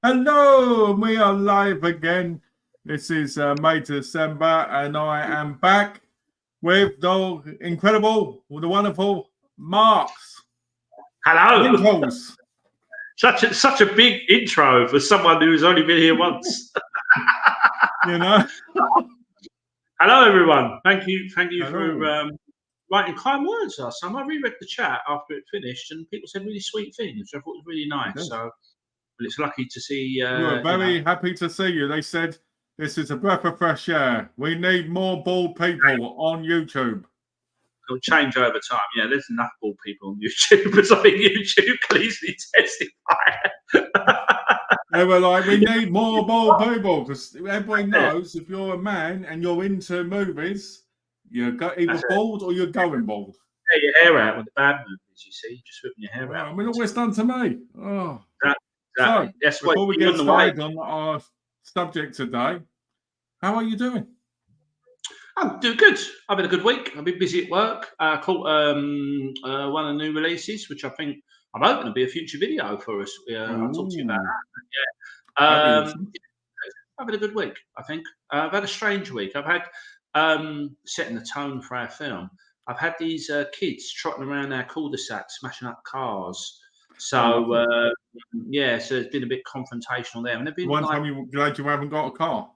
Hello, we are live again. This is May to December, and I am back with the incredible, the wonderful Marks. Hello. Wrinkles. Such a big intro for someone who's only been here once. You know. Hello, everyone. Thank you Hello. for writing kind words last time. I reread the chat after it finished, and people said really sweet things, which I thought was really nice. So, well, it's lucky to see. We were very happy to see you. They said this is a breath of fresh air. We need more bald people on YouTube. It'll change over time. Yeah, there's enough bald people on YouTube, but I think YouTube can easily testify. They were like, we need more bald people because everybody knows if you're a man and you're into movies, you're either bald or you're going bald. Yeah, your hair out with the bad movies, you see. You're just whipping your hair out. I mean, always done to me. Oh. Exactly. So, before we get started on our subject today, how are you doing? I'm doing good. I've had a good week. I've been busy at work. I caught one of the new releases, which I think I'm hoping will be a future video for us. I'll talk to you about that. Yeah. I've had a good week, I think. I've had a strange week. I've had, setting the tone for our film, I've had these kids trotting around our cul-de-sac, smashing up cars. So, so it's been a bit confrontational there. And they've been time you're glad you haven't got a car?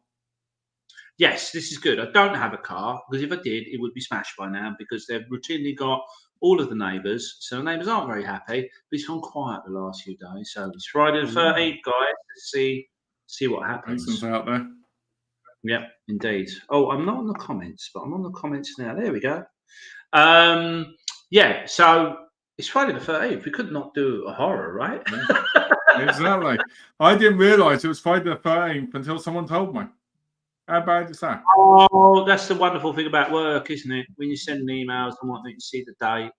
Yes, this is good. I don't have a car because if I did, it would be smashed by now because they've routinely got all of the neighbours. So the neighbours aren't very happy, but it's gone quiet the last few days. So it's Friday the 13th, guys. Let's see what happens. Mason's out there. Yep, indeed. Oh, I'm not on the comments, but I'm on the comments now. There we go. So it's Friday the 13th. We could not do a horror, right? Exactly. I didn't realise it was Friday the 13th until someone told me. How bad is that? Oh, that's the wonderful thing about work, isn't it? When you send emails and whatnot, you see the date.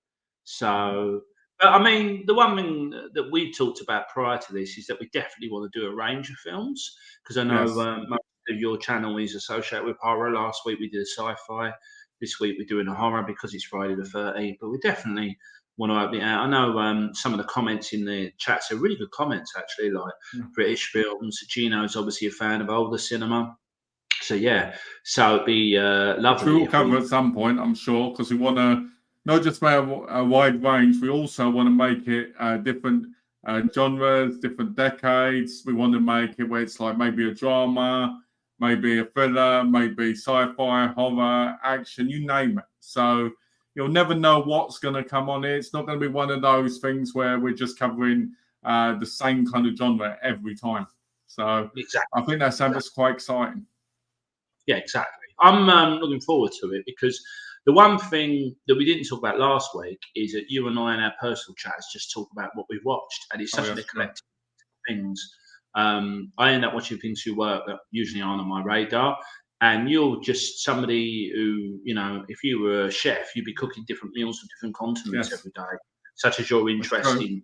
So, but I mean, the one thing that we talked about prior to this is that we definitely want to do a range of films because I know most of your channel is associated with horror. Last week we did a sci-fi. This week we're doing a horror because it's Friday the 13th. But we definitely want to open it out. I know some of the comments in the chats are really good comments, actually, like British films. Gino's obviously a fan of older cinema. So it'd be lovely. We will cover at some point, I'm sure, because we want to not just make a wide range. We also want to make it different genres, different decades. We want to make it where it's like maybe a drama, maybe a thriller, maybe sci-fi, horror, action, you name it. So you'll never know what's going to come on it. It's not going to be one of those things where we're just covering the same kind of genre every time. So I think that sounds quite exciting. Yeah, exactly. I'm looking forward to it because the one thing that we didn't talk about last week is that you and I in our personal chats just talk about what we've watched, and it's such a collective things. I end up watching things through work that usually aren't on my radar, and you're just somebody who, if you were a chef, you'd be cooking different meals for different continents every day, such as your interest in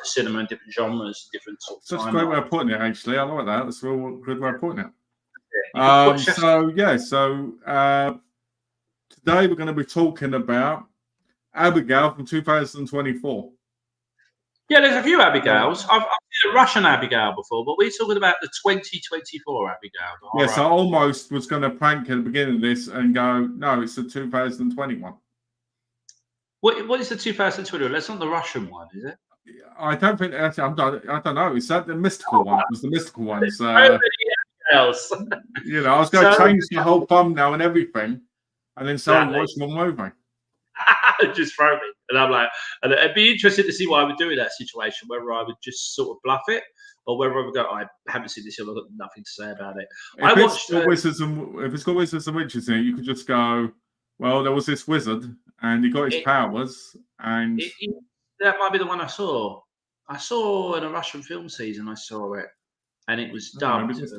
cinema and different genres, different sorts of. That's a great way of putting it, actually. I like that. That's a real good way of putting it. Today we're going to be talking about Abigail from 2024. Yeah, there's a few Abigails. I've seen a Russian Abigail before, but we're talking about the 2024 Abigail. Yes, I almost was going to prank at the beginning of this and go, no, it's the 2021. What is the 2021? That's not the Russian one, is it? I don't think. I don't know. Is that the mystical one? It was the mystical ones? Else. I was going to change the whole thumbnail and everything, and then someone watched my movie. Just throw me, and I'm like, and it'd be interesting to see what I would do in that situation. Whether I would just sort of bluff it, or whether I would go, I haven't seen this yet. I've got nothing to say about it. If it's got wizards and witches in it, you could just go, well, there was this wizard, and he got his powers, and that might be the one I saw. I saw in a Russian film season. I saw it. And it was dubbed because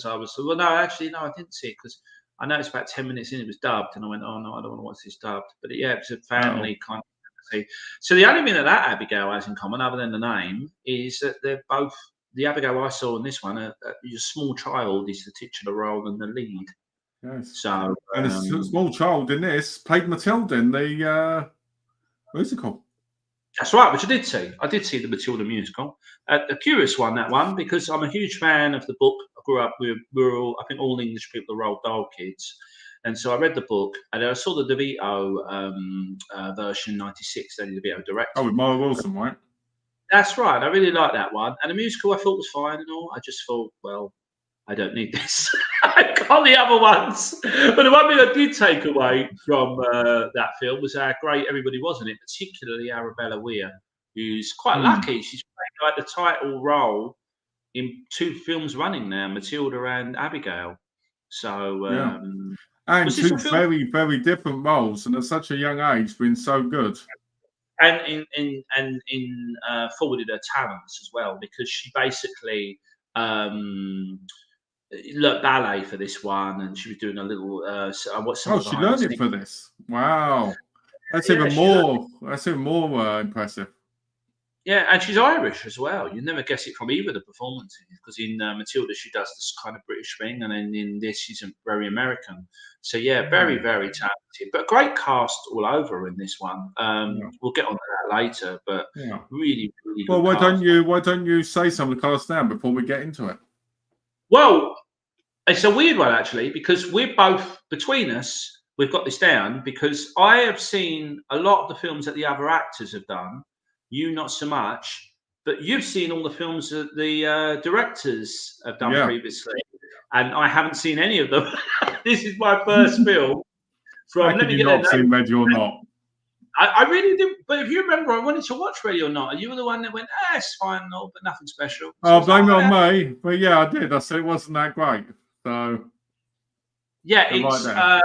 I was I didn't see it because I noticed about 10 minutes in it was dubbed, and I went, oh no, I don't want to watch this dubbed. But it's a family kind of thing. So the only thing that Abigail has in common, other than the name, is that they're both the Abigail I saw in this one. A small child is the titular role and the lead. Yes. So and a small child in this played Matilda in the musical. That's right, which I did see. I did see the Matilda musical. A curious one, that one, because I'm a huge fan of the book. I grew up with, we're all, I think all English people are Roald Dahl kids. And so I read the book, and then I saw the DeVito version, 96, that DeVito Oh, directed. with Mara Wilson, right? That's right. I really liked that one. And the musical I thought was fine and all. I just thought, well, I don't need this. I got the other ones. But the one thing I did take away from that film was how great everybody was in it, particularly Arabella Weir, who's quite lucky. She's playing like the title role in 2 films running now, Matilda and Abigail. So, Yeah. And was this 2 a film? very, very different roles, and at such a young age, been so good. And in forwarded her talents as well, because she basically learnt ballet for this one, and she was doing a little what's some Oh, of the she behind the learned it scenes. for this. Wow. That's Yeah, even she learnt. more. That's even more impressive. Yeah, and she's Irish as well. You never guess it from either of the performances, because in Matilda she does this kind of British thing, and then in this she's very American. So yeah, very Hmm. very talented, but great cast all over in this one. Yeah. We'll get on to that later, but Yeah. really really Well, good cast. why don't you say some of the cast now before we get into it? Well, it's a weird one actually, because we're both between us. We've got this down because I have seen a lot of the films that the other actors have done. You not so much, but you've seen all the films that the directors have done Yeah. previously, and I haven't seen any of them. This is my first film How from. Let could me you get not a have name. seen Ready or Not? I really did, but if you remember, I wanted to watch Ready or Not, and you were the one that went, "Ah, it's fine, no, but nothing special." So I Oh, was like, blame it "Oh, on yeah." me. But yeah, I did. I said it wasn't that great. So Yeah, they're right it's there.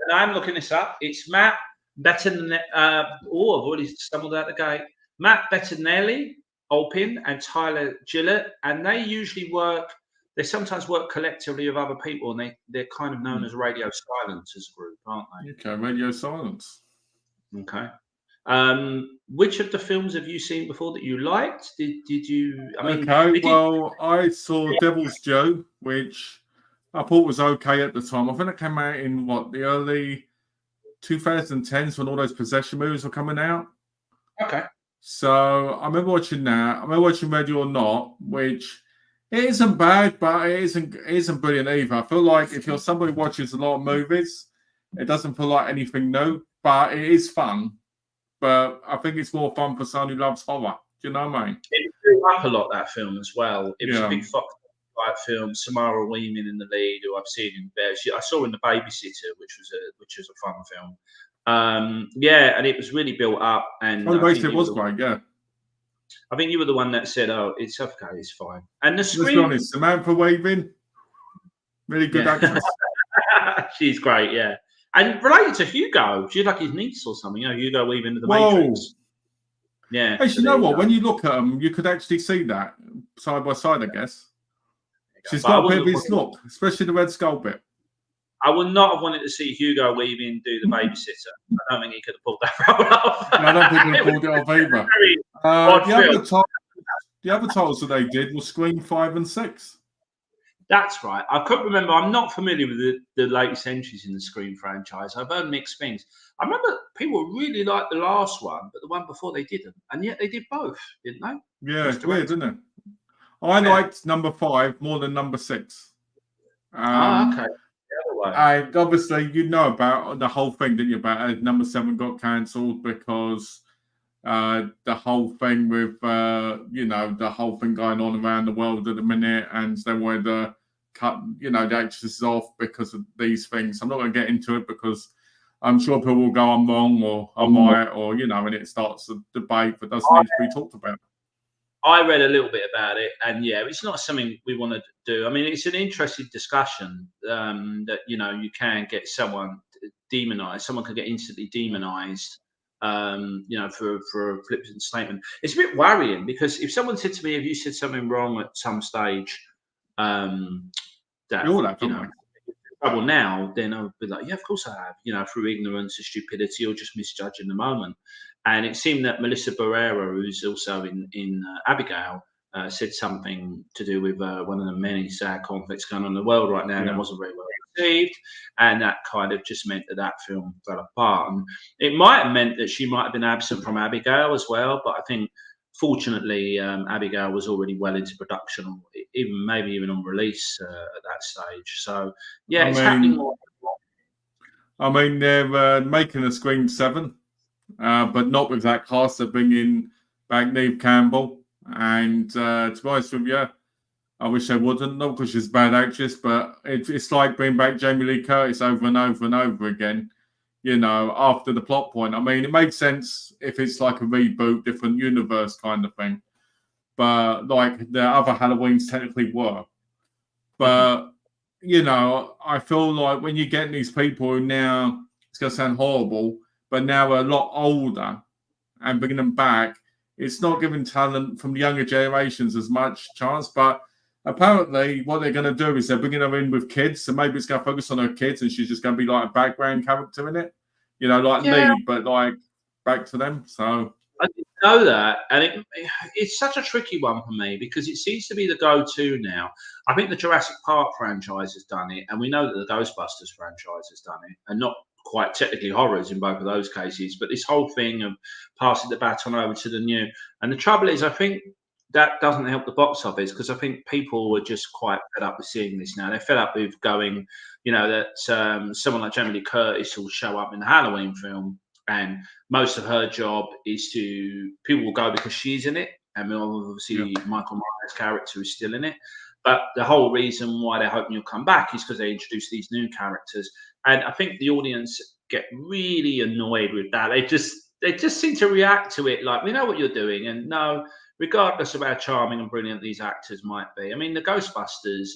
and I'm looking this up. It's Matt Bettinelli. Oh, I've already stumbled out the gate. Matt Bettinelli, Olpin, and Tyler Gillett, and they usually work. They sometimes work collectively with other people, and they're kind of known as Radio Silence as a group, aren't Okay, Radio Silence. they? Okay. Which of the films have you seen before that you liked? Did you? I mean, Okay, they did. well, I saw Devil's Joe, which I thought was okay at the time. I think it came out in what, the early 2010s when all those possession movies were coming out. Okay. So I remember watching that. I remember watching Ready or Not, which it isn't bad, but it isn't brilliant either. I feel like if you're somebody who watches a lot of movies, it doesn't feel like anything new, but it is fun. But I think it's more fun for someone who loves horror. Do you know what I mean? It blew up a lot, that film as well. It was a Yeah. big Fox like film. Samara Weaving in the lead, who I've seen in there. I saw in The Babysitter, which was a fun film. Yeah, and it was really built up. And Oh, I think basically, it was great. Yeah. you were the one that said, "Oh, it's okay, it's fine." And the Let's be screen, honest, Samantha Waving, really good yeah, actress. she's great. Yeah, and related to Hugo, she's like his niece or something. You know, Hugo Weaving of The Whoa. Matrix. Yeah, Hey, so you there know you what? go. When you look at them, you could actually see that side by side, I guess. She's But I got a bit wouldn't of have his look, especially the Red Skull bit. I would not have wanted to see Hugo Weaving do The Babysitter. I don't think he could have pulled that role off. No, I don't think they It was pulled it off either. very odd film. The other titles that they did were Scream 5 and 6. That's right. I couldn't remember. I'm not familiar with the latest entries in the Scream franchise. I've heard mixed things. I remember people really liked the last one, but the one before they didn't. And yet they did both, didn't they? Yeah, Just it's weird, directed. isn't it? I Yeah. liked number 5 more than number 6. Okay. The other way. And obviously, you know about the whole thing, didn't you? About number 7 got cancelled because the whole thing with the whole thing going on around the world at the minute, and they wanted to cut the actresses off because of these things. I'm not going to get into it because I'm sure people will go, I'm wrong or I'm right, or and it starts a debate that doesn't need to be talked about. I read a little bit about it, and yeah, it's not something we want to do. I mean, it's an interesting discussion that you can get someone demonized. Someone could get instantly demonized, for a flippant statement. It's a bit worrying because if someone said to me, "Have you said something wrong at some stage?" That We all have, haven't we? trouble now, then I would be like, yeah, of course I have, through ignorance or stupidity or just misjudging the moment. And it seemed that Melissa Barrera, who's also in Abigail, said something to do with one of the many sad conflicts going on in the world right now, and Yeah. it wasn't very well received, and that kind of just meant that that film fell apart. And it might have meant that she might have been absent from Abigail as well, but I think fortunately Abigail was already well into production, or maybe even on release at that stage. So yeah, I it's happening mean, more. they're making a Scream 7, but not with that cast. They're bringing back Neve Campbell, and to be honest with you, I wish they wouldn't, not because she's a bad actress, but it's like bringing back Jamie Lee Curtis over and over and over again, after the plot point. I mean, it makes sense if it's like a reboot, different universe kind of thing, but like the other Halloweens technically were. But, I feel like when you get these people who now, it's going to sound horrible, but now are a lot older and bringing them back, it's not giving talent from the younger generations as much chance. But apparently, what they're going to do is they're bringing her in with kids, so maybe it's going to focus on her kids, and she's just going to be like a background character in it, like Yeah, lead, but like back to them. So I didn't know that, and it's such a tricky one for me because it seems to be the go-to now. I think the Jurassic Park franchise has done it, and we know that the Ghostbusters franchise has done it, and not quite technically horrors in both of those cases, but this whole thing of passing the baton over to the new. And the trouble is, I think that doesn't help the box office because I think people are just quite fed up with seeing this now. They're fed up with going, that someone like Jamie Lee Curtis will show up in the Halloween film, and most of her job is people will go because she's in it, and obviously Michael Myers' character is still in it. But the whole reason why they're hoping you'll come back is because they introduce these new characters, and I think the audience get really annoyed with that. They just seem to react to it like, we know what you're doing, and no, regardless of how charming and brilliant these actors might be. I mean, the Ghostbusters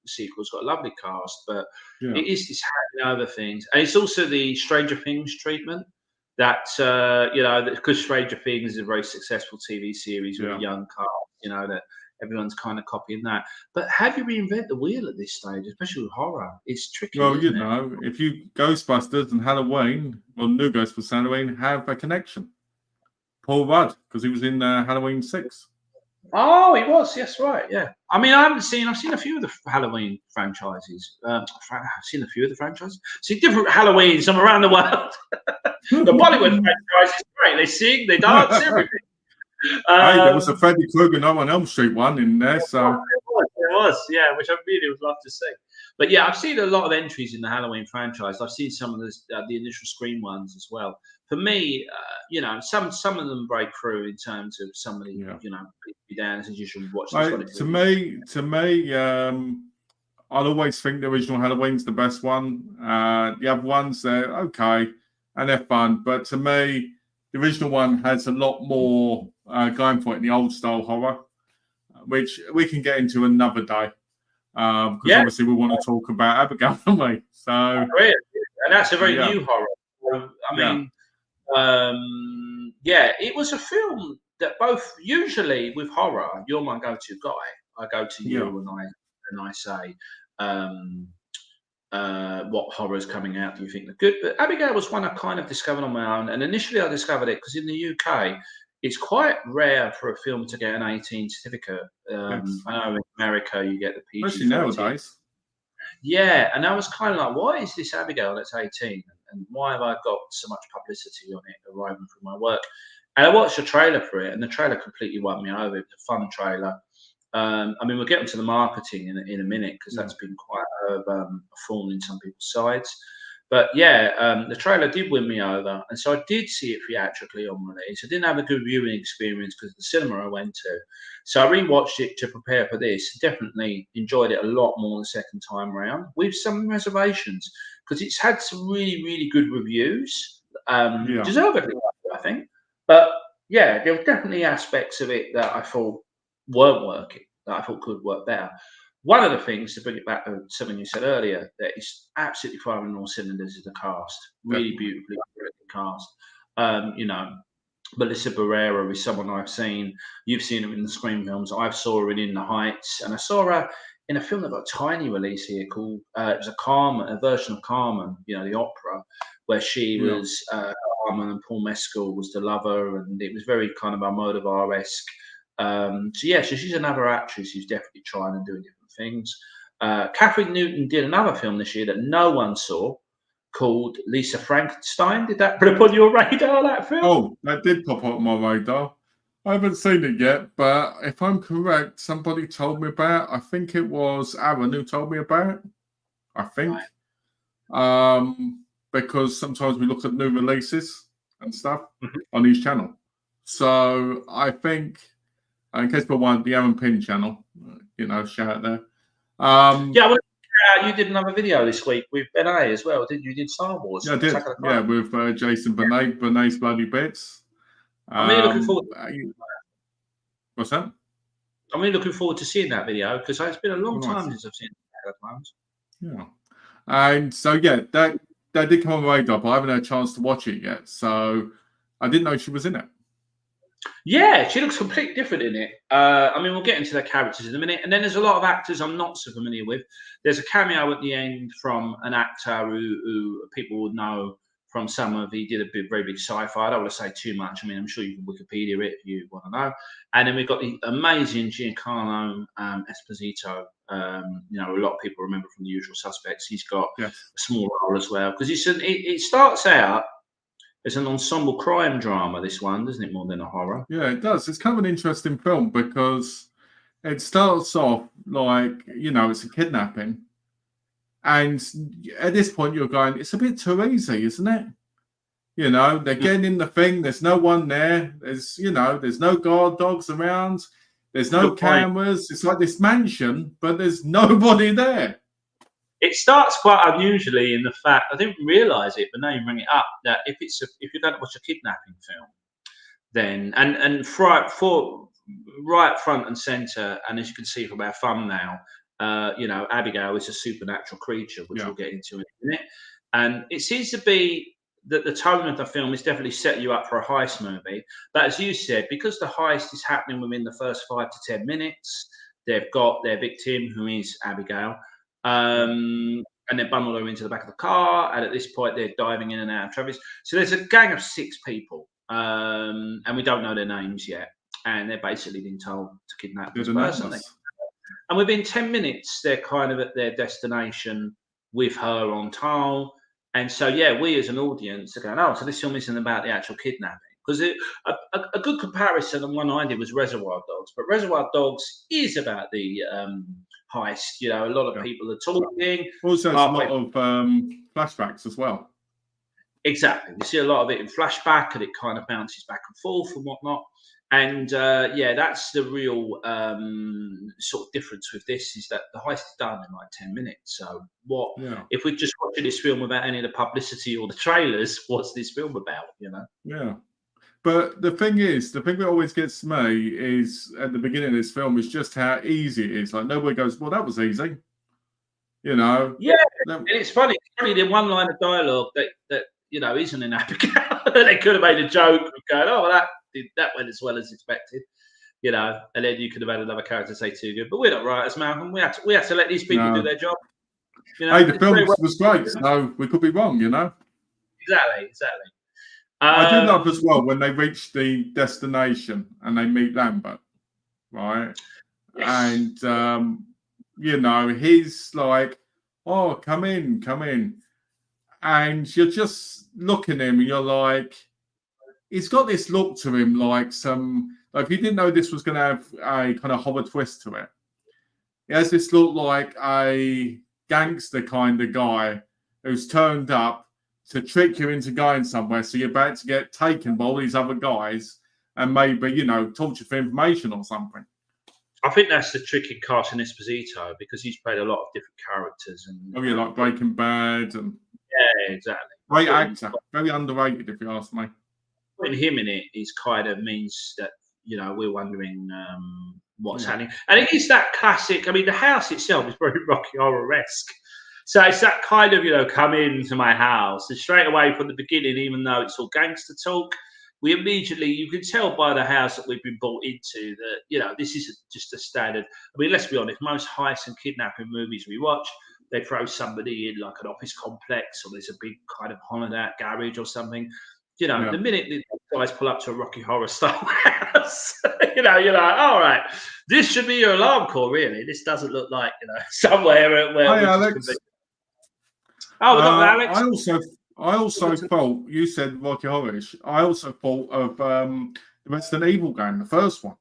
sequel's got a lovely cast, but yeah, it is this hanging over things, and it's also the Stranger Things treatment that because Stranger Things is a very successful TV series with a young cast, that everyone's kind of copying that. But how do you reinvent the wheel at this stage, especially with horror? It's tricky, well, isn't it? if you Ghostbusters and Halloween, or new Ghostbusters Halloween, have a connection. Paul Rudd, because he was in Halloween 6. Oh, he was. Yes, right. Yeah. I mean, I've seen a few of the Halloween franchises. I've seen a few of the franchises. See different Halloweens from around the world. The Bollywood franchise is great. They sing, they dance, everything. Hey, there was a Freddy Krueger No on Elm Street one in there, so it was, yeah, which I really would love to see. But yeah, I've seen a lot of entries in the Halloween franchise. I've seen some of the initial Scream ones as well. For me, some of them break through in terms of somebody, be down and says you should watch this one. to me, I'll always think the original Halloween's the best one. The other ones, they're okay and they're fun, but to me, the original one has a lot more going for it in the old style horror, which we can get into another day. Because obviously we want to talk about Abigail, don't we? So, and that's a very new horror. I mean, it was a film that both usually with horror, you're my go-to guy. I go to you and I say, what horror's coming out? Do you think they're good? But Abigail was one I kind of discovered on my own, and initially I discovered it because in the UK it's quite rare for a film to get an 18 certificate. I know in America you get the PG. Especially nowadays. Yeah, and I was kind of like, why is this Abigail that's 18? And why have I got so much publicity on it arriving from my work? And I watched a trailer for it, and the trailer completely won me over. It was a fun trailer. I mean, we'll get into the marketing in a minute because that's been quite a thorn in some people's sides. But the trailer did win me over, and so I did see it theatrically on release. I didn't have a good viewing experience because of the cinema I went to, so I rewatched it to prepare for this. Definitely enjoyed it a lot more the second time round, with some reservations because it's had some really, really good reviews, deservedly, I think. But yeah, there were definitely aspects of it that I thought weren't working, that I thought could work better. One of the things, to bring it back to something you said earlier, that is absolutely firing on all cylinders is the cast. Really beautifully cast. Melissa Barrera is someone I've seen. You've seen her in the Scream films. I saw her in The Heights, and I saw her in a film that got a tiny release here called it was a version of Carmen, the opera, where she was Carmen and Paul Mescal was the lover, and it was very kind of Almodovar-esque. So she's another actress who's definitely trying and doing different things. Catherine Newton did another film this year that no one saw called Lisa Frankenstein. Did that put upon your radar, that film? Oh, that did pop up on my radar. I haven't seen it yet, but if I'm correct, somebody told me about. I think it was Aaron who told me about it. I think, because sometimes we look at new releases and stuff on his channel. So I think, in case for one, the Aaron Pin channel, shout out there. Yeah, you did another video this week with Ben A as well, didn't you? You did Star Wars. Yeah, I did. Yeah, with Jason Benet, Benet's Bloody Bits. I'm really looking forward. What's that? I'm really looking forward to seeing that video because it's been a long time since I've seen that ones. Yeah, and so that did come on my radar, but I haven't had a chance to watch it yet. So I didn't know she was in it. Yeah, she looks completely different in it. I mean, we'll get into the characters in a minute. And then there's a lot of actors I'm not so familiar with. There's a cameo at the end from an actor who people would know from he did a very big sci-fi. I don't want to say too much. I mean, I'm sure you can Wikipedia it if you want to know. And then we've got the amazing Giancarlo Esposito. A lot of people remember from The Usual Suspects. He's got a small role as well. Because it starts out, it's an ensemble crime drama, this one, doesn't it, more than a horror? Yeah, it does. It's kind of an interesting film because it starts off like, it's a kidnapping. And at this point, you're going, it's a bit too easy, isn't it? They're getting in the thing. There's no one there. There's no guard dogs around. There's no cameras. It's like this mansion, but there's nobody there. It starts quite unusually in the fact, I didn't realise it, but now you bring it up, that if you're going to watch a kidnapping film, then and right front and centre, and as you can see from our thumbnail, Abigail is a supernatural creature, which we'll get into in a minute. And it seems to be that the tone of the film is definitely set you up for a heist movie. But as you said, because the heist is happening within the first 5 to 10 minutes, they've got their victim, who is Abigail. And they bundle her into the back of the car, and at this point they're diving in and out of traffic. So there's a gang of 6 people, and we don't know their names yet, and they're basically being told to kidnap this person. And within 10 minutes, they're kind of at their destination with her on towel. And so, we as an audience are going, oh, so this film isn't about the actual kidnapping. Because a good comparison, and one I did, was Reservoir Dogs. But Reservoir Dogs is about the heist. A lot of people are talking. Also, it's a lot of flashbacks as well. Exactly. You see a lot of it in flashback, and it kind of bounces back and forth and whatnot. And that's the real sort of difference with this, is that the heist is done in like 10 minutes. So if we're just watching this film without any of the publicity or the trailers, what's this film about, Yeah. But the thing that always gets me is at the beginning of this film is just how easy it is. Like nobody goes, well, that was easy. Yeah, and it's funny. The one line of dialogue that isn't in Abigail. They could have made a joke of going, oh, well, that went as well as expected, and then you could have had another character say too good. But we're not writers, Malcolm. We have to let these people do their job. Hey, the film was great, so we could be wrong, Exactly. I do love as well when they reach the destination and they meet Lambert, right? Yes. And he's like, oh, come in. And you're just looking at him and you're like, he's got this look to him like if you didn't know this was going to have a kind of horror twist to it, he has this look like a gangster kind of guy who's turned up to trick you into going somewhere, so you're about to get taken by all these other guys and maybe, tortured for information or something. I think that's the trick in casting Esposito, because he's played a lot of different characters. And like Breaking Bad. And yeah, exactly. Great actor. Very underrated, if you ask me. Putting him in it is kind of means that, we're wondering what's happening. And it is that classic, I mean, the house itself is very Rocky Horror-esque. So it's that kind of, come into my house. And straight away from the beginning, even though it's all gangster talk, you can tell by the house that we've been brought into that, this isn't just a standard. I mean, let's be honest, most heist and kidnapping movies we watch, they throw somebody in like an office complex, or there's a big kind of holiday garage or something. You know, Yeah. the minute the guys pull up to a Rocky Horror style house, you know, you're like, all right, this should be your alarm call, really. This doesn't look like, you know, somewhere where Hi, we just Alex. convinced. Oh, we got Alex. I also thought you said Rocky Horror-ish. I also thought of the Resident Evil game, the first one.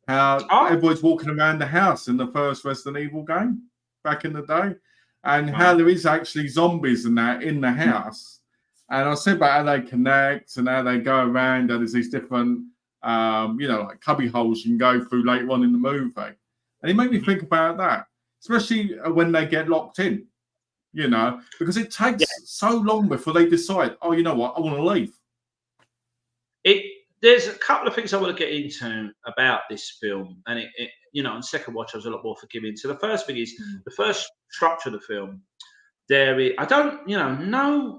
How everybody's walking around the house in the first Resident Evil game back in the day, and how there is actually zombies and that in the house. And I said about how they connect and how they go around, and there's these different, you know, like cubby holes you can go through later on in the movie. And it made me think about that, especially when they get locked in, you know, because it takes so long before they decide, oh, you know what, I want to leave. There's a couple of things I want to get into about this film, and it you know, on second watch, I was a lot more forgiving. So the first thing is the first structure of the film. I don't, you know,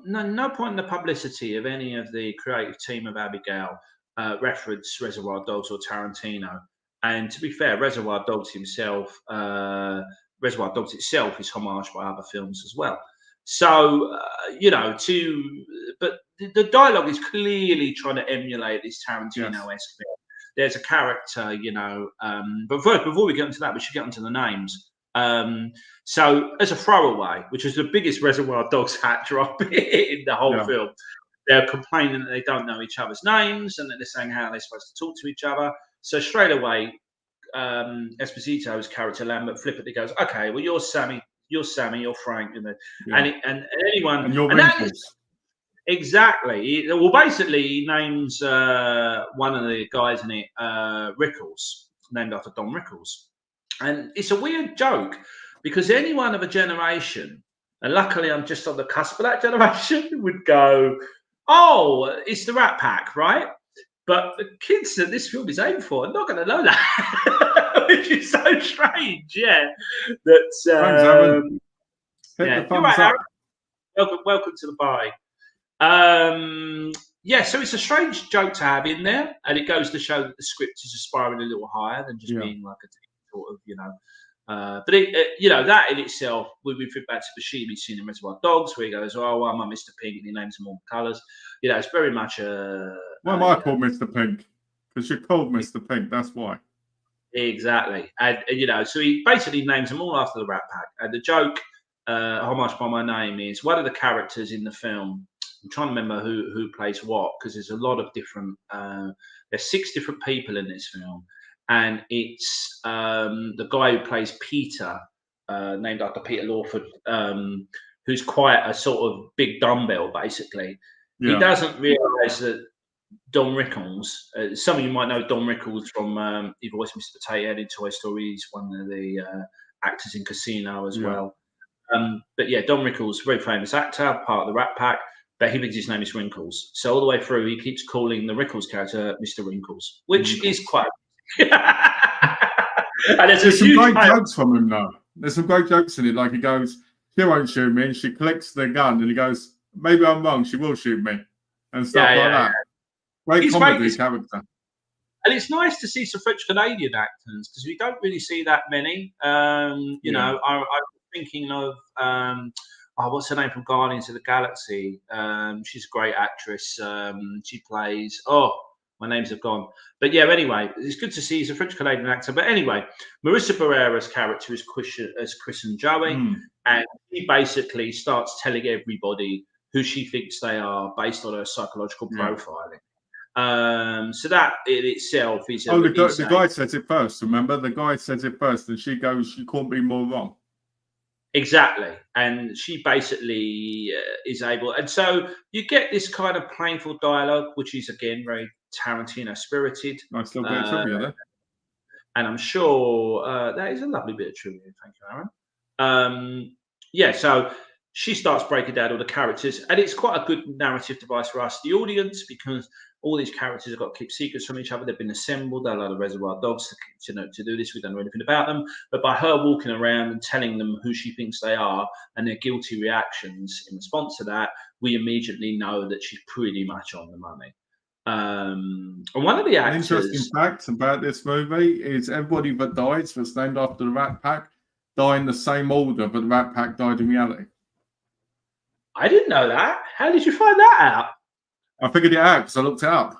no point in the publicity of any of the creative team of Abigail reference Reservoir Dogs or Tarantino. And to be fair, Reservoir Dogs itself is homaged by other films as well. So you know, but the dialogue is clearly trying to emulate this Tarantino-esque film. There's a character, you know, but first, before we get into that, we should get into the names. So as a throwaway, which is the biggest Reservoir Dogs hat drop in the whole film, they're complaining that they don't know each other's names and that they're saying how they're supposed to talk to each other. So straight away, Esposito's character Lambert flippantly goes, "Okay, well you're Sammy, you're Frank," you know, and anyone and you're Wrinkles. Exactly. Well, basically, he names one of the guys in it Rickles, named after Don Rickles. And it's a weird joke because anyone of a generation, and luckily I'm just on the cusp of that generation, would go, oh, it's the Rat Pack, right? But the kids that this film is aimed for are not going to know that, which is so strange, That, you're right, Aaron. Welcome to the party. So it's a strange joke to have in there, and it goes to show that the script is aspiring a little higher than just being like a sort of, you know. But you know, that in itself, we think back to Buscemi's scene in Reservoir Dogs, where he goes, "Oh, I'm Mr. Pink," and he names them all colours. You know, it's very much a. Why am I called Mr. Pink? Because you're called Mr. Pink. That's why. Exactly, and you know, so he basically names them all after the Rat Pack. And the joke, homage by my name, is one of the characters in the film. I'm trying to remember who plays what, because there's a lot of different. There's 6 different people in this film. And it's the guy who plays Peter, named after Peter Lawford, who's quite a sort of big dumbbell, basically. He doesn't realise that Don Rickles, some of you might know Don Rickles from he voiced Mr. Potato Head in Toy Story. He's one of the actors in Casino as well. But yeah, Don Rickles, very famous actor, part of the Rat Pack. But he thinks his name is Wrinkles. So all the way through, he keeps calling the Rickles character Mr. Wrinkles, which is quite. And there's some great jokes from him, though. There's some great jokes in it. Like he goes, "She won't shoot me," and she collects the gun, and he goes, "Maybe I'm wrong. She will shoot me," and stuff like that. Great comedy character. And it's nice to see some French Canadian actors because we don't really see that many. You know, I'm thinking of. What's her name from Guardians of the Galaxy? She's a great actress. She plays. My names have gone. But yeah, anyway, it's good to see he's a French Canadian actor. But anyway, Marissa Barrera's character is Chris and Joey, and he basically starts telling everybody who she thinks they are based on her psychological profiling. So that in itself is. The guy says it first. Remember, the guy says it first, and she goes, "You can't be more wrong." Exactly, and she basically is able, and so you get this kind of playful dialogue, which is again very Tarantino spirited. Nice little bit of trivia there, and I'm sure that is a lovely bit of trivia. Thank you, Aaron. So she starts breaking down all the characters, and it's quite a good narrative device for us, the audience, because all these characters have got to keep secrets from each other. They've been assembled. They're like the Reservoir Dogs to do this. We don't know anything about them. But by her walking around and telling them who she thinks they are and their guilty reactions in response to that, we immediately know that she's pretty much on the money. And one of the actors... An interesting fact about this movie is everybody that dies that's named after the Rat Pack die in the same order, but the Rat Pack died in reality. I didn't know that. How did you find that out? I figured it out because I looked it up.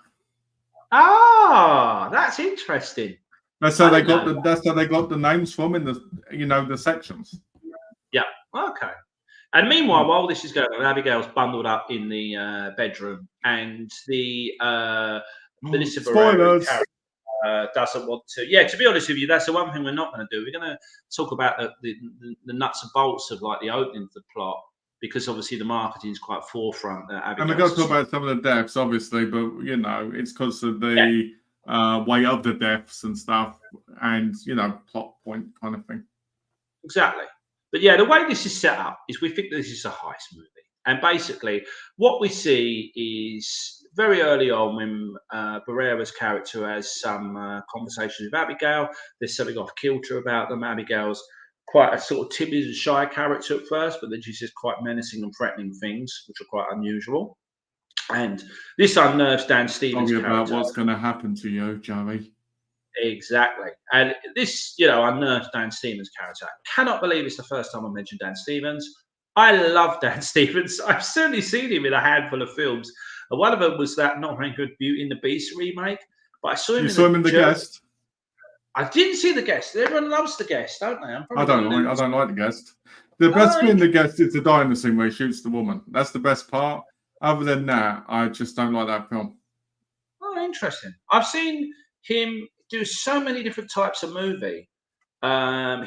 Ah, that's interesting. That's how I they didn't got know the. That's how they got the names from in the the sections. Yeah. Okay. And meanwhile, Hmm. while this is going on, Abigail's bundled up in the bedroom, and the Melissa Barrera's Spoilers. character doesn't want to. Yeah, to be honest with you, that's the one thing we're not going to do. We're going to talk about the nuts and bolts of like the opening of the plot, because obviously the marketing is quite forefront. And we're going to Abigail's talk about some of the deaths, obviously, but it's because of yeah, the way of the deaths and stuff, and plot point kind of thing. exactly. But yeah, the way this is set up is we think this is a heist movie. And basically, what we see is very early on when Barrera's character has some conversations with Abigail. There's something off kilter about them. Abigail's quite a sort of timid and shy character at first, but then she says quite menacing and threatening things, which are quite unusual. And this unnerves Dan Stevens' Sorry about character. what's going to happen to you, Joey. Exactly. And this, unnerves Dan Stevens' character. I cannot believe it's the first time I mentioned Dan Stevens. I love Dan Stevens. I've certainly seen him in a handful of films. And one of them was that not very good Beauty and the Beast remake. But I saw him You in saw him in The German. Guest. I didn't see The Guest. Everyone loves The Guest, don't they? I'm I probably going to don't lose. like The Guest. The best bit in The Guest is the diner scene where he shoots the woman. That's the best part. Other than that, I just don't like that film. Oh, interesting. I've seen him do so many different types of movie.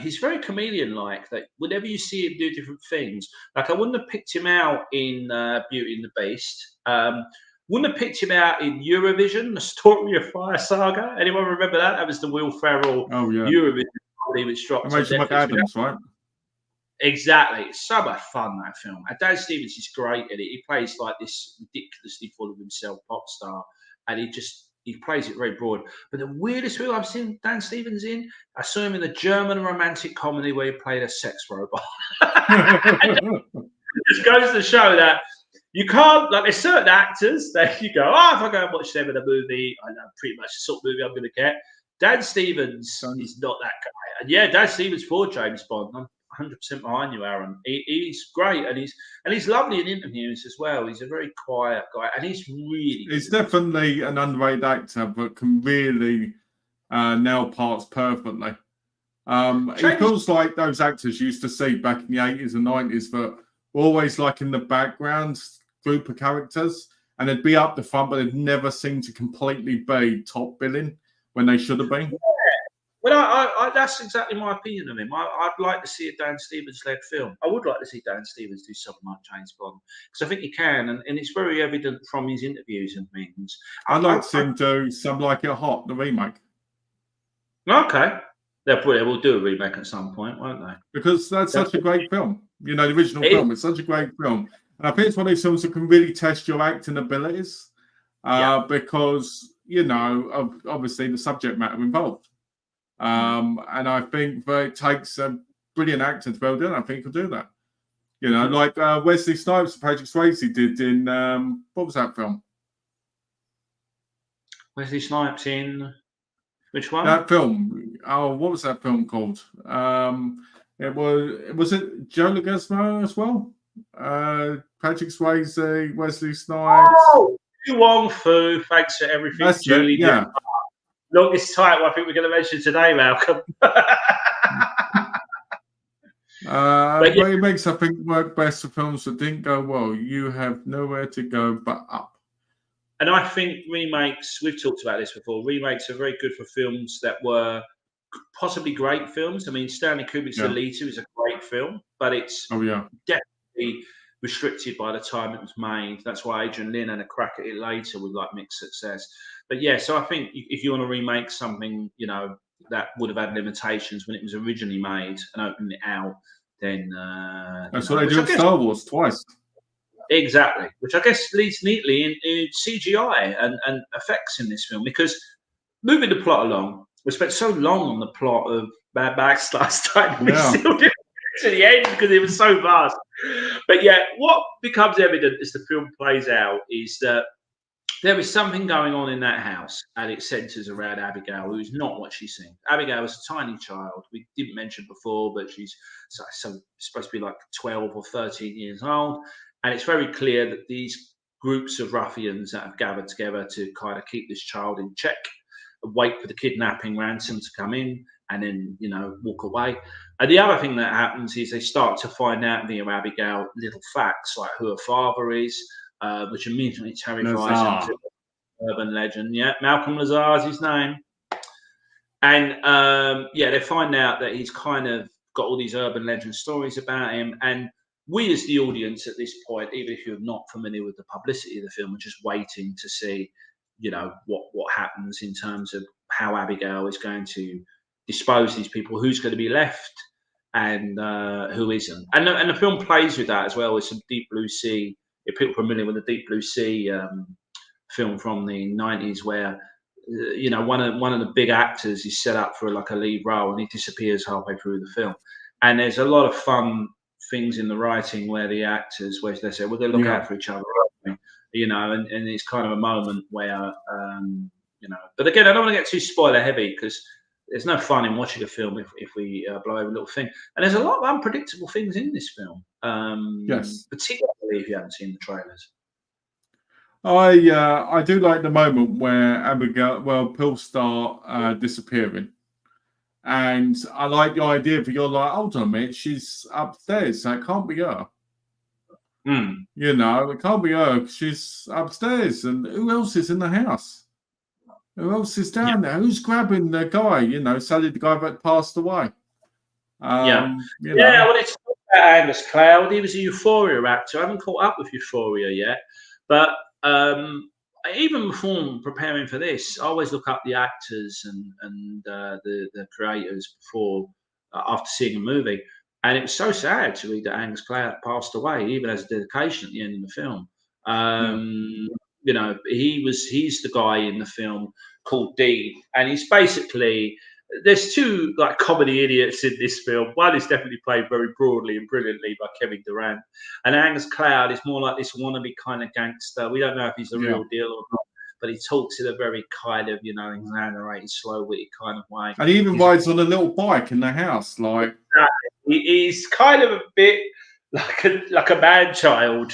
He's very chameleon-like. That whenever you see him do different things, like I wouldn't have picked him out in Beauty and the Beast. Wouldn't have picked him out in Eurovision, the Story of Fire Saga. Anyone remember that? That was the Will Ferrell Oh yeah, Eurovision comedy which dropped on Rachel Netflix. McAdams, right? Exactly. It's so much fun, that film. And Dan Stevens is great in it. He plays like this ridiculously full of himself pop star, and he plays it very broad. But the weirdest film I've seen Dan Stevens in, I saw him in a German romantic comedy where he played a sex robot. It just goes to show that you can't, like, there's certain actors that you go, oh, if I go and watch them in a movie, I know pretty much the sort of movie I'm going to get. Dan Stevens is not that guy. And yeah, Dan Stevens for James Bond. I'm 100% behind you, Aaron. He's great, and he's lovely in interviews as well. He's a very quiet guy, and he's really. He's definitely an underrated actor, but can really nail parts perfectly. He feels like those actors you used to see back in the 80s and 90s that were always like in the background group of characters, and they'd be up the front, but they'd never seem to completely be top billing when they should have been. Yeah. Well, I that's exactly my opinion of him. I'd like to see a Dan Stevens-led film. I would like to see Dan Stevens do something like James Bond, because I think he can, and it's very evident from his interviews and things. I'd like to see him do Some Like It Hot, the remake. Okay. We'll do a remake at some point, won't they? Because that's such a great film. The original film. It's such a great film. And I think it's one of those films that can really test your acting abilities because, of obviously the subject matter involved. And I think that it takes a brilliant actor to be able to do that. I think he'll do that. Like Wesley Snipes, Patrick Swayze did in, what was that film? Wesley Snipes in which one? That film. Oh, what was that film called? Was it Joe Leguizamo as well? Patrick Swayze, Wesley Snipes. Oh, Wong Fu. Thanks for everything, That's Julie. it, yeah. Longest title I think we're going to mention today, Malcolm. But it makes, I think, work best for films that didn't go well. You have nowhere to go but up. And I think remakes, we've talked about this before, remakes are very good for films that were possibly great films. I mean, Stanley Kubrick's Alita is a great film, but it's definitely restricted by the time it was made. That's why Adrian Lin had a crack at it later with like mixed success. But yeah, so I think if you want to remake something, that would have had limitations when it was originally made and opened it out, then that's what they do with Star Wars twice. Exactly, which I guess leads neatly in CGI and effects in this film, because moving the plot along, we spent so long on the plot of Mad Max last time. We still didn't get to the end because it was so vast. But yeah, what becomes evident as the film plays out is that there is something going on in that house, and it centres around Abigail, who is not what she seems. Abigail is a tiny child. We didn't mention before, but she's supposed to be like 12 or 13 years old. And it's very clear that these groups of ruffians that have gathered together to kind of keep this child in check and wait for the kidnapping ransom to come in and then, walk away. And the other thing that happens is they start to find out via Abigail little facts like who her father is, which immediately terrifies them to urban legend. Yeah, Malcolm Lazar is his name. And they find out that he's kind of got all these urban legend stories about him. And we, as the audience at this point, even if you're not familiar with the publicity of the film, are just waiting to see, what happens in terms of how Abigail is going to dispose these people, who's going to be left, and who isn't. And the film plays with that as well, with some Deep Blue Sea. If people are familiar with the Deep Blue Sea film from the 90s, where one of the big actors is set up for like a lead role and he disappears halfway through the film. And there's a lot of fun things in the writing where the actors, where they say, we're going to look out for each other, and it's kind of a moment where, but again, I don't want to get too spoiler heavy because there's no fun in watching a film if we blow over a little thing. And there's a lot of unpredictable things in this film, yes, particularly if you haven't seen the trailers. I do like the moment where Pearl start disappearing, and I like the idea of you're like, hold on a minute, she's upstairs, so it can't be her. It can't be her. She's upstairs, and who else is in the house? Who else is down there? Who's grabbing the guy? Sadly, the guy that passed away. I wanted to talk about Angus Cloud. He was a Euphoria actor. I haven't caught up with Euphoria yet, but even before preparing for this, I always look up the actors and the creators before after seeing a movie, and it was so sad to read that Angus Cloud passed away, even as a dedication at the end of the film. He's the guy in the film called Dean, and he's basically, there's two like comedy idiots in this film. One is definitely played very broadly and brilliantly by Kevin Durant, and Angus Cloud is more like this wannabe kind of gangster. We don't know if he's the real deal or not, but he talks in a very kind of, exaggerated, slow-witted kind of way. And he even rides on a little bike in the house, like he's kind of a bit like a man-child.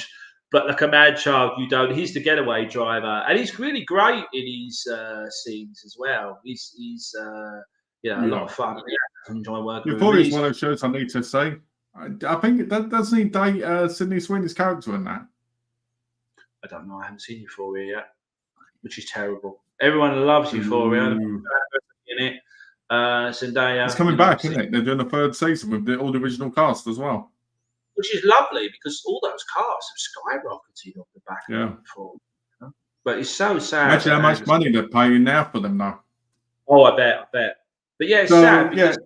But like a mad child, he's the getaway driver, and he's really great in his scenes as well. He's a lot of fun. I enjoy working with him. Euphoria is one of those shows I need to say. I think that doesn't he date Sydney Sweeney's character in that? I don't know. I haven't seen Euphoria yet, which is terrible. Everyone loves Euphoria. In it, Zendaya. It's coming back, isn't it? They're doing a third season with all the original cast as well. Which is lovely because all those casts have skyrocketed off the back of it before. But it's so sad. Imagine how much money they're paying now for them now. Oh, I bet. But yeah, it's sad because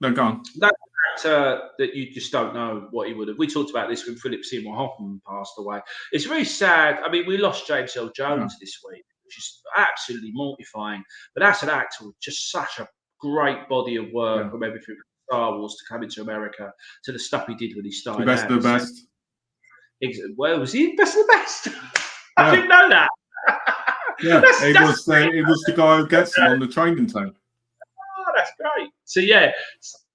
no, go on. That actor that you just don't know what he would have. We talked about this when Philip Seymour Hoffman passed away. It's very sad. I mean, we lost James L. Jones this week, which is absolutely mortifying. But that's an actor with just such a great body of work from everything. Star Wars to come into America to the stuff he did when he started. The best of the best. Well, was he best of the best? I didn't know that. It was the guy who gets him on the training team. Oh, that's great. So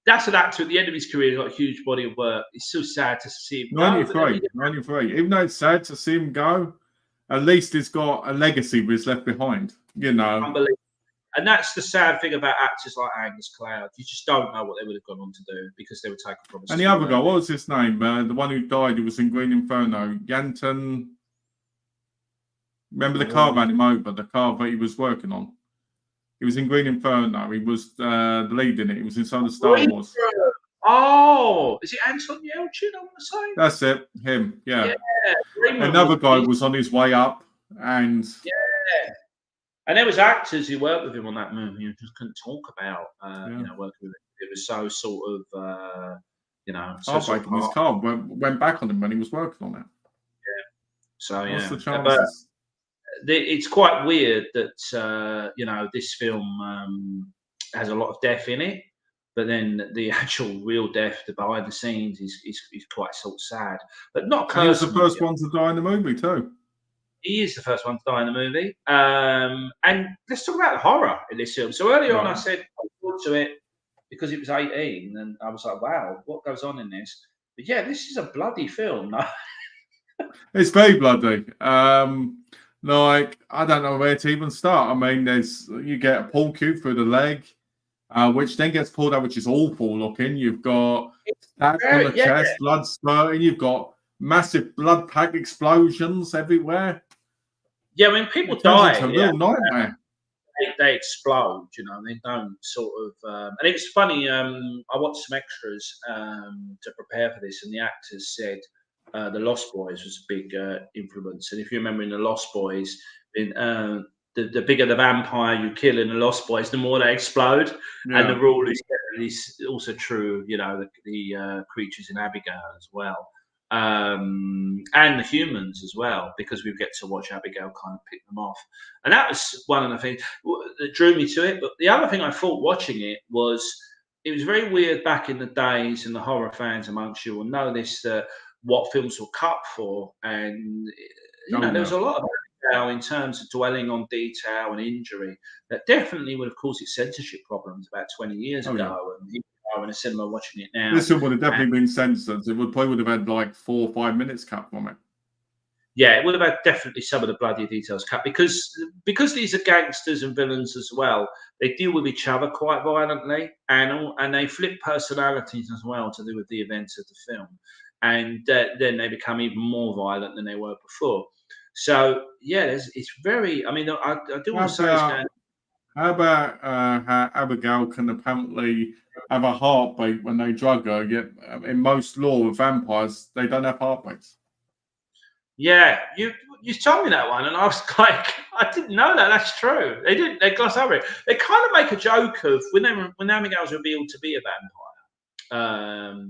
that's an actor at the end of his career. He's got a huge body of work. It's so sad to see him 93. Even though it's sad to see him go, at least he's got a legacy he's left behind. Unbelievable. And that's the sad thing about actors like Angus Cloud. You just don't know what they would have gone on to do because they were taken from us. And the other guy, what was his name? The one who died, who was in Green Inferno. Yanton. Remember the car ran him over, the car that he was working on. He was in Green Inferno. He was the lead in it. He was inside the Star Wars. Oh, is it Anton Yelchin, I want to say? That's it. Him, yeah. Another guy was on his way up and... Yeah. And there was actors who worked with him on that movie who just couldn't talk about, working with him. It was so sort of, heartbreaking. His car went back on him when he was working on it. Yeah. So, what's the chances? But it's quite weird that, this film has a lot of death in it, but then the actual real death, the behind the scenes, is quite sort of sad. But not he was the first one to die in the movie too. He is the first one to die in the movie. And let's talk about the horror in this film. So earlier on, I said I thought to it because it was 18, and I was like, wow, what goes on in this? But yeah, this is a bloody film. No? It's very bloody. Like I don't know where to even start. I mean, you get a pull cue through the leg, which then gets pulled out, which is awful looking. You've got stabs on the Very, yeah, chest, blood spurting. You've got massive blood pack explosions everywhere. yeah. When people It turns die, into a yeah, real nightmare. they explode, they don't sort of. And it's funny. I watched some extras to prepare for this, and the actors said the Lost Boys was a big influence. And if you remember in the Lost Boys, the bigger the vampire you kill in the Lost Boys, the more they explode. And the Yeah. rule is definitely also true. The creatures in Abigail as well. And the humans as well, because we get to watch Abigail kind of pick them off. And that was one of the things that drew me to it. But the other thing I thought watching it was very weird back in the days, and the horror fans amongst you will know this, that what films were cut for. And, Oh there was yeah. a lot of detail in terms of dwelling on detail and injury that definitely would have caused it censorship problems about 20 years Oh yeah. ago. And here we are in a cinema watching it now. This one would have definitely been censored. It probably would have had like 4 or 5 minutes cut from it. Yeah, it would have had definitely some of the bloody details cut because these are gangsters and villains as well. They deal with each other quite violently, and they flip personalities as well to do with the events of the film, and then they become even more violent than they were before. So yeah, it's very. I mean, I do How want to say it's going. about how about how Abigail can apparently have a heartbeat when they drug her? Yet in most law of vampires, they don't have heartbeats. Yeah, you told me that one, and I was like, I didn't know that. That's true. They didn't. They gloss over it. They kind of make a joke of when Abigail's revealed to be a vampire.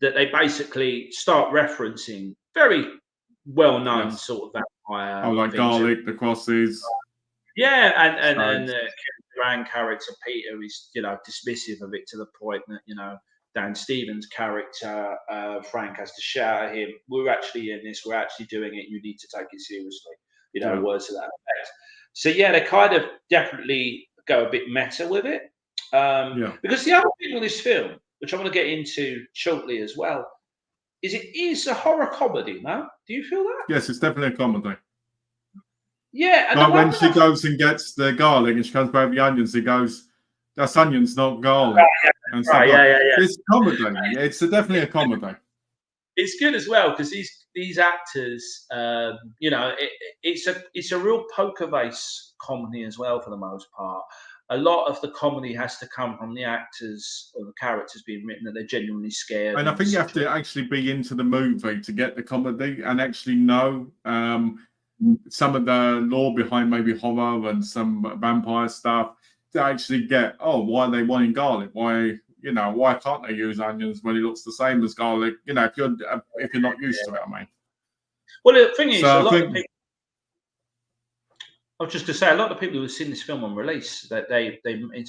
That they basically start referencing very well-known Yes. sort of Oh, vampire like things. garlic, the crosses. Yeah, and So Duran character Peter is dismissive of it to the point that Dan Stevens' character Frank has to shout at him, "We're actually in this. We're actually doing it. You need to take it seriously." yeah, Words to that effect. So yeah, they kind of definitely go a bit meta with it. yeah. Because the other thing with this film, which I want to get into shortly as well, is it is a horror comedy. No, do you feel that? Yes, it's definitely a comedy. Yeah, and the Like when one thing she goes and gets the garlic and she comes back with the onions, he goes, "That's onions, not garlic," and stuff right, like. yeah. It's comedy. It's definitely a comedy. It's good as well because these actors, it's a real poker face comedy as well for the most part. A lot of the comedy has to come from the actors or the characters being written that they're genuinely scared And I in the think you have to situation. actually be into the movie to get the comedy and actually know some of the lore behind maybe horror and some vampire stuff to actually get, oh, why are they wanting garlic? Why can't they use onions when it looks the same as garlic? If you're not used to it, I mean. Well, the thing is, a So I lot of the think, people. I was just going to say, a lot of the people who have seen this film on release, that it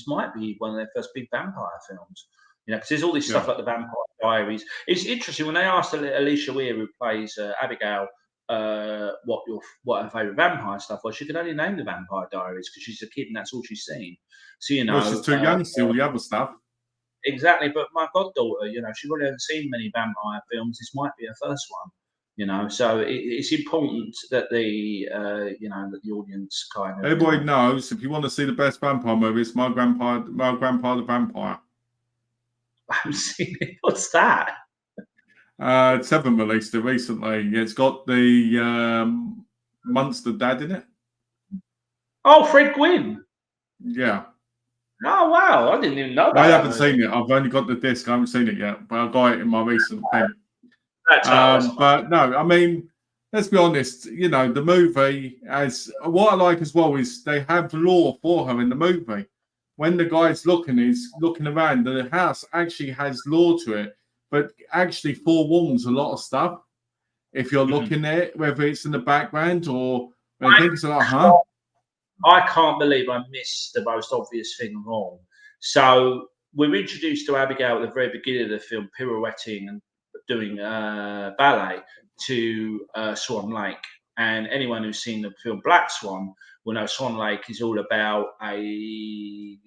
might be one of their first big vampire films. Because there's all this yeah. stuff like the Vampire Diaries. It's interesting when they asked Alicia Weir, who plays Abigail, what her favourite vampire stuff was. She could only name the Vampire Diaries because she's a kid and that's all she's seen. So Well, she's too young to see all the other stuff. exactly. But my goddaughter, she really hasn't seen many vampire films. This might be her first one. So it's important that that the audience kind of. Everybody knows if you want to see the best vampire movie, it's My Grandpa the Vampire. I haven't seen it. What's that? Seven released it recently. It's got the Munster dad in it. Oh, Fred Gwynn. Yeah. Oh wow, I didn't even know about I that haven't movie. seen it. I've only got the disc. I haven't seen it yet, but I got it in my recent thing. That's But no, I mean, let's be honest. The movie, as what I like as well, is they have lore for her in the movie. When the guy's he's looking around. The house actually has lore to it, but actually forewarns a lot of stuff. If you're looking at it, whether it's in the background or I think it's like, huh? I can't believe I missed the most obvious thing of all. So we're introduced to Abigail at the very beginning of the film, pirouetting and doing ballet to Swan Lake. And anyone who's seen the film Black Swan will know Swan Lake is all about a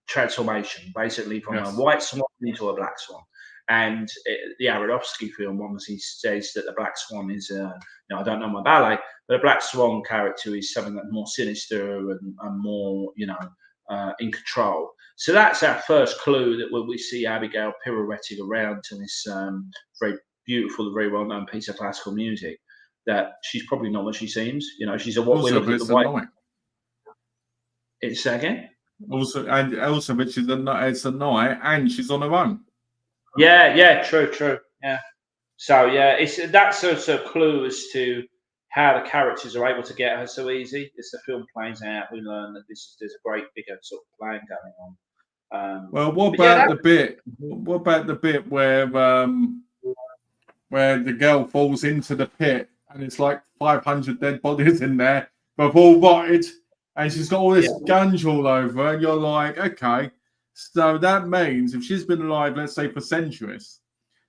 transformation, basically from a white swan into a black swan. And the Aronofsky film obviously says that the Black Swan is, I don't know my ballet, but a Black Swan character is something that's more sinister and more, in control. So that's our first clue that when we see Abigail pirouetting around to this very beautiful, very well-known piece of classical music, that she's probably not what she seems. She's a what we Also, look at it's the a white. night. It's again. Also, which is it's a night, and she's on her own. Yeah, true, yeah. So yeah, that's also a clue as to how the characters are able to get her so easy. As the film plays out, we learn that there's a great bigger sort of plan going on. Well, what about the bit? What about the bit where the girl falls into the pit and it's like 500 dead bodies in there, but all rotted, and she's got all this gunge all over her, and you're like, okay, so that means if she's been alive, let's say for centuries,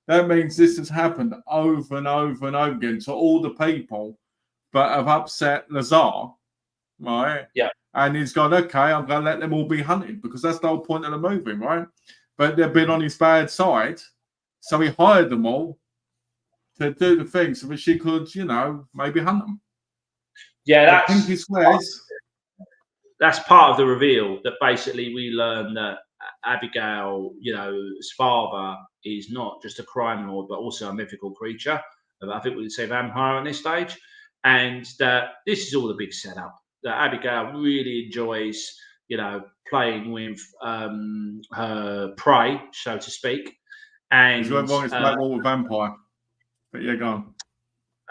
that means this has happened over and over and over again to all the people that have upset Lazar, right? Yeah. And he's gone, okay, I'm going to let them all be hunted, because that's the whole point of the movie, right? But they've been on his bad side, so he hired them all to do the thing so that she could, maybe hunt them. Yeah, that's part of the reveal, that basically we learn that Abigail's father is not just a crime lord, but also a mythical creature. I think we would say vampire at this stage. And that this is all the big setup. That Abigail really enjoys, playing with her prey, so to speak. And it's wrong, it's Black Water Vampire. But yeah, go on.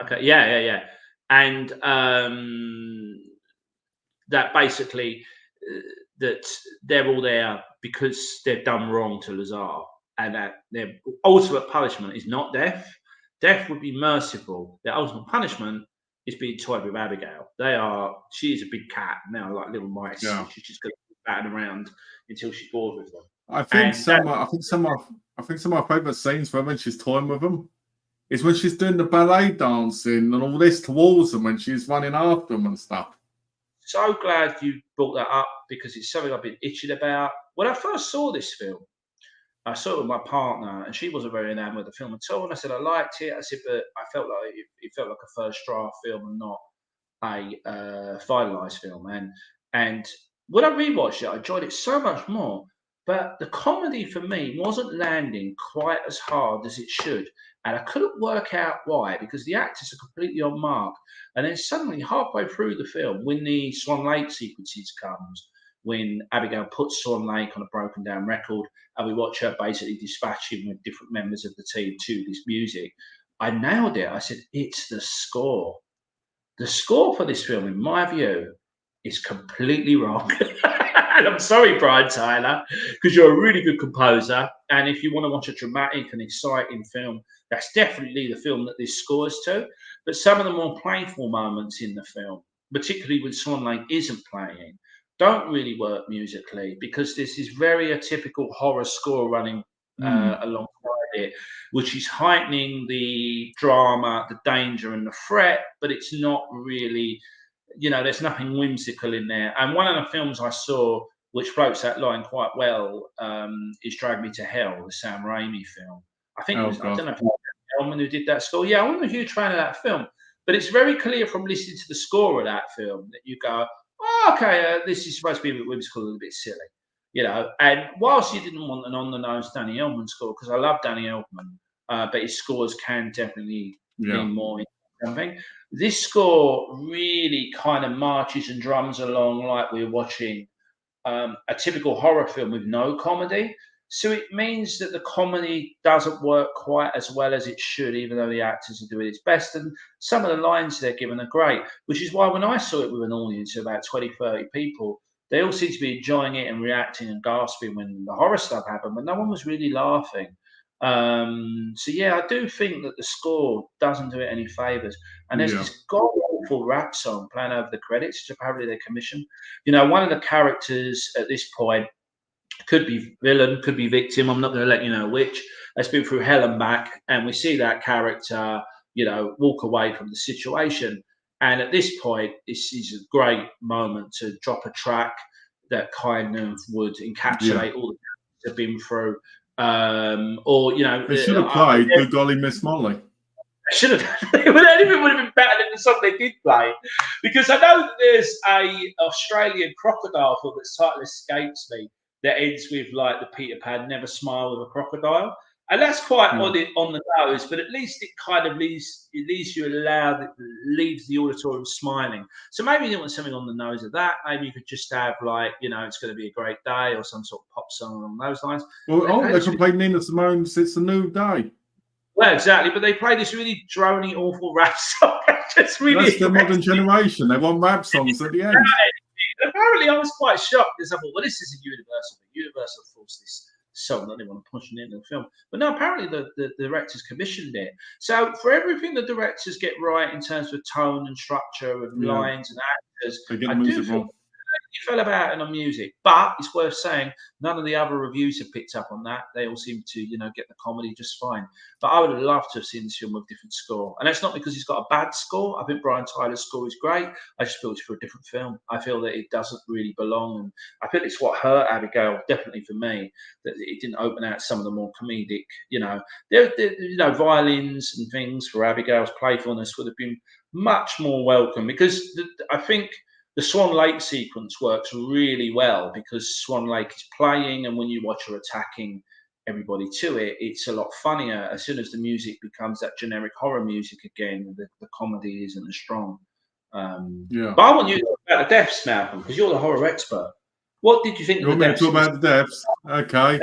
Okay, yeah. And that basically that they're all there because they've done wrong to Lazar, and that their ultimate punishment is not death. Death would be merciful. Their ultimate punishment is being toyed with Abigail. She's a big cat, now like little mice. Yeah. She's just going to be batting around until she's bored with them. I think some of my favourite scenes for when she's toying with them is when she's doing the ballet dancing and all this towards them when she's running after them and stuff. So glad you brought that up, because it's something I've been itching about. When I first saw this film, I saw it with my partner, and she wasn't very enamored with the film at all. And I said I liked it. I said, but I felt like it felt like a first draft film and not a finalised film. And when I rewatched it, I enjoyed it so much more. But the comedy for me wasn't landing quite as hard as it should. And I couldn't work out why, because the actors are completely on mark. And then suddenly, halfway through the film, when the Swan Lake sequences comes, when Abigail puts Swan Lake on a broken down record, and we watch her basically dispatching with different members of the team to this music, I nailed it. I said, it's the score. The score for this film, in my view, is completely wrong. And I'm sorry, Brian Tyler, because you're a really good composer. And if you want to watch a dramatic and exciting film, that's definitely the film that this scores to. But some of the more playful moments in the film, particularly when Swan Lake isn't playing, don't really work musically, because this is very atypical horror score running alongside it, which is heightening the drama, the danger and the threat, but it's not really, there's nothing whimsical in there. And one of the films I saw which floats that line quite well is Drag Me to Hell, the Sam Raimi film. I think I don't know if it was Elman who did that score. Yeah, I wasn't a huge fan of that film, but it's very clear from listening to the score of that film that you go, oh, okay, this is supposed to be a bit whimsical and a bit silly, And whilst you didn't want an on-the-nose Danny Elfman score, because I love Danny Elfman, but his scores can definitely mean more into something. This score really kind of marches and drums along like we're watching a typical horror film with no comedy. So it means that the comedy doesn't work quite as well as it should, even though the actors are doing its best. And some of the lines they're given are great, which is why when I saw it with an audience of about 20, 30 people, they all seemed to be enjoying it and reacting and gasping when the horror stuff happened, but no one was really laughing. So yeah, I do think that the score doesn't do it any favors. And there's this god-awful rap song playing over the credits, which apparently they commissioned. One of the characters at this point could be villain, could be victim. I'm not going to let you know which. Has been through hell and back, and we see that character, walk away from the situation. And at this point, this is a great moment to drop a track that kind of would encapsulate all the characters have been through. Or you know, They should have played "Good Golly Miss Molly." should have. It would have been better than the song they did play, because I know that there's a Australian crocodile film that's title escapes me that ends with like the Peter Pan "Never Smile with a Crocodile," and that's quite on the nose, but at least it kind of leaves you allowed, it leaves the auditorium smiling. So maybe you want something on the nose of that. Maybe you could just have like, you know, it's going to be a great day, or some sort of pop song along those lines. Well, they could play Nina Simone's "It's a New Day." Well, exactly, but they play this really drony, awful rap song. Just really That's the modern generation. They want rap songs at the end. Apparently, I was quite shocked because I thought, well, this is a Universal. Universal forced this song that they want to push it into the film. But no, apparently the directors commissioned it. So for everything the directors get right in terms of tone and structure of lines and actors, They get I the do music feel wrong. you fell about it on music, but it's worth saying none of the other reviews have picked up on that. They all seem to, you know, get the comedy just fine. But I would have loved to have seen this film with a different score, and that's not because he's got a bad score. I think Brian Tyler's score is great. I just feel it's for a different film. I feel that it doesn't really belong, and I feel it's what hurt Abigail, definitely for me, that it didn't open out some of the more comedic, you know, you know, violins and things for Abigail's playfulness would have been much more welcome, because I think the Swan Lake sequence works really well because Swan Lake is playing, and when you watch her attacking everybody to it, it's a lot funnier. As soon as the music becomes that generic horror music again, the comedy isn't as strong. But I want you to talk about the deaths, Malcolm, because you're the horror expert. What did you think You of the want me to deaths? talk about the deaths? Okay.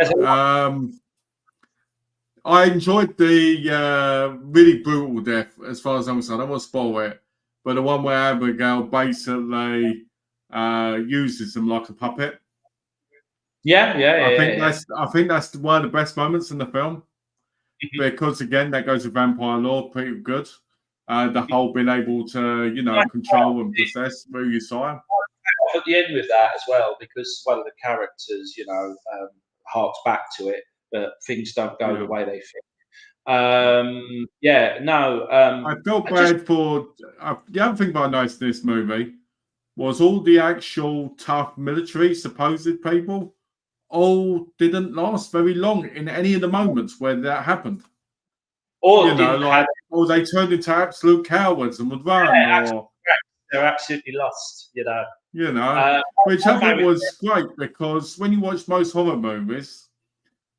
I enjoyed the really brutal death, as far as I'm concerned. I don't want to spoil it, but the one where Abigail basically uses them like a puppet. I think that's one of the best moments in the film, because again that goes with vampire lore pretty good. The whole being able to, you know, control and possess through your sire. At the end with that as well, because one of the characters, you know, harks back to it, but things don't go the way they think. I felt bad for the other thing I noticed in this movie was all the actual tough military supposed people all didn't last very long in any of the moments where that happened. Or you know, or they turned into absolute cowards and would run, or they're absolutely lost. Which I thought was great, because when you watch most horror movies,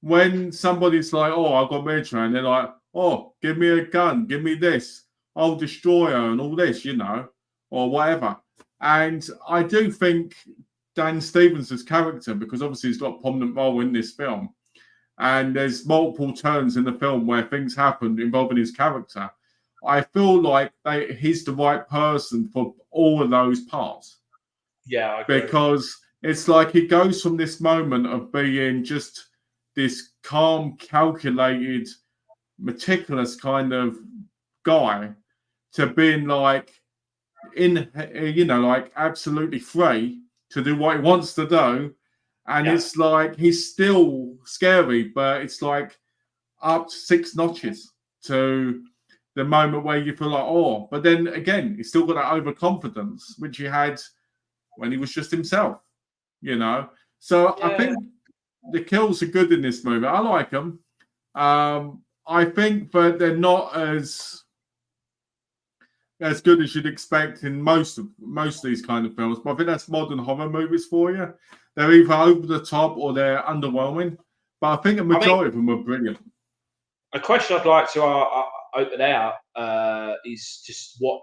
when somebody's like, "Oh, I've got military," and they're like, "Oh, give me a gun, give me this, I'll destroy her," and all this, or whatever. And I do think Dan Stevens' character, because obviously he's got a prominent role in this film, and there's multiple turns in the film where things happen involving his character, I feel like he's the right person for all of those parts. Yeah, I agree. Because it's like he goes from this moment of being just this calm, calculated, meticulous kind of guy to being like like absolutely free to do what he wants to do. And it's like he's still scary, but it's like up 6 notches to the moment where you feel like, oh, but then again, he's still got that overconfidence, which he had when he was just himself, So I think the kills are good in this movie. I like them. I think, but they're not as good as you'd expect in most of these kind of films. But I think that's modern horror movies for you. They're either over the top or they're underwhelming. But I think a majority of them are brilliant. A question I'd like to open out is just what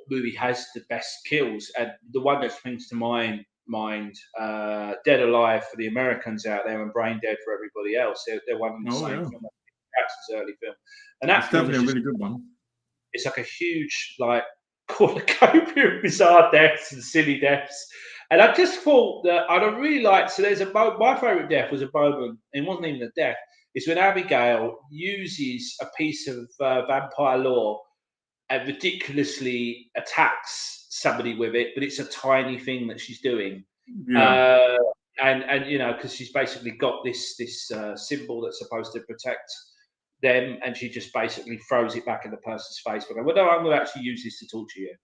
movie has the best kills, and the one that springs to mind, Dead Alive for the Americans out there and Brain Dead for everybody else. They're one in the same film. Jackson's early film, and that's definitely a really good one. It's like a huge cornucopia of bizarre deaths and silly deaths. And I just thought that I'd have really liked. So my favourite death was a moment. It wasn't even a death. It's when Abigail uses a piece of vampire lore and ridiculously attacks somebody with it, but it's a tiny thing that she's doing. Yeah. And because she's basically got this symbol that's supposed to protect them, and she just basically throws it back in the person's face. But well, no, I'm going to actually use this to torture you.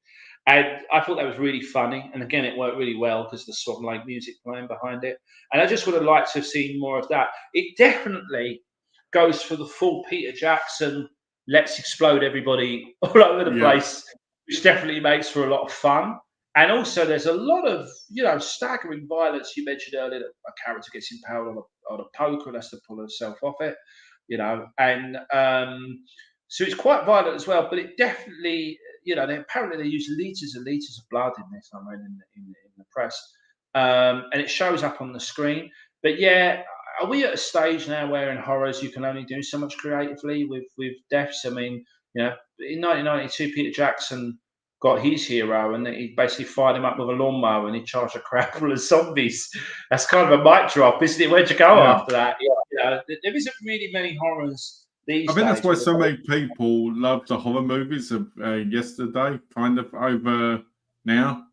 And I thought that was really funny. And again, it worked really well because the Swan Lake music playing behind it. And I just would have liked to have seen more of that. It definitely goes for the full Peter Jackson, let's explode everybody all over the place, which definitely makes for a lot of fun. And also, there's a lot of, staggering violence. You mentioned earlier that a character gets impaled on a poker and has to pull herself off it, and so it's quite violent as well. But it definitely, apparently they use liters and liters of blood in this. I read in the press, and it shows up on the screen. But yeah, are we at a stage now where in horrors you can only do so much creatively with deaths? I mean, in 1992, Peter Jackson got his hero, and he basically fired him up with a lawnmower, and he charged a crowd full of zombies. That's kind of a mic drop, isn't it? Where'd you go after that? There isn't really many horrors these days. I think that's why so many people love the horror movies of yesterday, kind of over now,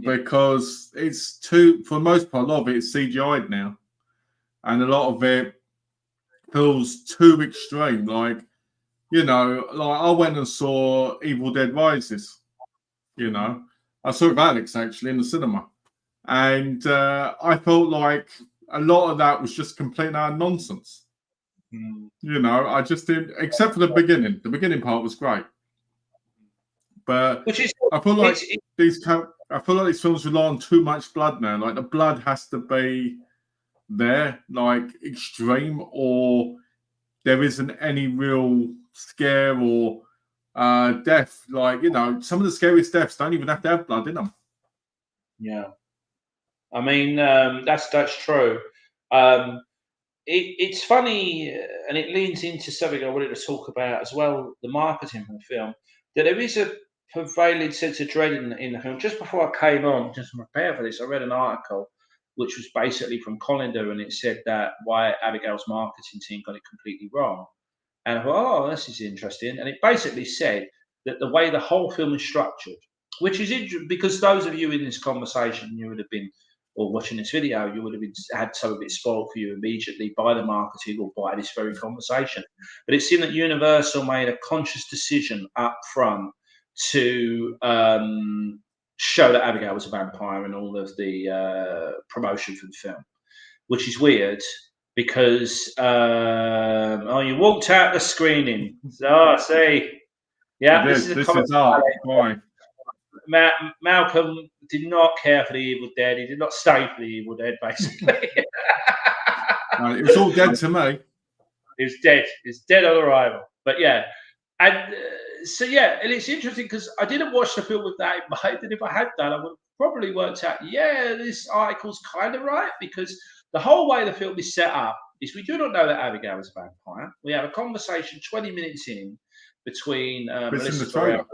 because it's for the most part, a lot of it is CGI'd now, and a lot of it feels too extreme. Like I went and saw Evil Dead Rises. I saw it with Alex actually in the cinema, and I felt like a lot of that was just complete out nonsense. I just didn't, except for the beginning. The beginning part was great, but I feel like these films rely on too much blood now. Like the blood has to be there, like extreme, or there isn't any real scare or death. Like some of the scariest deaths don't even have to have blood in them. Yeah, I mean that's true. It's funny, and it leans into something I wanted to talk about as well, the marketing of the film, that there is a prevailing sense of dread in the film. Just before I came on, just to prepare for this, I read an article which was basically from Colander, and it said that why Abigail's marketing team got it completely wrong. And I thought, oh, this is interesting. And it basically said that the way the whole film is structured, which is interesting because those of you in this conversation, you would have been, or watching this video, you would have had some of it spoiled for you immediately by the marketing or by this very conversation. But it seemed that Universal made a conscious decision up front to show that Abigail was a vampire in all of the promotion for the film, which is weird because you walked out the screening. So I see. Yeah, this is art. Why? Malcolm did not care for the Evil Dead. He did not stay for the Evil Dead, basically. It was all dead to me. It was dead. It's dead on arrival. But yeah, and so yeah, and it's interesting because I didn't watch the film with that in mind. And if I had done, I would have probably worked out. Yeah, this article's kind of right because the whole way the film is set up is we do not know that Abigail is a vampire. We have a conversation 20 minutes in between Melissa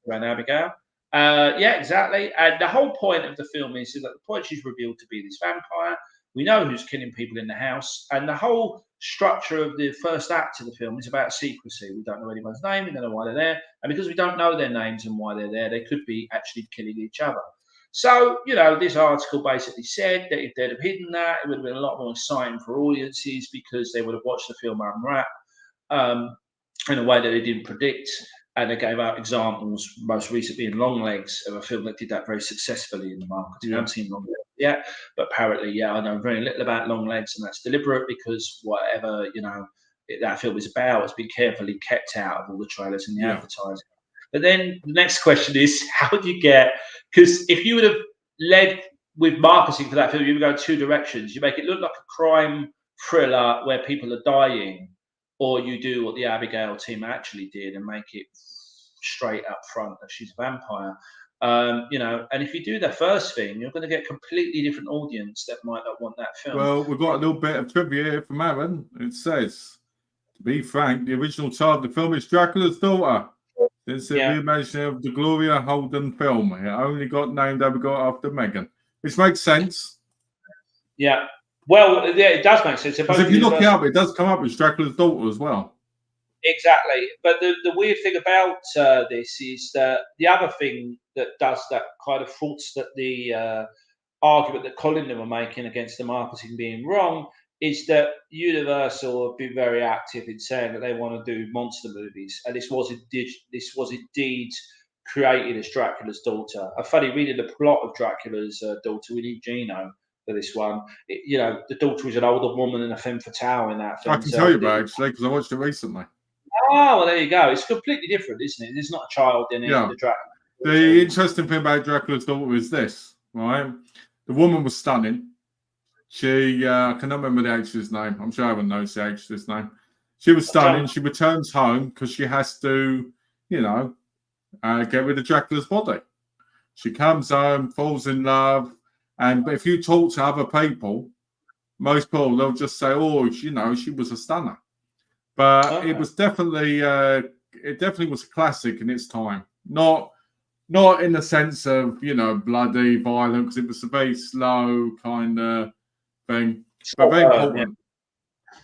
and Abigail. Yeah, exactly. And the whole point of the film is that the point she's revealed to be this vampire. We know who's killing people in the house. And the whole structure of the first act of the film is about secrecy. We don't know anyone's name. We don't know why they're there. And because we don't know their names and why they're there, they could be actually killing each other. So, this article basically said that if they'd have hidden that, it would have been a lot more exciting for audiences because they would have watched the film unwrapped in a way that they didn't predict. And they gave out examples, most recently in Longlegs, of a film that did that very successfully in the market. I haven't seen Longlegs yet, but apparently, I know very little about Longlegs, and that's deliberate because whatever, that film is about has been carefully kept out of all the trailers and the advertising. But then the next question is, how do you get, because if you would have led with marketing for that film, you would go two directions. You make it look like a crime thriller where people are dying, or you do what the Abigail team actually did and make it straight up front that she's a vampire. And if you do the first thing, you're going to get a completely different audience that might not want that film. Well, we've got a little bit of trivia here from Aaron. It says, to be frank, the original child of the film is Dracula's daughter. It's a reimagining of the Gloria Holden film. It only got named Abigail after Megan, which makes sense. Yeah. Well, yeah, it does make sense. Because if you look it up, it does come up as Dracula's daughter as well. Exactly. But the weird thing about this is that the other thing that does that kind of faults that the argument that Colin were making against the marketing being wrong is that Universal have been very active in saying that they want to do monster movies, and this was indeed created as Dracula's daughter. I funny reading the plot of Dracula's daughter. We need Gino. for this one. You know, the daughter is an older woman and a femme fatale in that film. I can tell you about it, actually, because I watched it recently. Oh, well, there you go. It's completely different, isn't it? There's not a child in it. Yeah. The Dracula. The interesting thing about Dracula's daughter is this, right? The woman was stunning. She, I cannot remember the actress's name. I'm sure everyone knows the actress's name. She was stunning. She returns home because she has to, you know, get rid of Dracula's body. She comes home, falls in love, but if you talk to other people, most people they'll just say, "Oh, you know, she was a stunner." But it was definitely, it definitely was a classic in its time. Not in the sense of, you know, bloody, violent, because it was a very slow kind of thing, but very important.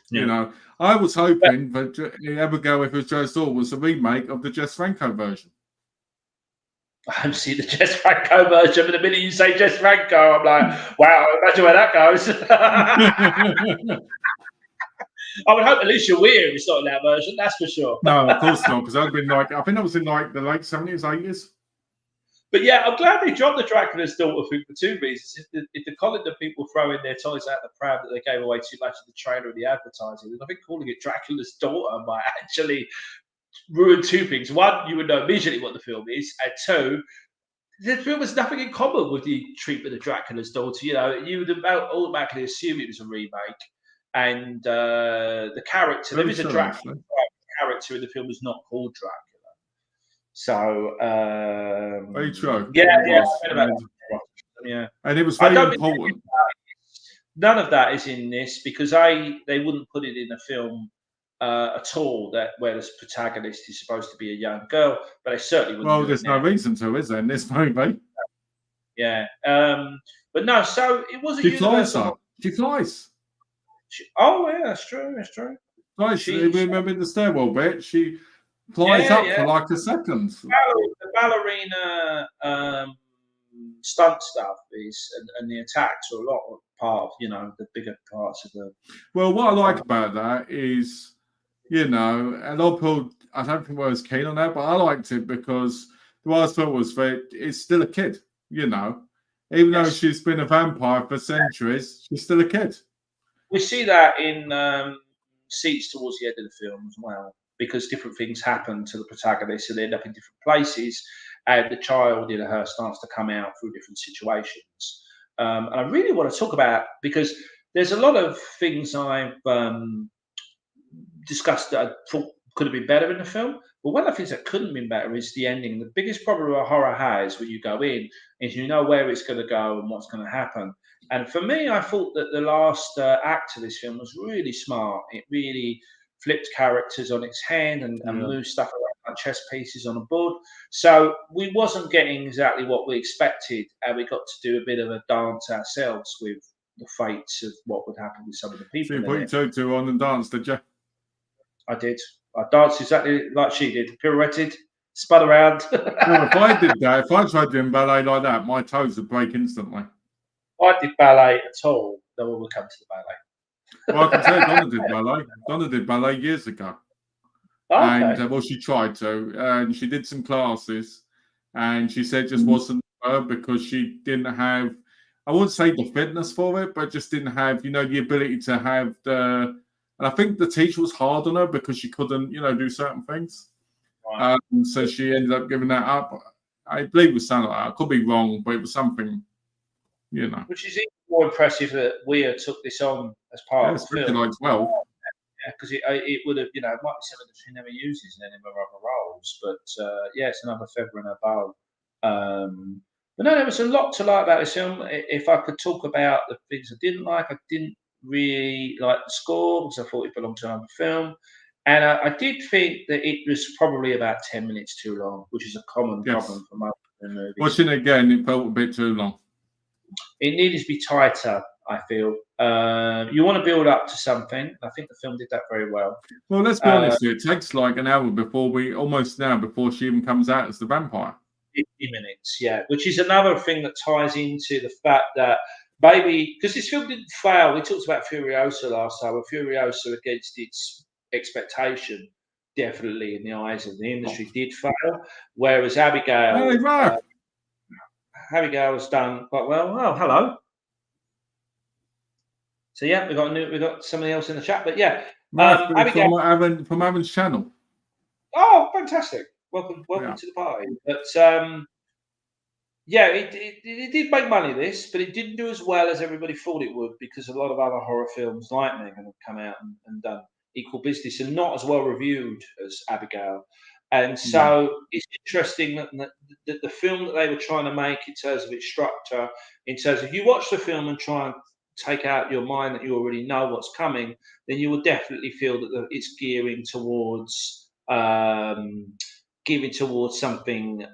Yeah. You know, I was hoping that Abigail, if it was Joe's Daughter, was a remake of the Jess Franco version. I haven't seen the Jess Franco version, but the minute you say Jess Franco, I'm like, wow, imagine where that goes. I would hope Alicia Weir is not in that version, that's for sure. No, of course not, because I've been like, I think that was in like the late 70s, 80s. But yeah, I'm glad they dropped the Dracula's Daughter thing for two reasons. If the calendar people throwing their toys out the pram that they gave away too much in the trailer and the advertising, and I think calling it Dracula's Daughter might actually ruin two things. One, you would know immediately what the film is, and two, the film has nothing in common with the treatment of Dracula's daughter. You know, you would automatically assume it was a remake, and the character there is a Dracula character in the film is not called Dracula. So very true. Yeah, and it was very important. None of that is in this because they wouldn't put it in a film at all where the protagonist is supposed to be a young girl, but they certainly wouldn't. Well, there's no reason to, is there, in this movie? Yeah, but no. So it was a universal. She flies. Oh yeah, that's true. That's true. Right, remember the stairwell bit? She flies up for like a second. The ballerina stunt stuff and the attacks are a lot of part of, you know, the bigger parts of the. Well, what I like about that is, you know, a lot of people, I don't think were as keen on that, but I liked it because the way I thought was that it's still a kid, you know, even though she's been a vampire for centuries, she's still a kid. We see that in seats towards the end of the film as well, because different things happen to the protagonist and they end up in different places, and the child in her starts to come out through different situations. And I really want to talk about, because there's a lot of things I've discussed that I thought could have been better in the film. But one of the things that couldn't have been better is the ending. The biggest problem a horror has when you go in is you know where it's going to go and what's going to happen. And for me, I thought that the last act of this film was really smart. It really flipped characters on its head and moved stuff around like chess pieces on a board. So we wasn't getting exactly what we expected, and we got to do a bit of a dance ourselves with the fates of what would happen with some of the people. So you put your tutu on and danced, did you? I did. I danced exactly like she did. Pirouetted, spun around. Well, if I did that, if I tried doing ballet like that, my toes would break instantly. I did ballet at all, then we will come to the ballet. Well, I can tell you, Donna did ballet. Donna did ballet years ago. Okay. And, well, she tried to. And she did some classes. And she said it just wasn't her because she didn't have, I wouldn't say the fitness for it, but just didn't have, you know, the ability to have the, and I think the teacher was hard on her because she couldn't, you know, do certain things. Right. So she ended up giving that up. I believe it was something like that. I could be wrong, but it was something, you know. Which is even more impressive that Weir took this on as part of the film. Like 12. Yeah, because it would have, you know, it might be something that she never uses in any of her other roles. But yeah, it's another feather in her bow. But no, there was a lot to like about this film. If I could talk about the things I didn't like, I didn't really like the score because I thought it belonged to another film. And I did think that it was probably about 10 minutes too long, which is a common problem for most movies. Watching it again, it felt a bit too long. It needed to be tighter, I feel. You want to build up to something. I think the film did that very well. Well, let's be honest, it takes like an hour before she even comes out as the vampire. 50 minutes, yeah. Which is another thing that ties into the fact that maybe, because this film didn't fail. We talked about Furiosa last time, and Furiosa, against its expectation, definitely in the eyes of the industry, did fail. Whereas Abigail, Abigail has done quite well. Oh, hello. So yeah, we got somebody else in the chat, but yeah, Right, Abigail. from Aaron's channel. Oh, fantastic! Welcome Yeah. to the party. But yeah, it did make money, this, but it didn't do as well as everybody thought it would, because a lot of other horror films like Megan have come out and done equal business and not as well reviewed as Abigail. And so it's interesting that the film that they were trying to make, in terms of its structure, in terms of, you watch the film and try and take out your mind that you already know what's coming, then you will definitely feel that it's gearing towards something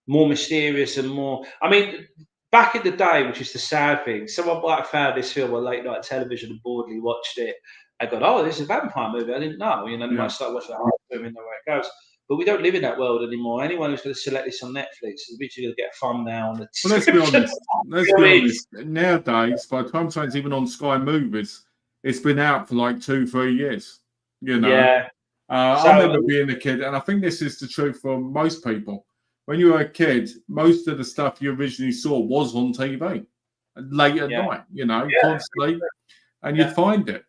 more mysterious and more. I mean, back in the day, which is the sad thing, someone might have found this film on late night television and boredly watched it and gone, "Oh, this is a vampire movie. I didn't know." You know, they might start watching that film and know where it goes. But we don't live in that world anymore. Anyone who's going to select this on Netflix is literally going to get a thumbnail on the Well, let's be description. honest. Let's be honest. Nowadays, by the time it's even on Sky Movies, it's been out for like 2-3 years. You know. Yeah. I remember being a kid, and I think this is the truth for most people. When you were a kid, most of the stuff you originally saw was on TV late at night, you know, constantly, and you'd find it.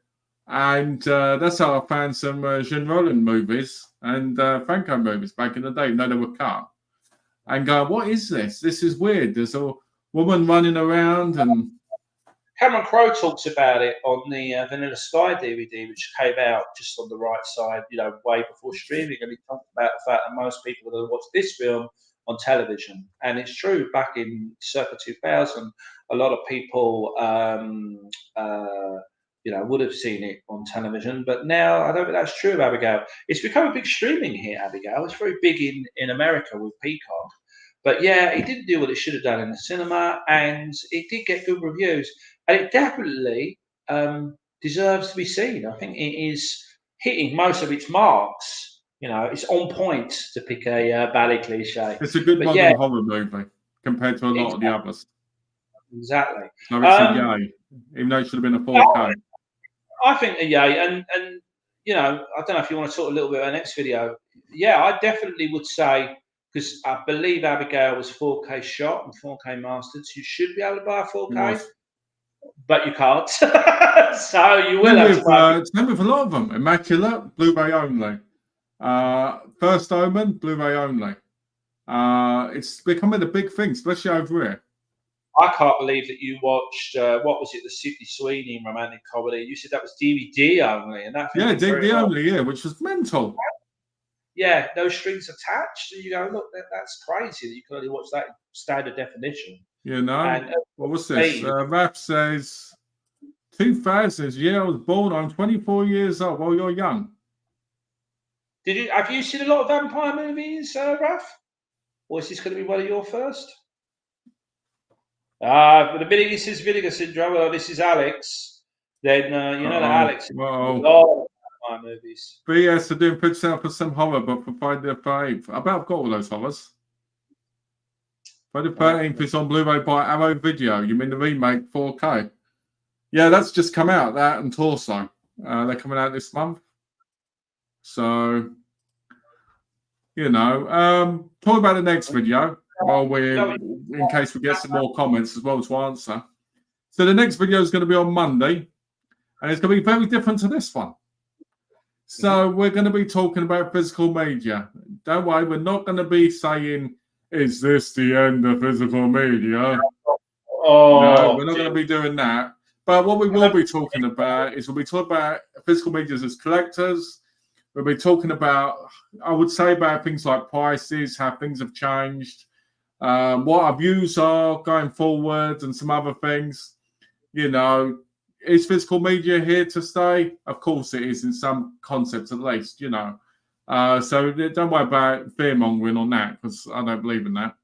And that's how I found some Jean Rollin movies and Franco movies back in the day, though they were cut. And go, what is this? This is weird. There's a woman running around, and Cameron Crowe talks about it on the Vanilla Sky DVD, which came out just on the right side, you know, way before streaming. And he talked about the fact that most people are going to watch this film on television. And it's true, back in circa 2000, a lot of people, you know, would have seen it on television. But now I don't think that's true of Abigail. It's become a big streaming hit, Abigail. It's very big in America with Peacock. But yeah, it didn't do what it should have done in the cinema, and it did get good reviews. And it definitely deserves to be seen. I think it is hitting most of its marks. You know, it's on point, to pick a ballet cliche. It's a good modern horror movie compared to a lot of the others. Exactly. So it's a yay, even though it should have been a 4K. I think a yay, and you know, I don't know if you want to talk a little bit about the next video. Yeah, I definitely would say, because I believe Abigail was 4K shot and 4K mastered, so you should be able to buy a 4K. But you can't. So you will have to buy. Same with a lot of them. Immaculate, Blu-ray only. First Omen, Blu-ray only. It's becoming a big thing, especially over here. I can't believe that you watched, what was it, the Sydney Sweeney romantic comedy. You said that was DVD only. And that DVD only, yeah, which was mental. Yeah, no strings attached. You go, look, that's crazy that you can only watch that in standard definition. You know, and, what was this? Raph says, 2000s, yeah, I was born. I'm 24 years old. Well, you're young. Have you seen a lot of vampire movies, Raph? Or is this going to be one of your first? But the minute he says Vinegar Syndrome, well, this is Alex, then you know that Alex is a lot of vampire movies. But yes, they're doing put out for some horror, but for Friday the 13th. I bet I've got all those horrors. Friday the 13th is on Blu-ray by Arrow Video. You mean the remake 4K? Yeah, that's just come out, that and Torso. They're coming out this month. So, you know, talk about the next video while we're, in case we get some more comments as well to answer. So the next video is going to be on Monday, and it's going to be very different to this one. So we're going to be talking about physical media. Don't worry, we're not going to be saying, is this the end of physical media? No, we're not going to be doing that. But what we will be talking about is we'll be talking about physical media as collectors. We'll be talking about, I would say, about things like prices, how things have changed, what our views are going forward, and some other things. You know, is physical media here to stay? Of course it is, in some concepts at least, you know. So don't worry about fear-mongering on that, because I don't believe in that.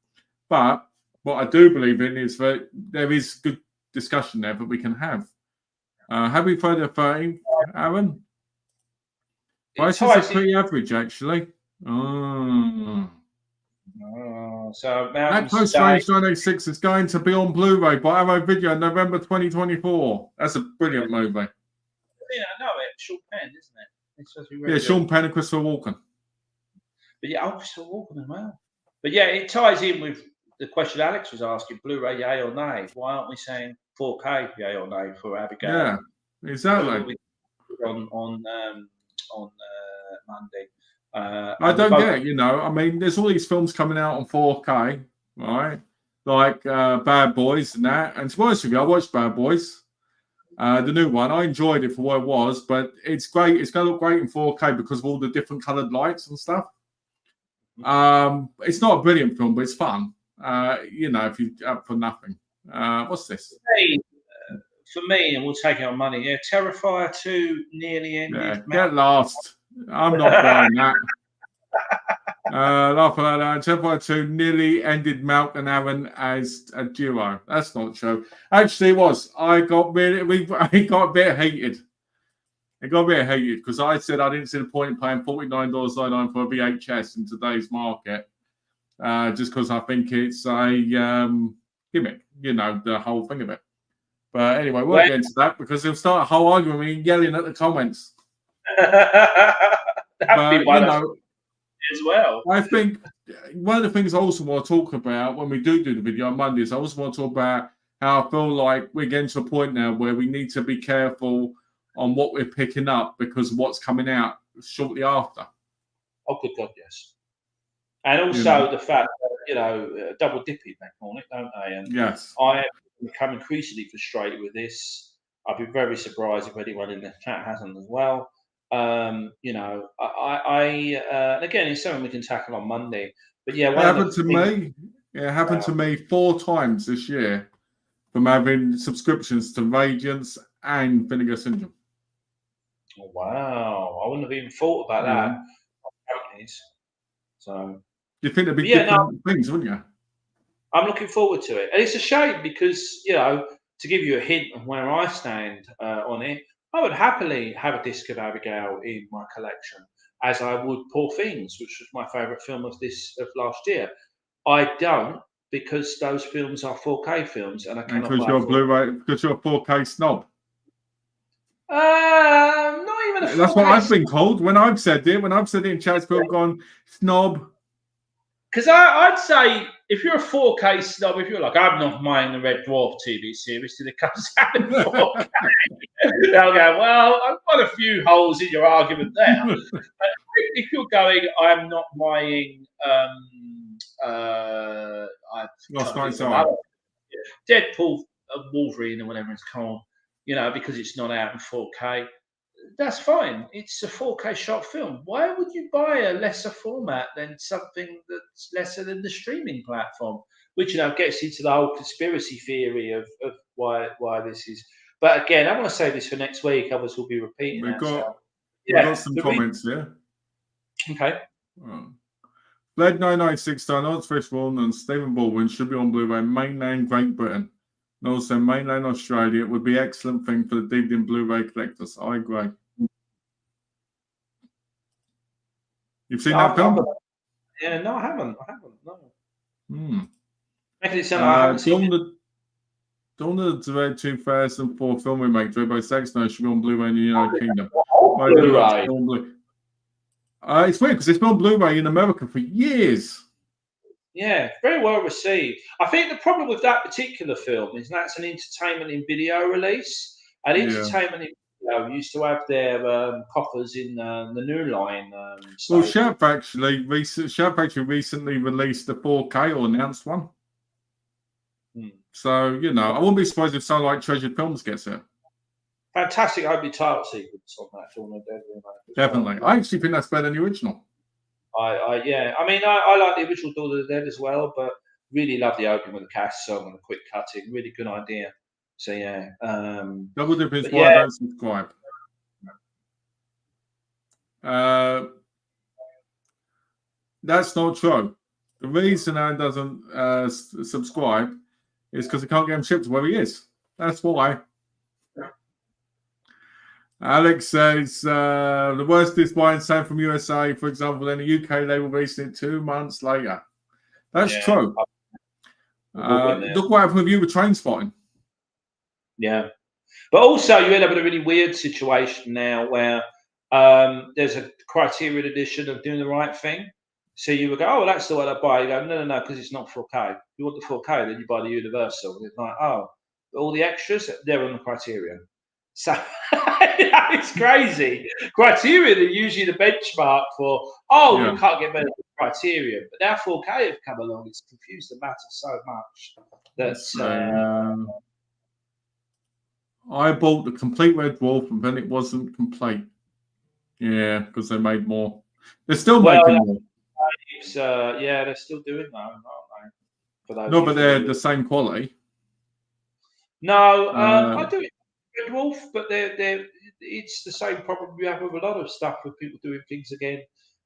But what I do believe in is that there is good discussion there that we can have. Happy Friday the 13th, Aaron? Prices are pretty average, actually. So that Close Range 986 is going to be on Blu-ray by Arrow Video in November 2024. That's a brilliant movie. Yeah, I know it. Sean Penn, isn't it? It's supposed to be really Sean Penn and Christopher Walken. But yeah, Christopher Walken as well. But yeah, it ties in with the question Alex was asking: Blu-ray, yay or nay? Why aren't we saying 4K, yay or nay, for Abigail. Yeah, exactly. On Monday. I And we don't both. get it, I mean, there's all these films coming out on 4K, right? Like Bad Boys and that. And to be honest with you, I watched Bad Boys, the new one. I enjoyed it for what it was, but it's great. It's going to look great in 4K because of all the different coloured lights and stuff. It's not a brilliant film, but it's fun. If you're up for nothing. What's this? For me, and we'll take it on money. Yeah, Terrifier 2 nearly ended. Yeah, get lost. I'm not buying that. Laugh at that. Terrifier 2 nearly ended Malk and Aaron as a duo. That's not true. Actually, it was. I got a bit heated. It got a bit heated because I said I didn't see the point in paying $49.99 for a VHS in today's market, just because I think it's a gimmick, the whole thing of it. But anyway, we'll get into that because they'll start a whole argument with me yelling at the comments. That'd be one as well. I think one of the things I also want to talk about when we do the video on Mondays, I also want to talk about how I feel like we're getting to a point now where we need to be careful on what we're picking up because of what's coming out shortly after. Oh, good God, yes. And also the fact that, double dipping, they call it, don't they? And yes. I have become increasingly frustrated with this. I'd be very surprised if anyone in the chat hasn't as well. And again, it's something we can tackle on Monday. But yeah, it happened to me. It happened to me 4 times this year from having subscriptions to Radiance and Vinegar Syndrome. Oh, wow. I wouldn't have even thought about that. Companies. So you think there'd be different things, wouldn't you? I'm looking forward to it. And it's a shame because, to give you a hint of where I stand on it, I would happily have a disc of Abigail in my collection, as I would Poor Things, which was my favourite film of last year. I don't, because those films are 4K films, and I cannot buy you're Blu-ray, because you're a 4K snob. Not even a 4K. That's what I've been called when I've said it. When I've said it in chats, people have gone snob. Because I'd say if you're a 4K snob, if you're like, I'm not buying the Red Dwarf TV series till it comes out in 4K, they'll go, well, I've got a few holes in your argument there. If you're going, I'm not buying Deadpool, Wolverine, or whatever it's called, because it's not out in 4K. That's fine. It's a 4K shot film. Why would you buy a lesser format than something that's lesser than the streaming platform? Which gets into the whole conspiracy theory of why this is. But again, I want to say this for next week. Others will be repeating. We've got some comments here. Okay. Bled 996 Lawrence Fishburne and Stephen Baldwin should be on Blu-ray mainland Great Britain. And also mainland Australia. It would be an excellent thing for the DVD and Blu-ray collectors. I agree. You've seen that film? Yeah, no, I haven't. No. Making it sound like I haven't seen it. Dawn of the Dead 2004 film remake, directed by Zack Snyder, should be on Blu-ray in the United Kingdom. Blu-ray. It's weird because it's been on Blu-ray in America for years. Yeah, very well received. I think the problem with that particular film is that's an entertainment in video release. And entertainment in video used to have their coffers in the New Line. Well, Shout Factory recently released the 4K or announced one. So, I wouldn't be surprised if something like Treasured Films gets it. Fantastic opening title sequence on that Dawn of the Dead remake. Definitely. I actually think that's better than the original. I like the original Dawn of the Dead as well, but really love the opening with the cast song and the quick cutting. Really good idea. So yeah. Double dip is why I don't subscribe. That's not true. The reason Aaron doesn't subscribe is because he can't get him shipped to where he is. That's why. Alex says the worst is buying same from USA, for example, in the UK they will release it 2 months later. That's true. Look what happened with you with Trainspotting. Yeah. But also you end up in a really weird situation now where there's a Criterion edition of Doing the Right Thing. So you would go, oh, that's the one I buy. You go, no, because it's not 4K. You want the 4K, then you buy the Universal. And it's like, oh, all the extras, they're on the Criterion. So it's crazy. Criterion are usually the benchmark for, you can't get better than Criterion. But now 4K have come along, it's confused the matter so much that I bought the complete Red Dwarf and then it wasn't complete. Yeah, because they made more. They're still making more. They're still doing that, aren't they? For those No, but they're the same quality. No, I do it Red Wolf, but it's the same problem we have with a lot of stuff with people doing things again.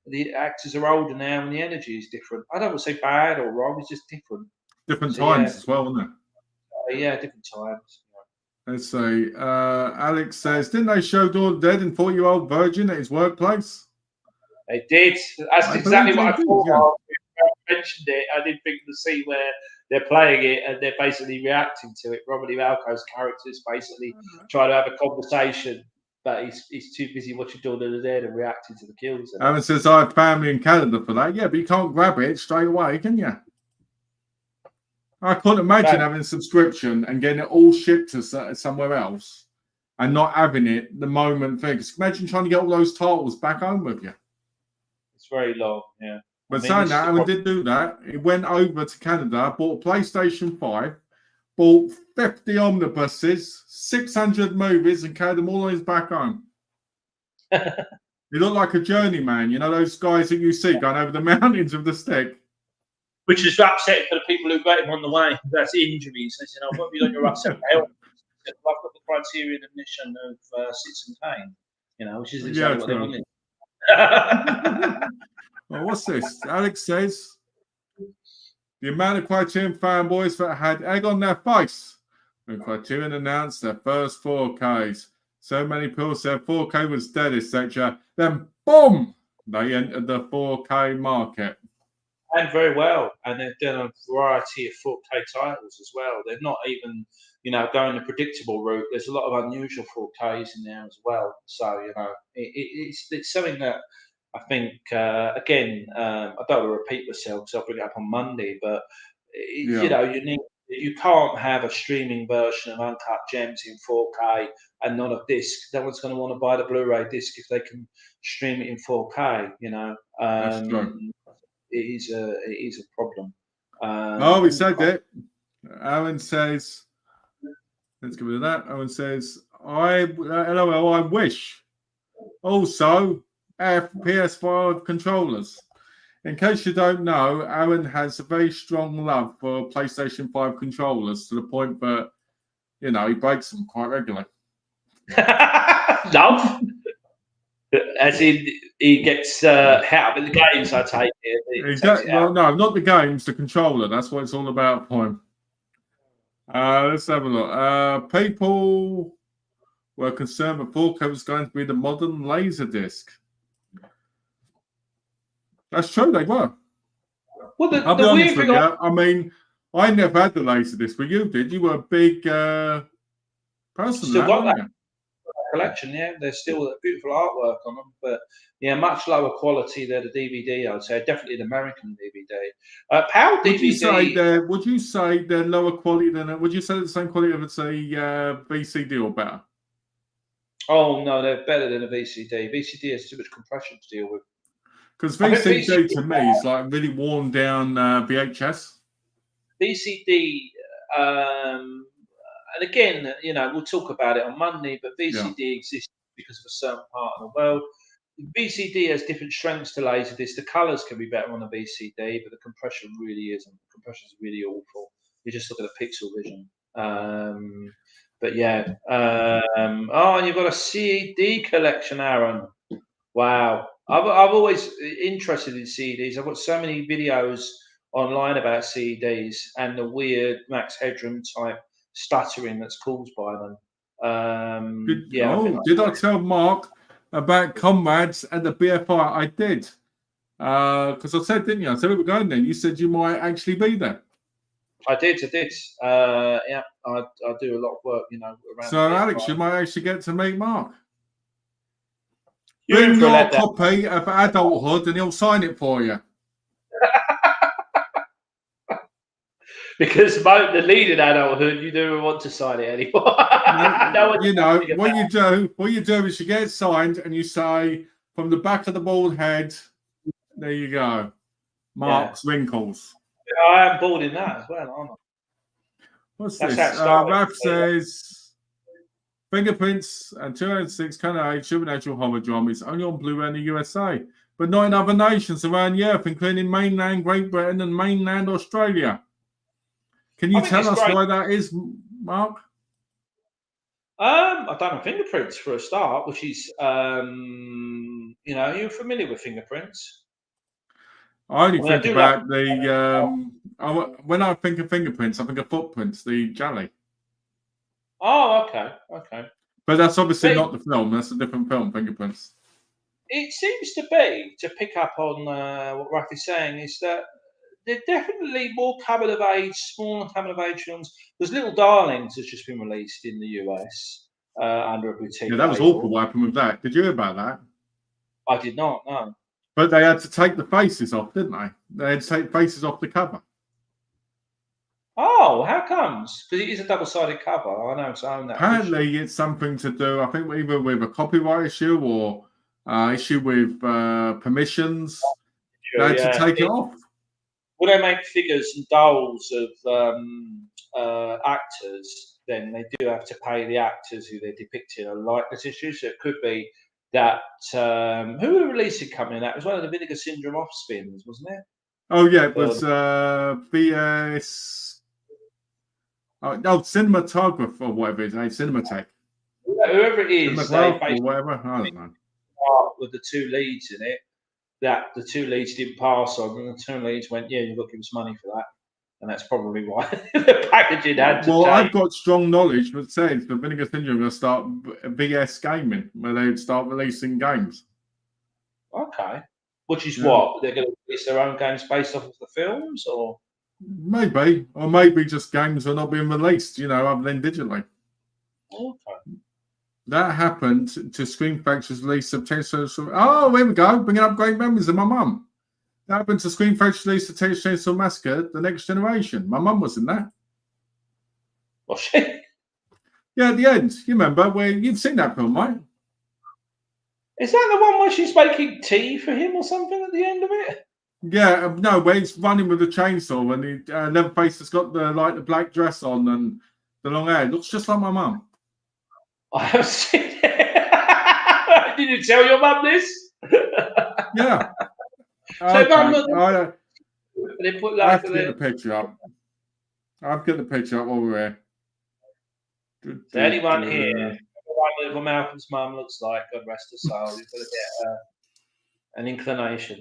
The actors are older now and the energy is different. I don't want to say bad or wrong, it's just different. Different times as well, isn't it? Yeah, different times. Let's see. Alex says, didn't they show Dawn dead and 40-year-old virgin at his workplace? They did. That's exactly what I thought. I mentioned it. I did think the scene where they're playing it and they're basically reacting to it. Robert Malco's character is basically trying to have a conversation, but he's too busy watching Dawn of the Dead and reacting to the kills. Aaron says, I have family in Canada for that. Yeah, but you can't grab it straight away, can you? I couldn't imagine having a subscription and getting it all shipped to somewhere else and not having it the moment thing. Imagine trying to get all those titles back home with you. It's very long, yeah. But saying that, Aaron did do that. He went over to Canada, bought a PlayStation 5, bought 50 omnibuses, 600 movies, and carried them all on his back home. He looked like a journeyman. You know those guys that you see going over the mountains with the stick? Which is upsetting for the people who got him on the way. That's injuries. They said, what have you done? You're upset. I've got the Criterion admission of Citizen Kane, which is exactly what they wanted. Well, what's this? Alex says, the amount of Criterion fanboys that had egg on their face when Criterion announced their first 4Ks. So many people said 4K was dead, etc. Then, boom, they entered the 4K market. And very well. And they've done a variety of 4K titles as well. They're not even, going the predictable route. There's a lot of unusual 4Ks in there as well. So, it's something that I think, again, I don't want to repeat myself because I'll bring it up on Monday, but, you can't have a streaming version of Uncut Gems in 4K and not a disc. No one's going to want to buy the Blu-ray disc if they can stream it in 4K, That's true. It is a problem. We said it. Aaron says, let's get rid of that. Aaron says, LOL, I wish. Also, PS5 controllers. In case you don't know, Aaron has a very strong love for PlayStation 5 controllers to the point that, he breaks them quite regularly. Love? As in, he gets out of the games, I take it. No, not the games, the controller. That's what it's all about for him. Let's have a look. People were concerned that 4K was going to be the modern Laserdisc. That's true, they were. Well, I'll be honest with you. I mean, I never had the Laserdisc, but you did. You were a big person. Still got that collection, yeah. There's still beautiful artwork on them, but much lower quality than the DVD. I'd say definitely the American DVD. PAL DVD. Would you say they're lower quality than? Would you say the same quality of a VCD or better? Oh no, they're better than a VCD. VCD has too much compression to deal with. Because VCD to me is like really worn down VHS. VCD, and again, we'll talk about it on Monday, but VCD exists because of a certain part of the world. VCD has different strengths to Laserdisc. The colours can be better on a VCD, but the compression really isn't. The compression is really awful. You just look at the pixel vision. But yeah. And you've got a CD collection, Aaron. Wow. I've always interested in CDs. I've got so many videos online about CDs and the weird Max Headroom type stuttering that's caused by them. Did I tell Mark about Comrades and the BFI? I did. Because I said, didn't you? I said we were going there. You said you might actually be there. I did. I do a lot of work, around. So, Alex, you might actually get to meet Mark. Bring your copy of Adulthood and he'll sign it for you. because the lead in adulthood, you don't want to sign it anymore. No You know what you do. What you do is you get it signed, and you say from the back of the bald head, "There you go, marks, wrinkles." I am bald in that as well, aren't I? What's That's this? how it started. Raf says fingerprints and 206 Canada supernatural horror drama is only on Blu-ray in the USA, but not in other nations around Europe, including mainland Great Britain and mainland Australia. Can you tell us why that is, Mark? I don't know fingerprints for a start, which is, you know, you're familiar with fingerprints. I only think about when I think of fingerprints, I think of footprints, the jelly. Oh, okay. But that's obviously not the film. That's a different film, Fingerprints. It seems to be, to pick up on what Raf is saying, is that they're definitely more coming of age, smaller coming of age films. There's Little Darlings has just been released in the US under a boutique. Yeah, that was awful what happened with that. Did you hear about that? I did not, no. But they had to take the faces off, didn't they? They had to take faces off the cover. Oh, how comes? Because it is a double-sided cover. I know, so I own that. Apparently, it's something to do, I think, either with a copyright issue or issue with permissions. They had to take it off. When they make figures and dolls of actors, then they do have to pay the actors who they're depicting a likeness issue. So it could be that who were the releasing company? That was one of the Vinegar Syndrome offspins, wasn't it? Oh yeah, it was BS. Oh, cinematographer or whatever it is, Cinematech. Whoever it is, or whatever. I don't know. With the two leads in it, that the two leads didn't pass on, and the two leads went, "Yeah, you've got to give us money for that," and that's probably why the packaging had to. Well, I've got strong knowledge that says the Vinegar Syndrome are going to start BS gaming, where they would start releasing games. Okay, which is what they're going to release their own games based off of the films, or maybe just games are not being released, other than digitally. Okay. That happened to Screen Factory's release of Texas. Oh, here we go, bringing up great memories of my mum. That happened to Screen Factory's release of Texas Chainsaw Massacre: The Next Generation. My mum was in that. Was she? Yeah, at the end. You remember where you've seen that film, right? Is that the one where she's making tea for him or something at the end of it? Yeah, no, where he's running with the chainsaw and the Leatherface has got the black dress on and the long hair. It looks just like my mum. I have seen it. Did you tell your mum this? Yeah. So mum, they put I have to get the picture up. I've got the picture up while we're here. Anyone here, what Malcolm's mum looks like, God rest her soul, you've got to get an inclination.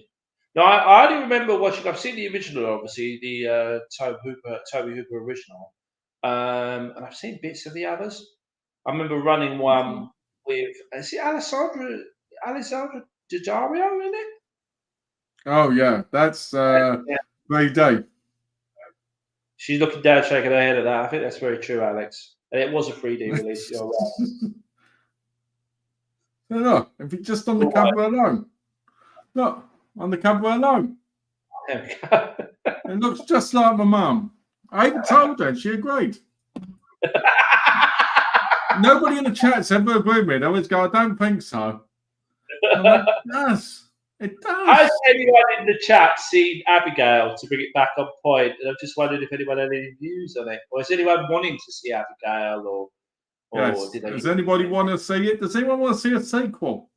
No, I only remember watching. I've seen the original, obviously, the Toby Hooper original, and I've seen bits of the others. I remember running one with, is it Alessandra Daddario in it? Oh yeah, that's Ray Day. She's looking down, shaking her head at that. I think that's very true, Alex. And it was a 3D release. You're right. Look, if you just on the cover alone. Look, on the cover alone. There we go. It looks just like my mum. I even told her, she agreed. Nobody in the chat's ever agreed with me. They always go, I don't think so. I'm like, yes, it does. Has anyone in the chat seen Abigail, to bring it back on point? And I've just wondered if anyone had any views on it. Or is anyone wanting to see Abigail? Or yes. Does anybody want to see it? Does anyone want to see a sequel?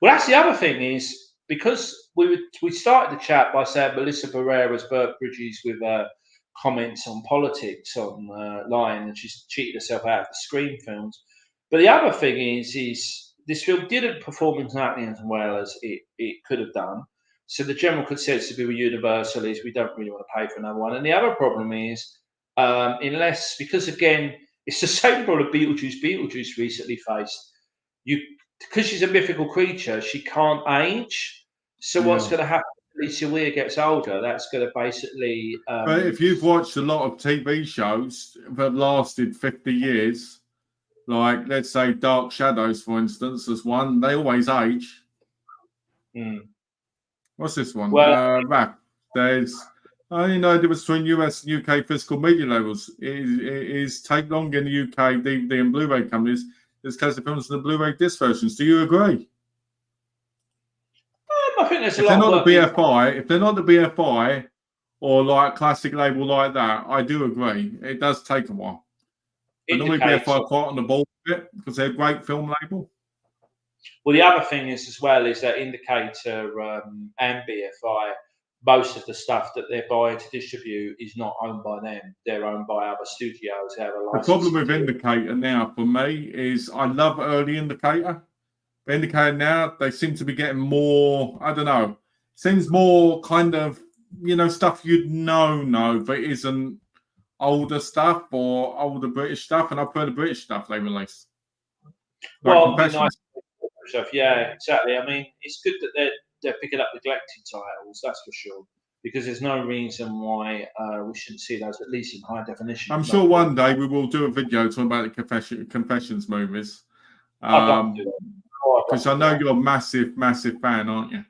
Well, that's the other thing is, because we started the chat by saying Melissa Barrera's burnt bridges with comments on politics online, and she's cheated herself out of the Scream films. But the other thing is this film didn't perform internationally as well as it could have done. So the general consensus with Universal is we don't really want to pay for another one. And the other problem is, because again, it's the same problem Beetlejuice recently faced. Because she's a mythical creature, she can't age. So what's going to happen if Alicia Weir gets older? That's going to basically... but if you've watched a lot of TV shows that lasted 50 years, like, let's say, Dark Shadows, for instance, as one, they always age. What's this one? Well, Rap. There's I only know the difference between US and UK physical media labels is take longer in the UK DVD and Blu-ray companies. This case the films in the Blu-ray disc versions. Do you agree? I think there's a If they're lot of not the work. BFI, if they're not the BFI or like classic label like that, I do agree. It does take a while. But normally Indicates. BFI are quite on the ball with it because they're a great film label. Well, the other thing is as well is that Indicator and BFI, most of the stuff that they're buying to distribute is not owned by them. They're owned by other studios. They have a The problem licensing with deal. Indicator now for me is I love early Indicator. But Indicator now, they seem to be getting more, I don't know, seems more kind of, stuff you'd know, but isn't older stuff or older British stuff. And I prefer the British stuff they release. Like Well, it'd be nice. Confessions. Stuff. Yeah, exactly. I mean, it's good that they're picking up neglected titles. That's for sure. Because there's no reason why we shouldn't see those at least in high definition. I'm sure one day we will do a video talking about the Confessions movies. I'd love to do that. Because I know you're a massive, massive fan, aren't you?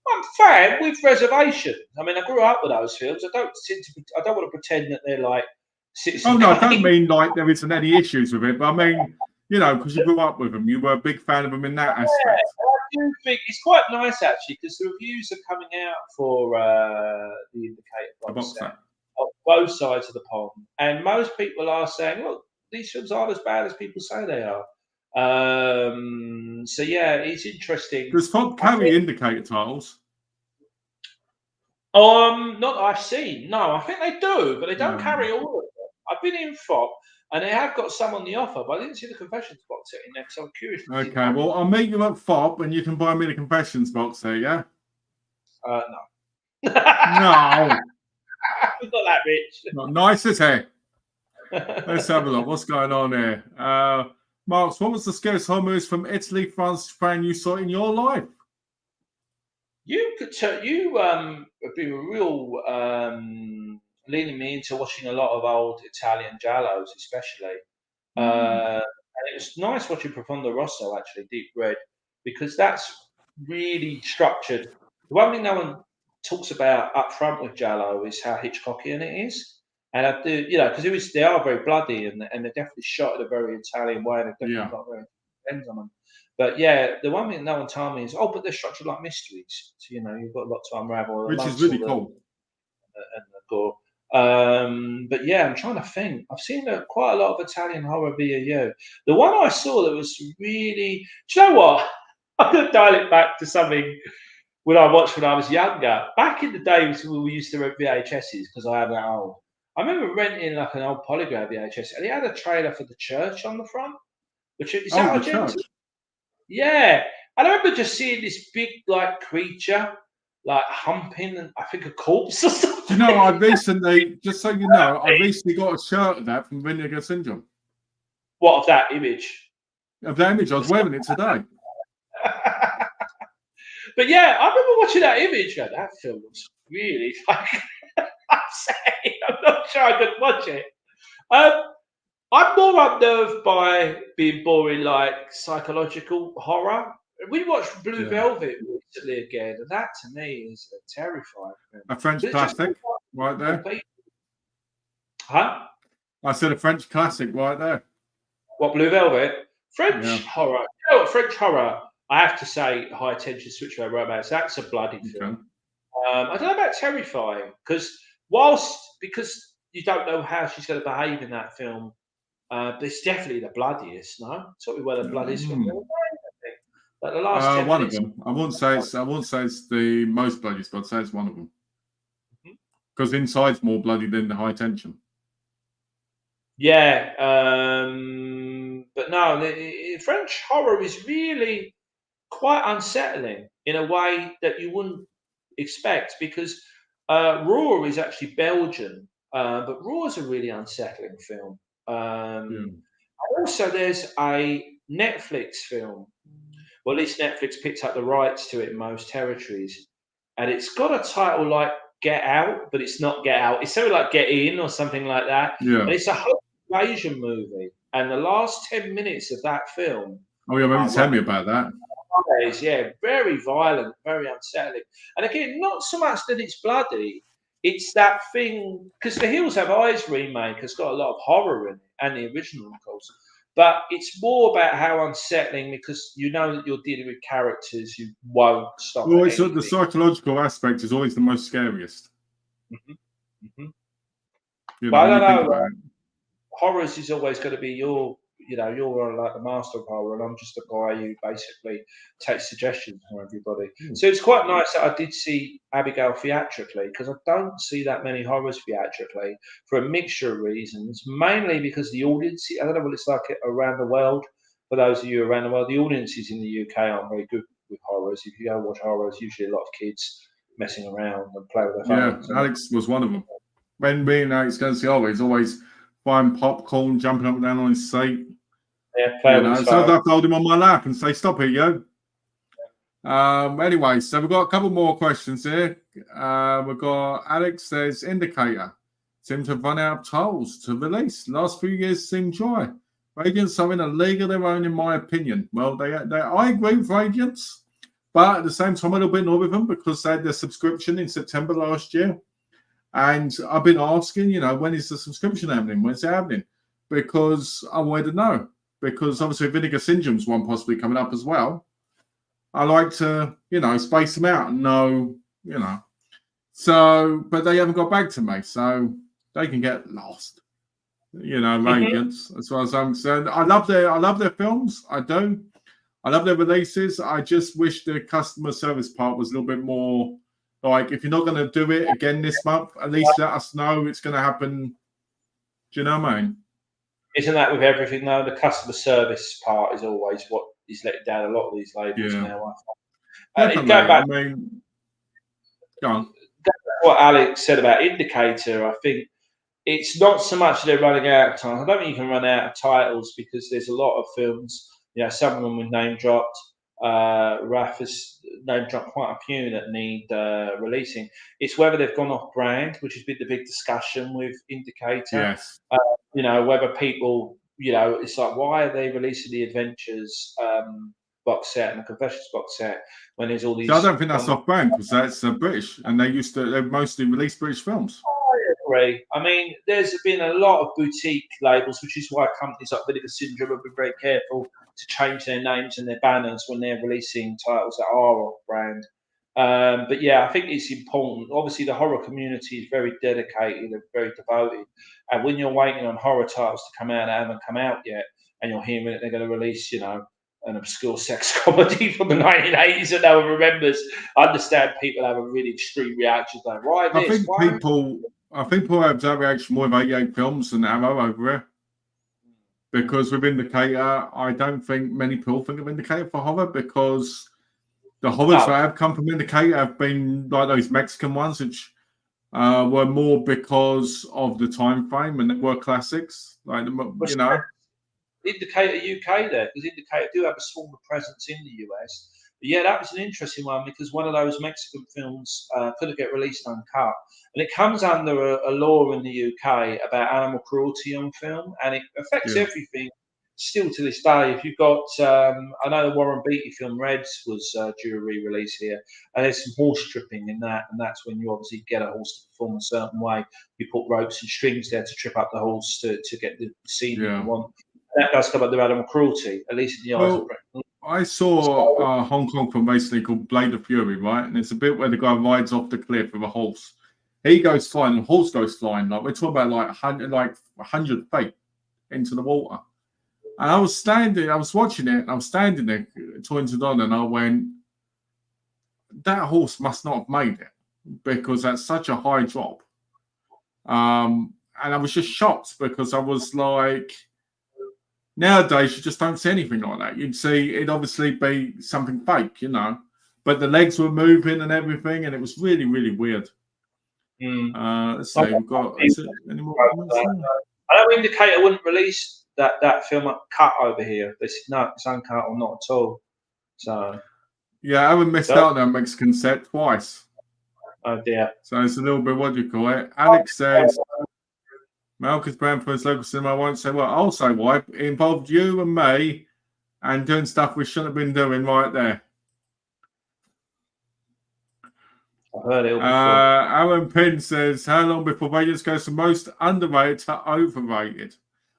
I'm a fan with reservations. I mean, I grew up with those films. I don't want to pretend that they're like Citizen Oh no, I don't Kane. mean like there isn't any issues with it, but I mean, because you grew up with them, you were a big fan of them in that aspect. I do think it's quite nice actually because the reviews are coming out for the Indicator box set on both sides of the pond, and most people are saying, "Look, these films aren't as bad as people say they are." So yeah, it's interesting. Does Fob carry Indicator titles? Not that I've seen. No, I think they do, but they don't carry all of them. I've been in FOP, and they have got some on the offer, but I didn't see the Confessions box set in there, so I'm curious. Okay, well, I'll meet you at FOP, and you can buy me the Confessions box set, yeah? No. No. We're not that rich. Not nice, is it? Let's have a look. What's going on here? Marks, what was the scariest horror movies from Italy, France, Japan you saw in your life? You could tell you have been real leading me into watching a lot of old Italian giallos, especially. And it was nice watching Profondo Rosso, actually, Deep Red, because that's really structured. The one thing no one talks about up front with giallo is how Hitchcockian it is. And I do, because they are very bloody and they're definitely shot in a very Italian way. And they've definitely got very depends on them. But yeah, the one thing no one told me is, but they're structured like mysteries. So, you've got a lot to unravel. Which is really cool. And the gore. But yeah, I'm trying to think. I've seen quite a lot of Italian horror via you. The one I saw that was really, do you know what? I'm going to dial it back to something when I watched when I was younger. Back in the days when we used to rent VHSs, because I am that old. I remember renting like an old Polygram VHS, and it had a trailer for the church on the front. Which is the church. Yeah, and I remember just seeing this big like creature like humping, and I think a corpse or something. Do you know, I recently, just so you know, I recently got a shirt of that from Vinegar Syndrome. What, of that image? Of that image, I was wearing it today. But yeah, I remember watching that image. That film was really fucking upsetting. I'm not sure I could watch it. I'm more unnerved by being boring, like psychological horror. We watched Blue Velvet recently again, and that to me is a terrifying film. A French classic, right there. Huh? I said a French classic right there. What, Blue Velvet? French horror. French horror, I have to say, High Tension Switchblade Romance, that's a bloody film. I don't know about terrifying, because you don't know how she's going to behave in that film, but it's definitely the bloodiest, no? It's probably one of the bloodiest films ever made, I think. Like the last 10 one minutes. of them. I won't say it's the most bloodiest, but I'd say it's one of them. Because inside's more bloody than the High Tension. Yeah, but no, the French horror is really quite unsettling in a way that you wouldn't expect, because Raw is actually Belgian, but Raw is a really unsettling film. Also, there's a Netflix film. Well, at least Netflix picked up the rights to it in most territories, and it's got a title like Get Out, but it's not Get Out. It's something like Get In or something like that. Yeah. And it's a home invasion movie, and the last 10 minutes of that film. Oh yeah, maybe tell me about that. Yeah, very violent, very unsettling. And again, not so much that it's bloody, it's that thing, because The Hills Have Eyes remake has got a lot of horror in it, and the original, of course. But it's more about how unsettling, because you know that you're dealing with characters who won't stop Well, at it's the anything. psychological aspect is always the most scariest. Mhm, mhm. You But know, I when you don't think know. about it. Horrors is always going to be you're like the master of horror, and I'm just a guy who basically takes suggestions from everybody. So it's quite nice that I did see Abigail theatrically, because I don't see that many horrors theatrically for a mixture of reasons, mainly because the audience, I don't know what it's like around the world. For those of you around the world, the audiences in the UK aren't very good with horrors. If you go watch horrors, usually a lot of kids messing around and playing with their Yeah, phones. And Alex was one of them. When me and Alex go to see horror, he's always buying popcorn, jumping up and down on his seat. yeah, You playing with know, his so I phone. have to hold him on my lap and say, "Stop here, yo." Anyway, so we've got a couple more questions here. We've got Alex says, Indicator seem to have run out of titles to release. Last few years seem dry. Radiants are in a league of their own, in my opinion. Well, I agree with Radiants, but at the same time, I'm a little bit annoyed with them because they had their subscription in September last year. And I've been asking, when is the subscription happening? When's it happening? Because I wanted to know. Because obviously, Vinegar Syndrome's one possibly coming up as well. I like to, space them out and know, So, but they haven't got back to me, so they can get lost. Radiance, as far as I'm concerned. I love their films. I do. I love their releases. I just wish the customer service part was a little bit more like, if you're not going to do it again this month, at least let us know it's going to happen. Do you know what I mean? Isn't that with everything though? The customer service part is always what is letting down a lot of these labels Yeah, now. definitely. Going back I mean, go on. to what Alex said about Indicator, I think it's not so much they're running out of time. I don't think you can run out of titles, because there's a lot of films. Some of them were name dropped. Raf has name dropped quite a few that need releasing. It's whether they've gone off brand, which has been the big discussion with Indicator. Yes. Whether people, it's like, why are they releasing the Adventures box set and the Confessions box set when there's all these? So I don't think that's off brand, because that's British, and they mostly release British films. I agree. I mean, there's been a lot of boutique labels, which is why companies like Vinegar Syndrome have been very careful to change their names and their banners when they're releasing titles that are off brand. But yeah, I think it's important. Obviously, the horror community is very dedicated and very devoted. And when you're waiting on horror titles to come out that haven't come out yet, and you're hearing that they're going to release, an obscure sex comedy from the 1980s that no one remembers, I understand people have a really extreme reaction, like, why I this? think Why? people have that reaction more of 88 films than Arrow over here. Because with Indicator, I don't think many people think of Indicator for horror, because the horrors that have come from Indicator have been like those Mexican ones, which were more because of the time frame and they were classics. Like, Indicator UK there, because Indicator do have a smaller presence in the US. But yeah, that was an interesting one, because one of those Mexican films couldn't get released uncut. And it comes under a law in the UK about animal cruelty on film, and it affects everything still to this day. If you've got, I know the Warren Beatty film Reds was due a re-release here, and there's some horse tripping in that, and that's when you obviously get a horse to perform a certain way. You put ropes and strings there to trip up the horse to get the scene that you want. That does come under animal cruelty, at least in the eyes of Britain. I saw a Hong Kong film recently called Blade of Fury, right? And it's a bit where the guy rides off the cliff with a horse. He goes flying, and the horse goes flying. Like, we're talking about like 100 feet into the water. And I was watching it, and I was standing there talking to Don, and I went, that horse must not have made it, because that's such a high drop. And I was just shocked, because I was like, nowadays you just don't see anything like that. You'd see it obviously be something fake, but the legs were moving and everything, and it was really, really weird. Let's see, we've got any more comments there? I know Indicator wouldn't release that film cut over here. They said no, it's uncut or not at all. So yeah, I haven't missed out on that Mexican set twice. Oh dear. So it's a little bit, what do you call it? Alex says, Malcolm's brand for his local cinema. I won't say what. I'll say why. It involved you and me and doing stuff we shouldn't have been doing right there. I've heard it all before. Aaron Pin says, how long before Radiance goes from most underrated to overrated?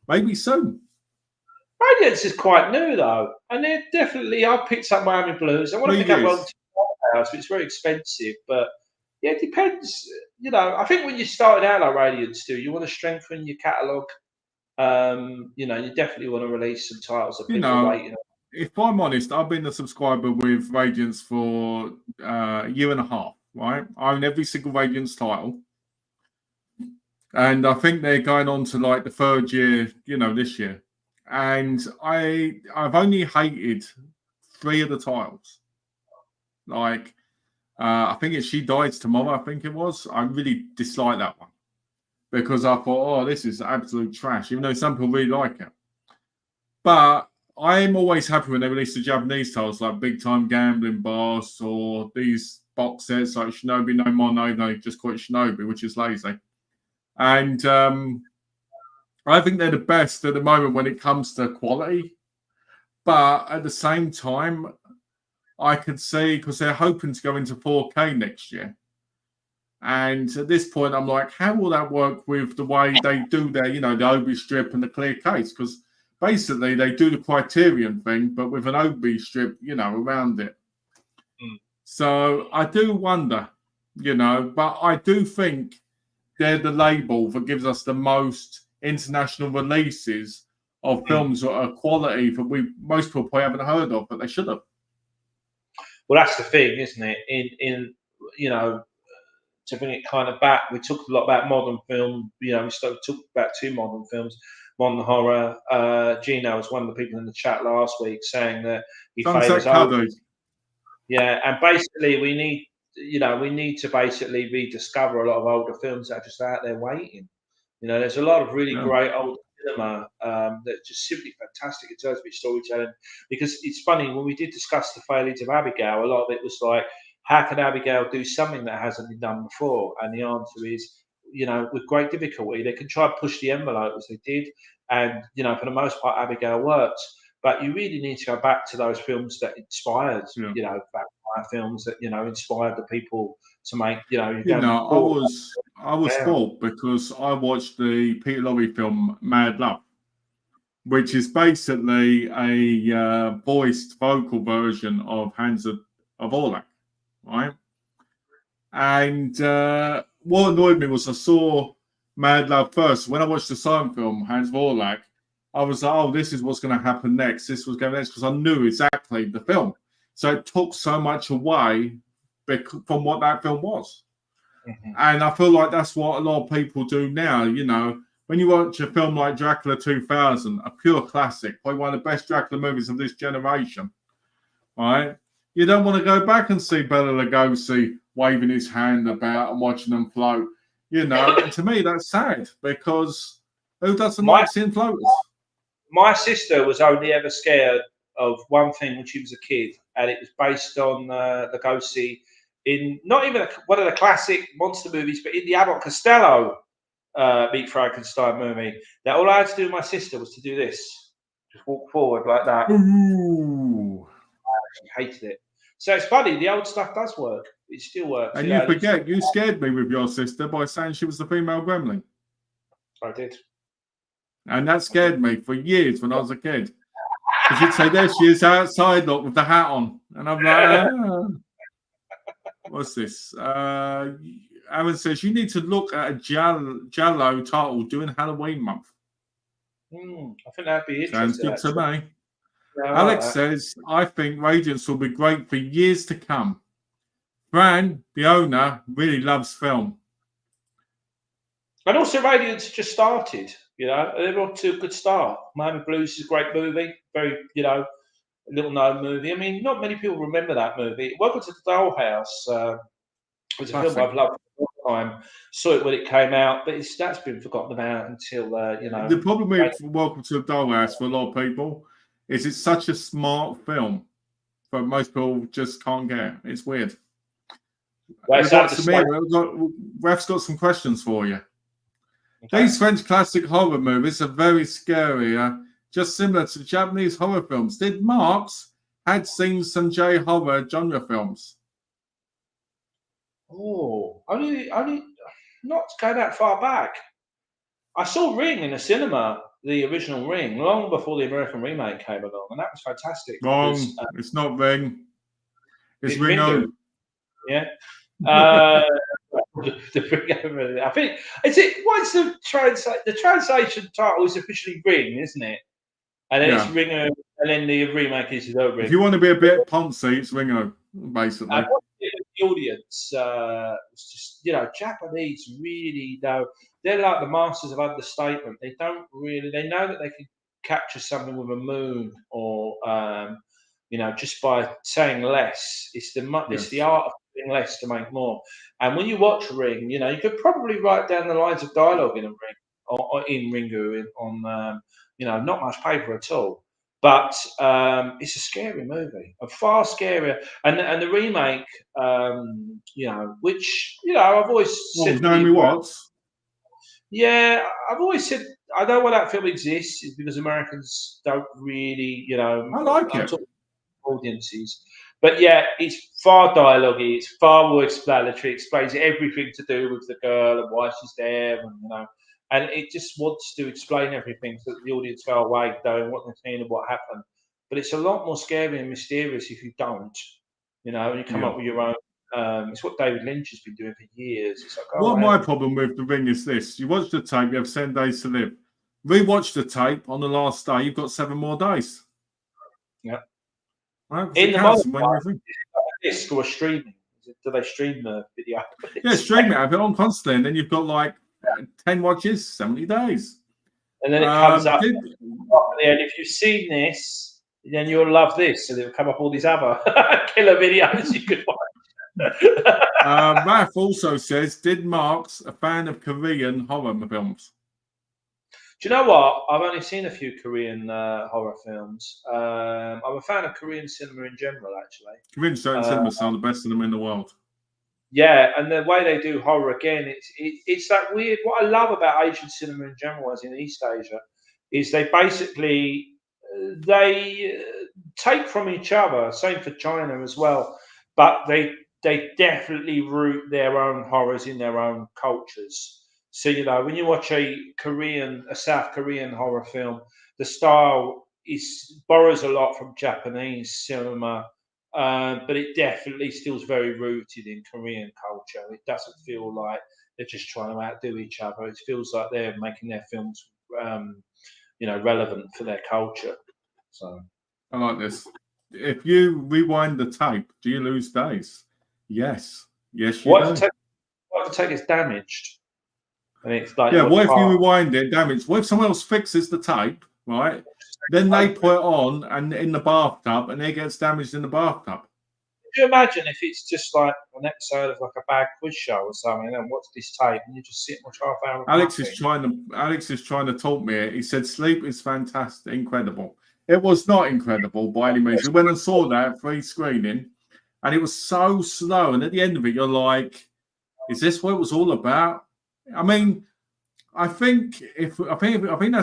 Maybe soon. Radiance is quite new though, and they're definitely. I picked up Miami Blues. I want to 3 pick up years. Welcome to the House, but it's very expensive. But yeah, it depends. You know, I think when you started out like Radiance do, you want to strengthen your catalogue. You know, you definitely want to release some titles that people are waiting on. If I'm honest, I've been a subscriber with Radiance for a year and a half, right? I own every single Radiance title. And I think they're going on to like the third year, you know, this year. And I've only hated 3 of the titles. Like, I think it's She Dies Tomorrow, I think it was. I really dislike that one. Because I thought, oh, this is absolute trash, even though some people really like it. But I'm always happy when they release the Japanese titles like Big Time Gambling Boss or these box sets like Shinobi no Mono, they just call it Shinobi, which is lazy. And I think they're the best at the moment when it comes to quality. But at the same time, I could see, because they're hoping to go into 4K next year. And at this point, I'm like, how will that work with the way they do their, you know, the OB strip and the clear case? Because basically they do the Criterion thing, but with an OB strip, you know, around it. So I do wonder, you know, but I do think they're the label that gives us the most international releases of films that are quality that most people probably haven't heard of, but they should have. Well, that's the thing, isn't it? In you know, to bring it kind of back, we talked a lot about modern film. You know, we talked about 2 modern films, modern horror. Gino was one of the people in the chat last week saying that he favours old. Yeah, and basically we need to basically rediscover a lot of older films that are just out there waiting. You know, there's a lot of really great old cinema that's just simply fantastic in terms of its storytelling. Because it's funny, when we did discuss the failures of Abigail, a lot of it was like, how can Abigail do something that hasn't been done before? And the answer is, you know, with great difficulty. They can try and push the envelope as they did, and you know, for the most part, Abigail works. But you really need to go back to those films that inspired, you know, vampire films that, you know, inspired the people to make, you know. I was spoiled because I watched the Peter Lorre film Mad Love, which is basically a voiced vocal version of Hands of Orlac, right? And what annoyed me was I saw Mad Love first. When I watched the silent film Hands of Orlac, I was like, oh, this is what's going to happen next. This was going next, because I knew exactly the film. So it took so much away from what that film was. And I feel like that's what a lot of people do now. You know, when you watch a film like Dracula 2000, a pure classic, probably one of the best Dracula movies of this generation, right? You don't want to go back and see Bela Lugosi waving his hand about and watching them float. You know, and to me, that's sad, because who doesn't like seeing floaters? My sister was only ever scared of one thing when she was a kid, and it was based on Lugosi in not even one of the classic monster movies, but in the Abbott Costello Meet Frankenstein movie. That all I had to do with my sister was to do this, just walk forward like that. Ooh. She hated it. So it's funny, the old stuff does work. It still works. And you forget, you scared me with your sister by saying she was the female gremlin. I did. And that scared me for years when I was a kid. Because you'd say, there she is outside, look, with the hat on. And I'm like, what's this? Aaron says, you need to look at a Jallo title during Halloween month. I think that'd be interesting. Sounds good to me. Yeah, Alex says, I think Radiance will be great for years to come. Fran, the owner, really loves film. And also, Radiance just started. You know, they're off to a good start. Miami Blues is a great movie. Very, you know, little known movie. I mean, not many people remember that movie. Welcome to the Dollhouse was a film I've loved for a long time. Saw it when it came out, but that's been forgotten about until, you know. The problem with Welcome to the Dollhouse for a lot of people is it's such a smart film, but most people just can't get it. It's weird. Well, Ref's got some questions for you. Okay. These French classic horror movies are very scary, just similar to Japanese horror films. Did Marx had seen some J horror genre films? only not to go that far back. I saw Ring in the cinema, the original Ring, long before the American remake came along, and that was fantastic because Wrong. It's not Ring. It's it's Ringo. Ringo. Yeah. Uh, the Ring. I think is it. What's the translate? The translation title is officially Ring, isn't it? And then it's Yeah. Ringo, and then the remake is The Ring. If you want to be a bit poncy, it's Ringo, basically. And what the audience was just, Japanese really know they're like the masters of understatement. They don't really, they know that they can capture something with a moon or, just by saying less. It's the Yes. art of saying less to make more. And when you watch Ring, you could probably write down the lines of dialogue in a Ring or in Ringu not much paper at all. But it's a scary movie, a far scarier. And the remake, which I've always What said was really Naomi well. Watts? Yeah, I've always said I know why that film exists is because Americans don't really, I like I'm it. talking audiences, but yeah, it's far dialogue-y, it's far more explanatory, explains everything to do with the girl and why she's there, and it just wants to explain everything so that the audience go away knowing what they're seeing and what happened. But it's a lot more scary and mysterious if you don't, and you come Yeah. up with your own. It's what David Lynch has been doing for years. It's like, What oh, my wow. problem with the Ring is this: you watch the tape, you have 7 days to live. Rewatch the tape on the last day, you've got 7 more days. Yeah. Right? Because In it the counts modern when one, you think. disc or streaming? Do they stream the video? Yeah, stream it, have it on constantly, and then you've got like 10 watches, 70 days. And then it comes up at Did the end. If you've seen this, then you'll love this. And it'll come up all these other killer videos you could watch. Raf also says, did Marks a fan of Korean horror films? Do you know what? I've only seen a few Korean horror films. I'm a fan of Korean cinema in general, actually. Korean cinema are the best of them in the world. Yeah, and the way they do horror again, it's that weird. What I love about Asian cinema in general, as in East Asia, is they basically they take from each other. Same for China as well, but they definitely root their own horrors in their own cultures. So when you watch a South Korean horror film, the style borrows a lot from Japanese cinema, but it definitely still is very rooted in Korean culture. It doesn't feel like they're just trying to outdo each other. It feels like they're making their films, relevant for their culture. So I like this. If you rewind the tape, do you lose days? Yes. Yes, you do. what if the tape is damaged? And it's like Yeah, what if you rewind it, damage? What if someone else fixes the tape, right? Then they put it on and in the bathtub and it gets damaged in the bathtub. Could you imagine if it's just like an episode of like a bad quiz show or something, and watch this tape and you just sit and watch half hour of Alex nothing? is trying to talk me. He said sleep is fantastic, incredible. It was not incredible by any means. We went and saw that free screening, and it was so slow. And at the end of it, you're like, "Is this what it was all about?" I mean, I think that's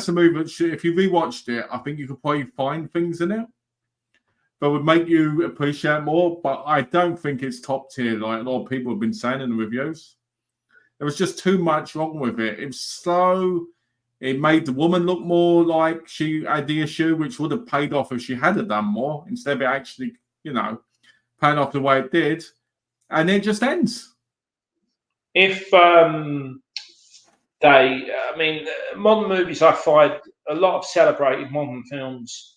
a movie that if you rewatched it, I think you could probably find things in it that would make you appreciate more. But I don't think it's top tier like a lot of people have been saying in the reviews. There was just too much wrong with it. It was slow. It made the woman look more like she had the issue, which would have paid off if she had done more instead of it actually, paying off the way it did. And it just ends. If modern movies, I find a lot of celebrated modern films.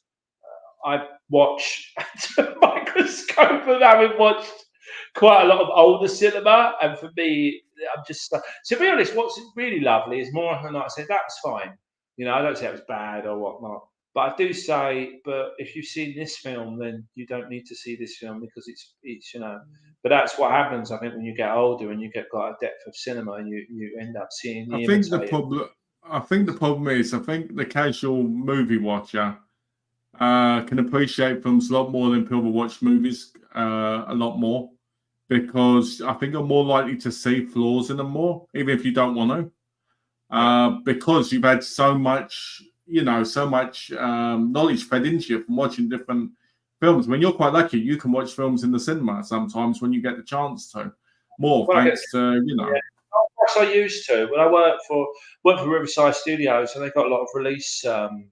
I watch at a microscope of having watched quite a lot of older cinema, and for me, I'm just to be honest. What's really lovely is more often than not I say that's fine. I don't say it was bad or whatnot, but I do say, but if you've seen this film, then you don't need to see this film because it's. But that's what happens. I think when you get older and you get quite a depth of cinema, you end up seeing the I think the problem is the casual movie watcher can appreciate films a lot more than people watch movies a lot more, because I think you're more likely to see flaws in them more, even if you don't want to, because you've had so much knowledge fed into you from watching different films. When you're quite lucky, you can watch films in the cinema sometimes when you get the chance to. more, When I get thanks to, you know. Yes, I used to. When I worked for Riverside Studios, and they got a lot of release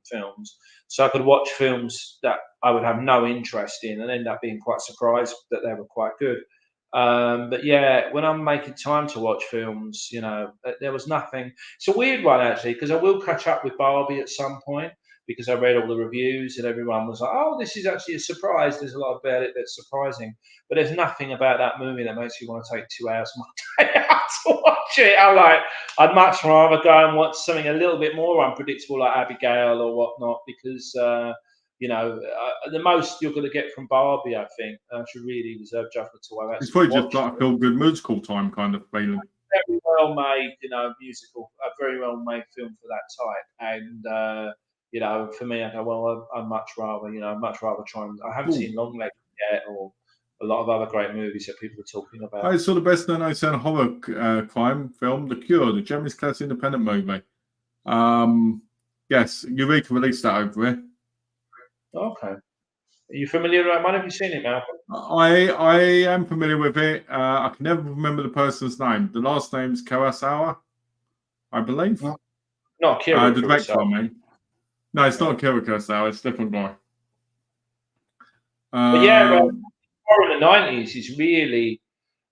films, so I could watch films that I would have no interest in, and end up being quite surprised that they were quite good. But yeah, when I'm making time to watch films, there was nothing. It's a weird one actually, because I will catch up with Barbie at some point because I read all the reviews and everyone was like, "Oh, this is actually a surprise." There's a lot about it that's surprising, but there's nothing about that movie that makes you want to take 2 hours of my day out to watch it. I'm like, I'd much rather go and watch something a little bit more unpredictable like Abigail or whatnot, because the most you're going to get from Barbie, I think, should really deserve judgment to I've It's actually probably just watched like a it. feel good musical time kind of feeling. Very well made, musical, a very well made film for that type. And for me, I go, well, I'd much rather, much rather try and. I haven't seen Longlegs yet, or a lot of other great movies that people are talking about. I saw the best known horror crime film, The Cure, the German class independent movie. Yes, Eureka released that over here. Okay. Are you familiar with that one? Have you seen it, Malcolm? I am familiar with it. I can never remember the person's name. The last name's Kurosawa, I believe. Not Kira the director, Kurosawa. I mean. No, it's not Kira Kurosawa. It's a different guy. But yeah, horror in the 90s is really.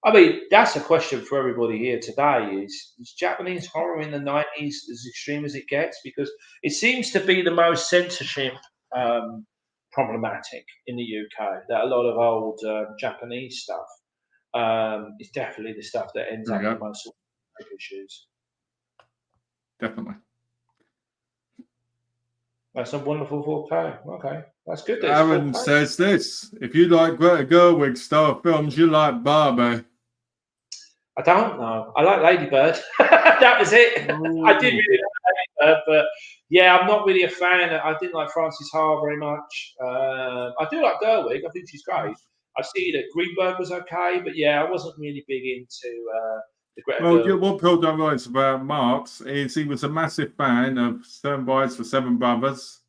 I mean, that's a question for everybody here today: is Japanese horror in the 90s as extreme as it gets? Because it seems to be the most censorship problematic in the UK. That a lot of old Japanese stuff is definitely the stuff that ends up with the most issues. Definitely. That's a wonderful 4K. Okay, that's good. Aaron says this: if you like Greta Gerwig style films, you like Barbie. I don't know. I like Lady Bird. That was it. Ooh. I did really like Lady Bird, but yeah, I'm not really a fan. I didn't like Frances Ha very much. I do like Gerwig. I think she's great. I see that Greenberg was okay, but yeah, I wasn't really big into the Greta Gerwig. What Paul don't write about Marx is he was a massive fan of Seven Brides for Seven Brothers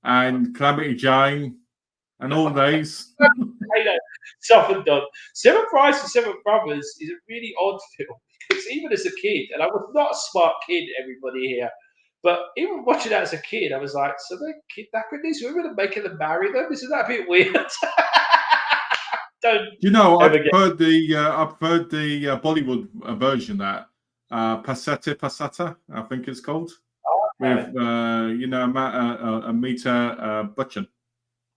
and Calamity Jane and all these. I know, softened on. Seven Brides for Seven Brothers is a really odd film because even as a kid, and I was not a smart kid, everybody here, but even watching that as a kid, I was like, so they kidnapping these women and making them marry them? Isn't that a bit weird? I've heard the Bollywood version that Passata Passata, I think it's called, with Amitabh Bachchan.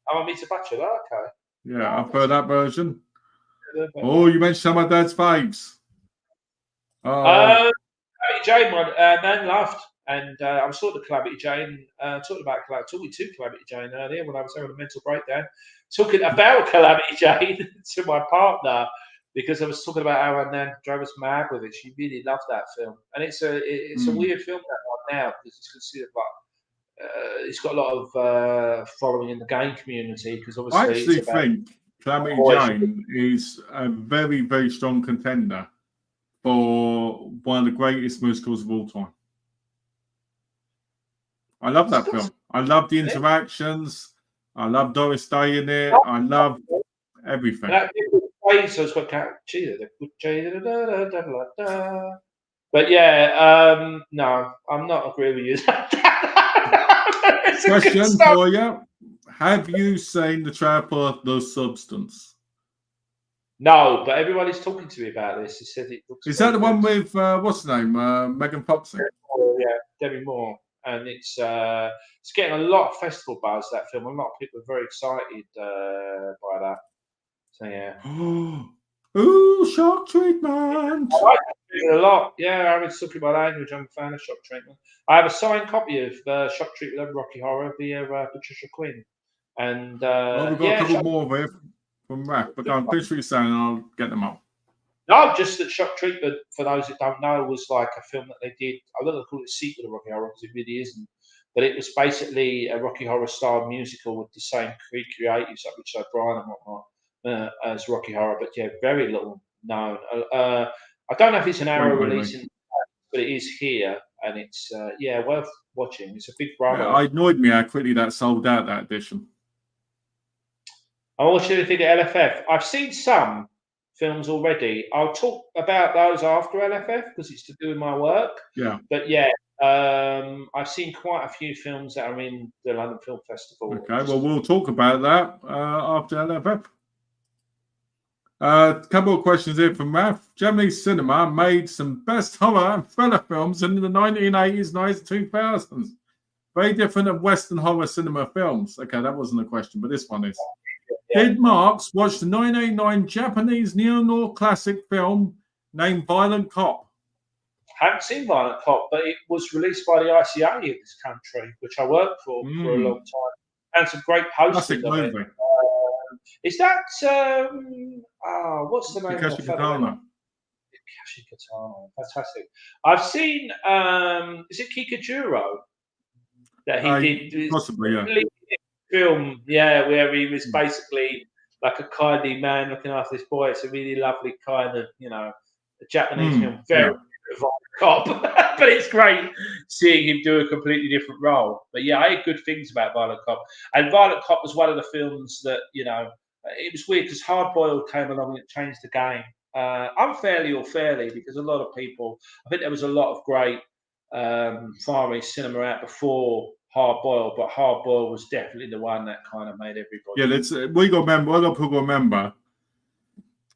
Oh, Amitabh Bachchan. Oh, okay. Yeah, I've heard that version. Oh, you mentioned some of Dad's faves. Calamity Jane one, man laughed. And I was talking to Calamity Jane, talking to Calamity Jane earlier when I was having a mental breakdown, talking about Calamity Jane to my partner because I was talking about how her nan drove us mad with it. She really loved that film, and it's a weird film that one now because it's considered like it's got a lot of following in the gay community because obviously I actually think Calamity Jane is a very, very strong contender for one of the greatest musicals of all time. I love that film. I love the interactions. I love Doris Day in it. I love everything. So it's got but yeah, no, I'm not agreeing with you. Question for you: have you seen the trailer The Substance? No, but everybody's talking to me about this. He said it looks. Is that the one with what's the name? Megan Fox? Yeah, Demi Moore, and it's getting a lot of festival buzz. That film, a lot of people are very excited by that. So yeah. Ooh, shock treatment. I like it a lot. Yeah, I was talking about language. I'm a fan of Shock Treatment. I have a signed copy of Shock Treatment and Rocky Horror via Patricia Quinn. And we've got a couple more of it from Rack, but I'm pretty sure you're saying I'll get them up. No, just that Shock Treatment, for those that don't know, was like a film that they did. I don't know if they call it a sequel to Rocky Horror because it really isn't. But it was basically a Rocky Horror style musical with the same creatives, like Richard O'Brien and whatnot, as Rocky Horror. But yeah, very little known. I don't know if it's an Arrow release, but it is here, and it's worth watching. It's a big brother. Yeah, it annoyed me how quickly that sold out, that edition. I watched anything at LFF. I've seen some films already. I'll talk about those after LFF because it's to do with my work. Yeah. But yeah, I've seen quite a few films that are in the London Film Festival. Okay, well, we'll talk about that after LFF. A couple of questions here from Raf. Japanese cinema made some best horror and thriller films in the 1980s, 2000s. Very different of Western horror cinema films. Okay, that wasn't a question, but this one is. Yeah. Did Marks watch the 1989 Japanese neo-noir classic film named Violent Cop? Haven't seen Violent Cop, but it was released by the ICA in this country, which I worked for a long time, and some great posters Classic of it. movie. Is that what's the name of the Katana. Kashi Katana. Fantastic. I've seen is it Kikajuro that he did possibly, yeah. Film, yeah, where he was basically like a kindly man looking after this boy. It's a really lovely kind of, a Japanese film, very Violent Cop, but it's great seeing him do a completely different role. But yeah, I heard good things about Violent Cop, and Violent Cop was one of the films that it was weird because Hard Boiled came along and it changed the game, unfairly or fairly, because a lot of people, I think there was a lot of great Far East cinema out before Hard Boiled, but Hard Boiled was definitely the one that kind of made everybody. Yeah, we got to remember. A lot of people remember.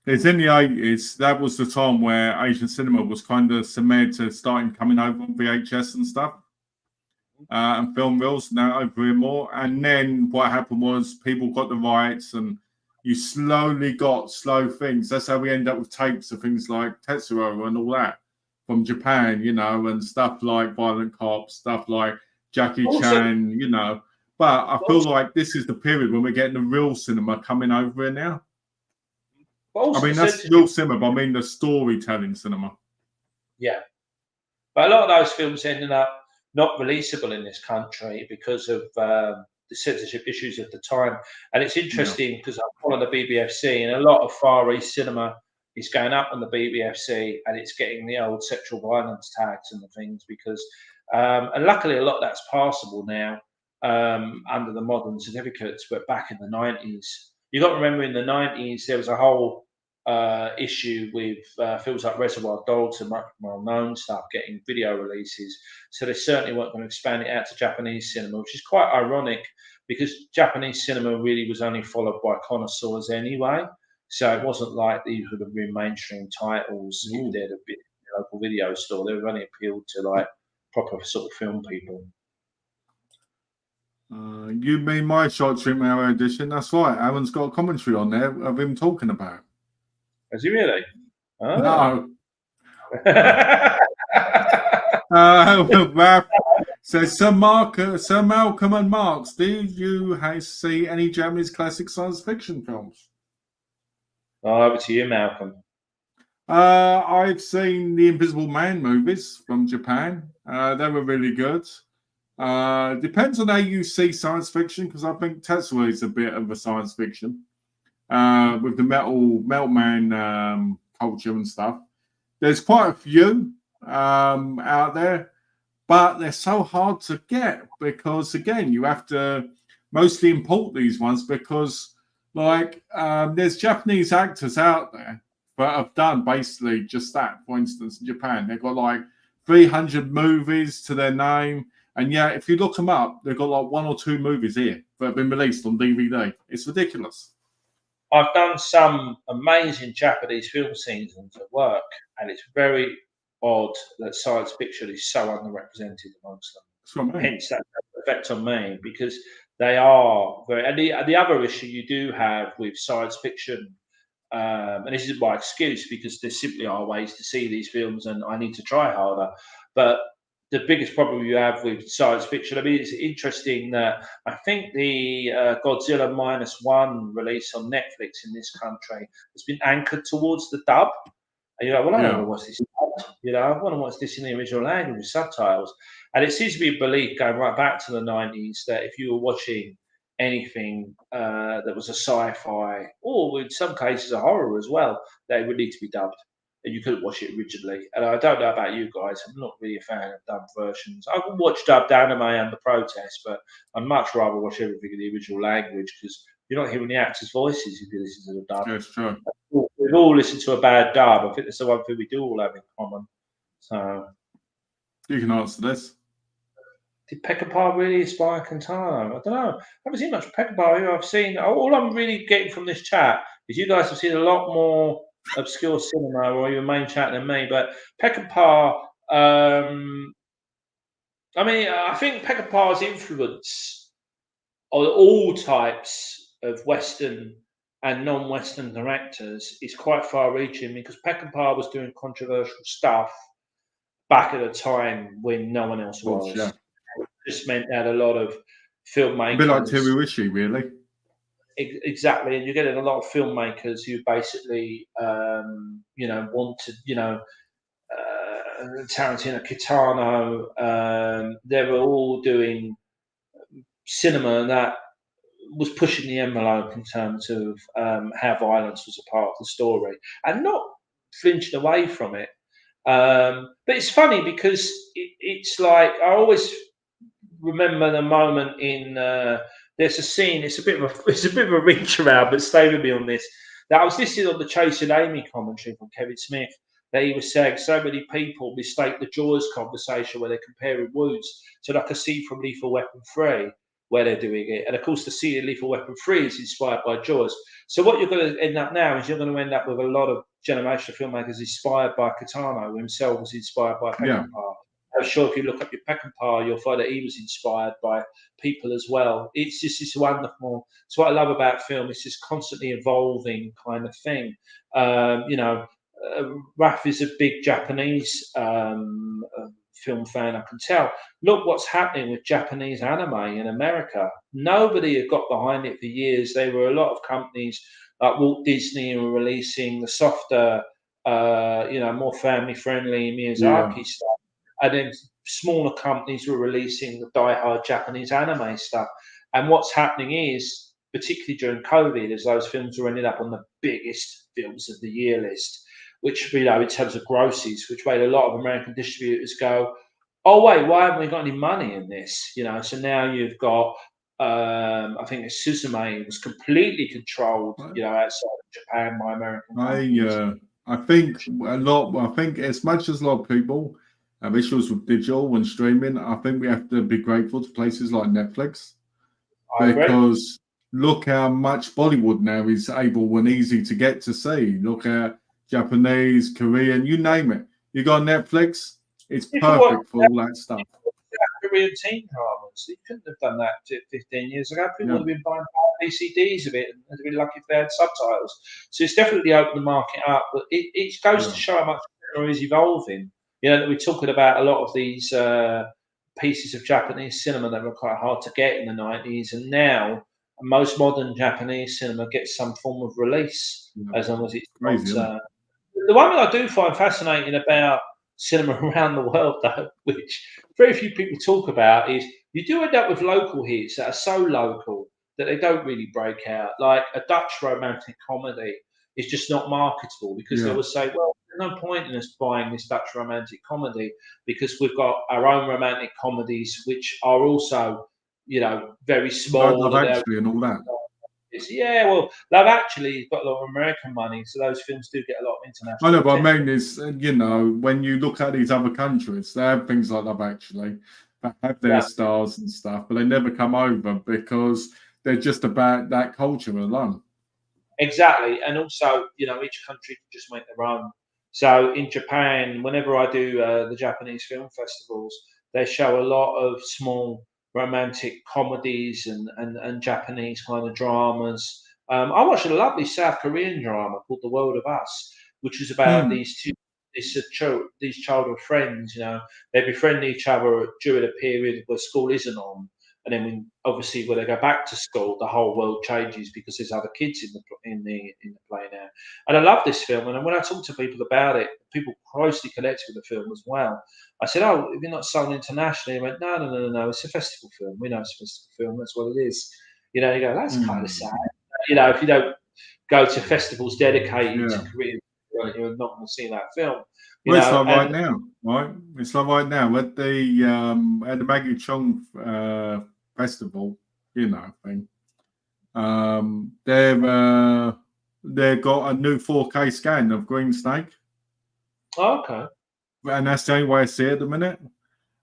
It's in the 80s. That was the time where Asian cinema was kind of cemented to starting coming over on VHS and stuff, and film reels now over here more. And then what happened was people got the rights, and you slowly got slow things. That's how we end up with tapes of things like Tetsuo and all that from Japan, and stuff like Violent Cop, stuff like Jackie Chan, But I feel like this is the period when we're getting the real cinema coming over here now. I mean, that's real cinema, but I mean the storytelling cinema. Yeah. But a lot of those films ended up not releasable in this country because of the censorship issues at the time. And it's interesting because I'm on the BBFC, and a lot of Far East cinema is going up on the BBFC, and it's getting the old sexual violence tags and the things because, and luckily a lot of that's passable now under the modern certificates. But back in the 90s, you got to remember in the 90s there was a whole issue with films like Reservoir Dogs and much more known stuff getting video releases. So they certainly weren't going to expand it out to Japanese cinema, which is quite ironic because Japanese cinema really was only followed by connoisseurs anyway. So it wasn't like these would have been mainstream titles if they'd have been in a local video store. They were only appealed to like proper sort of film people. You mean my short treatment hour edition? That's right. Aaron's got a commentary on there of him talking about it. Has he really? Oh. No. Ralph says, Sir Malcolm and Marks, do you see any Japanese classic science fiction films? Oh, over to you, Malcolm. I've seen the Invisible Man movies from Japan. They were really good. Depends on how you see science fiction, because I think Tetsuo is a bit of a science fiction with the metal man culture and stuff. There's quite a few out there, but they're so hard to get because, again, you have to mostly import these ones because, there's Japanese actors out there that have done basically just that. For instance, in Japan, they've got like 300 movies to their name. And yeah, if you look them up, they've got like 1 or 2 movies here that have been released on DVD. It's ridiculous. I've done some amazing Japanese film seasons at work, and it's very odd that science fiction is so underrepresented amongst them. Hence that effect on me, because they are very. And the other issue you do have with science fiction, and this is my excuse because there simply are ways to see these films, and I need to try harder. But the biggest problem you have with science fiction, I mean, it's interesting that I think the Godzilla -1 release on Netflix in this country has been anchored towards the dub. And you're like, well, I don't want to watch this. I want to watch this in the original language with subtitles. And it seems to be a belief going right back to the 90s that if you were watching anything that was a sci-fi, or in some cases a horror as well, they would need to be dubbed. And you couldn't watch it originally. And I don't know about you guys, I'm not really a fan of dubbed versions. I can watch dubbed anime under protest, but I'd much rather watch everything in the original language because you're not hearing the actors' voices if you listen to the dub. Yes, true. we've all listened to a bad dub. I think that's the one thing we do all have in common. So, You can answer this. did Peckinpah really inspire Cantano? I don't know. I haven't seen much Peckinpah. I've seen all I'm really getting from this chat is you guys have seen a lot more obscure cinema or your main chat than me. But Peckinpah, I mean, I think Peckinpah's influence on all types of Western and non-Western directors is quite far-reaching because Peckinpah was doing controversial stuff back at a time when no one else was. Yeah. It just meant that a lot of filmmakers, A bit like Terry Ritchie, really. Exactly, and you're getting a lot of filmmakers who basically, wanted, Tarantino, Kitano, they were all doing cinema that was pushing the envelope in terms of how violence was a part of the story and not flinching away from it. But it's funny because it's like I always remember the moment in there's a scene. It's a bit of a reach around, but stay with me on this. That I was listening on the Chasing Amy commentary from Kevin Smith. That he was saying so many people mistake the Jaws conversation where they're comparing Woods to like a scene from Lethal Weapon 3 where they're doing it. And of course, the scene in Lethal Weapon 3 is inspired by Jaws. So what you're going to end up now is you're going to end up with a lot of generation of filmmakers inspired by Kitano, who himself was inspired by Peckinpah. Yeah. I'm sure if you look up your Peckinpah, you'll find that he was inspired by people as well. It's just this wonderful. It's what I love about film. It's this constantly evolving kind of thing. Raf is a big Japanese film fan, I can tell. Look what's happening with Japanese anime in America. Nobody had got behind it for years. There were a lot of companies like Walt Disney were releasing the softer, more family-friendly Miyazaki stuff. And then smaller companies were releasing the die-hard Japanese anime stuff. And what's happening is, particularly during COVID, as those films were ended up on the biggest films of the year list, which, in terms of grosses, which made a lot of American distributors go, oh, wait, why haven't we got any money in this? So now you've got, I think Suzume was completely controlled, outside of Japan by American companies. I think as much as a lot of people have issues with digital and streaming, I think we have to be grateful to places like Netflix because look how much Bollywood now is able and easy to get to see. Look at Japanese, Korean, you name it. You got Netflix, it's perfect for all that stuff. Korean teen dramas. You couldn't have done that 15 years ago. People would have been buying VCDs of it and they'd been lucky if they had subtitles. So it's definitely opened the market up. But it goes to show how much cinema is evolving. That we're talking about a lot of these pieces of Japanese cinema that were quite hard to get in the 90s. And now most modern Japanese cinema gets some form of release as long as it's crazy. The one thing I do find fascinating about cinema around the world, though, which very few people talk about, is you do end up with local hits that are so local that they don't really break out. Like a Dutch romantic comedy is just not marketable because they will say, well, there's no point in us buying this Dutch romantic comedy because we've got our own romantic comedies which are also, very small. Love Actually and all that. Yeah, well, Love Actually got a lot of American money, so those films do get a lot of international. I know, but I mean is, when you look at these other countries, they have things like Love Actually, that have their stars and stuff, but they never come over because they're just about that culture alone. Exactly, and also, each country can just make their own. So in Japan, whenever I do the Japanese film festivals, they show a lot of small romantic comedies and Japanese kind of dramas. I watched a lovely South Korean drama called The World of Us, which was about these childhood friends. They befriend each other during a period where school isn't on, and then when they go back to school, the whole world changes because there's other kids in the play now. And I love this film. And when I talk to people about it, people closely connect with the film as well. I said, "Oh, if you're not sold internationally," they went, "No. It's a festival film. We know it's a festival film. That's what it is." You go, "That's kind of sad." If you don't go to festivals dedicated to Korean, you're not going to see that film. It's like right now, right? It's like right now at the Maggie Chong festival, thing. They're they've got a new 4K scan of Green Snake, Oh, okay. and that's the only way I see it at the minute.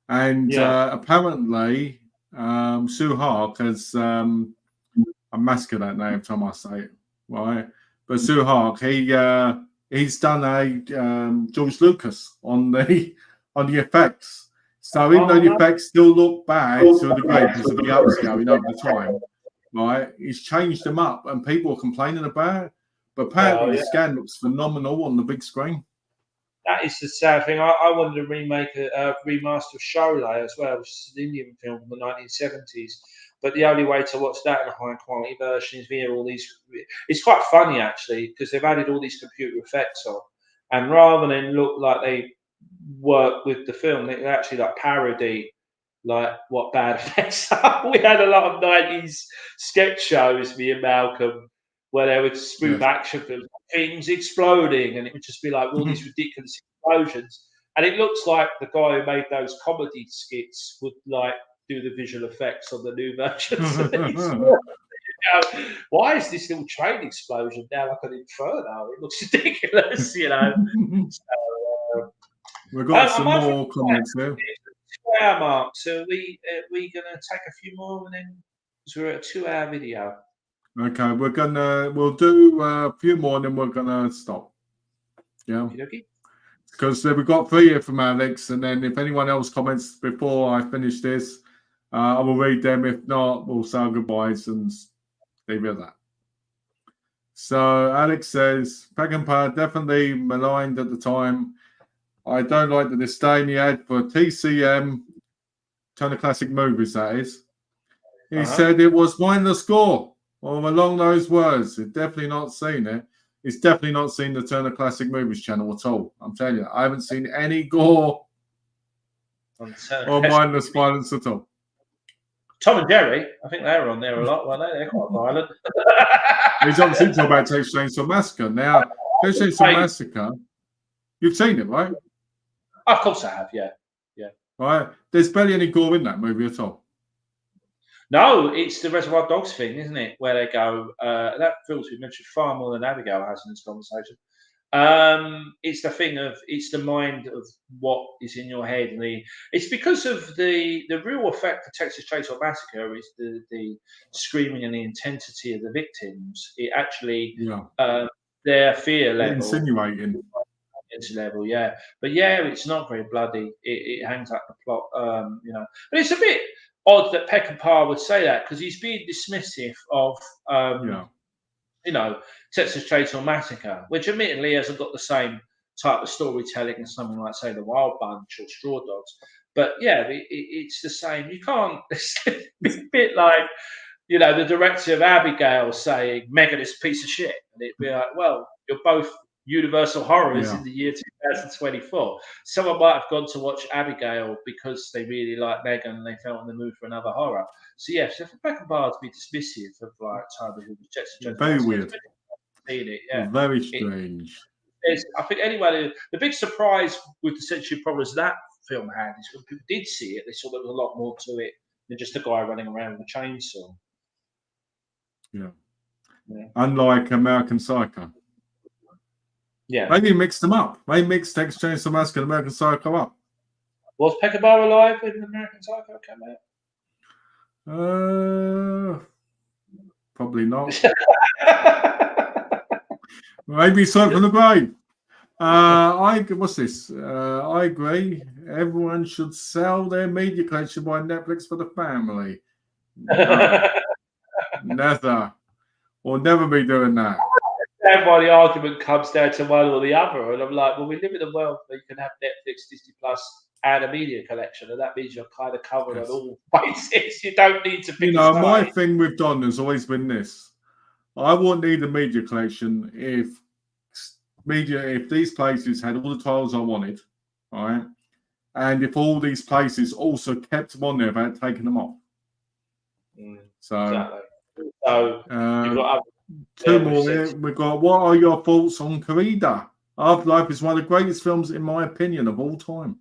And Yeah. apparently, Sue Hark has I massacre that name every time I say it, right? But Sue Hark, he's done a George Lucas on the effects. So even though the effects still look bad to a degree because of the upscaling over the time, right? He's changed them up, and people are complaining about it. But apparently, the scan looks phenomenal on the big screen. That is the sad thing. I wanted to remake a remaster of Sholay as well, which is an Indian film from the 1970s. But the only way to watch that in a high quality version is via all these. It's quite funny actually because they've added all these computer effects on, and rather than look like they work with the film, they actually like parody like what bad effects are. We had a lot of 90s sketch shows, me and Malcolm, where they would spoof action films, things exploding, and it would just be like all these ridiculous explosions. And it looks like the guy who made those comedy skits would like do the visual effects on the new versions of these. Why is this little train explosion now like an inferno? It looks ridiculous, you know. So, We've got some more comments here. 2-hour mark, so we gonna take a few more and then because we're at a 2-hour video. Okay, we'll do a few more and then we're gonna stop. Yeah, because we've got 3 here from Alex, and then if anyone else comments before I finish this, I will read them. If not, we'll say our goodbyes and leave it at that. So Alex says Peckinpah definitely maligned at the time. I don't like the disdain he had for TCM, Turner Classic Movies, that is. He said it was mindless gore, or along those words. He's definitely not seen it. He's definitely not seen the Turner Classic Movies channel at all. I'm telling you, I haven't seen any gore or mindless violence at all. Tom and Jerry, I think they were on there a lot, weren't they? They're quite violent. He's obviously talking about Texas Chainsaw Massacre. Now, Texas Chainsaw Massacre, you've seen it, right? Of course I have, yeah. Right? There's barely any gore in that movie at all. No, it's the Reservoir Dogs thing, isn't it? Where they go, that feels we mentioned far more than Abigail has in this conversation. It's the thing of, it's the mind of what is in your head. And it's because of the real effect of Texas Chainsaw Massacre is the screaming and the intensity of the victims. It actually, their fear level. Insinuating. Level, yeah, but yeah, it's not very bloody. It hangs up the plot, you know. But it's a bit odd that Peckinpah would say that because he's being dismissive of, you know, Texas Chainsaw Massacre, which admittedly hasn't got the same type of storytelling as something like, say, The Wild Bunch or Straw Dogs. But yeah, it's the same. You can't. It's a bit like, you know, the director of Abigail saying Megan is a piece of shit, and it'd be like, well, you're both Universal horrors in the year 2024. Someone might have gone to watch Abigail because they really like Megan and they felt in the mood for another horror. So yeah, so for Peckinpah to be dismissive of like Tyler who rejects very weird. Seen it, yeah. Very strange. I think anyway, the big surprise with the Sensory Problems that film had is when people did see it, they saw there was a lot more to it than just a guy running around with a chainsaw. Yeah. Unlike American Psycho. Yeah. Maybe mixed them up. Maybe mixed Texas Chainsaw Massacre and American Psycho up. Was Peckinpah alive when American Psycho came out? Probably not. Maybe Sight from the Grave. What's this? I agree. Everyone should sell their media collection by Netflix for the family. No. Never. We'll never be doing that. That's why the argument comes down to one or the other. And I'm like, well, we live in a world where you can have Netflix, Disney Plus, and a media collection. And that means you're kind of covered on all bases. You don't need to pick my thing with Don has always been this. I wouldn't need a media collection if these places had all the titles I wanted, all right? And if all these places also kept them on there without taking them off. So, exactly. So you've got two more here. We've got, what are your thoughts on Corrida? Afterlife is one of the greatest films, in my opinion, of all time.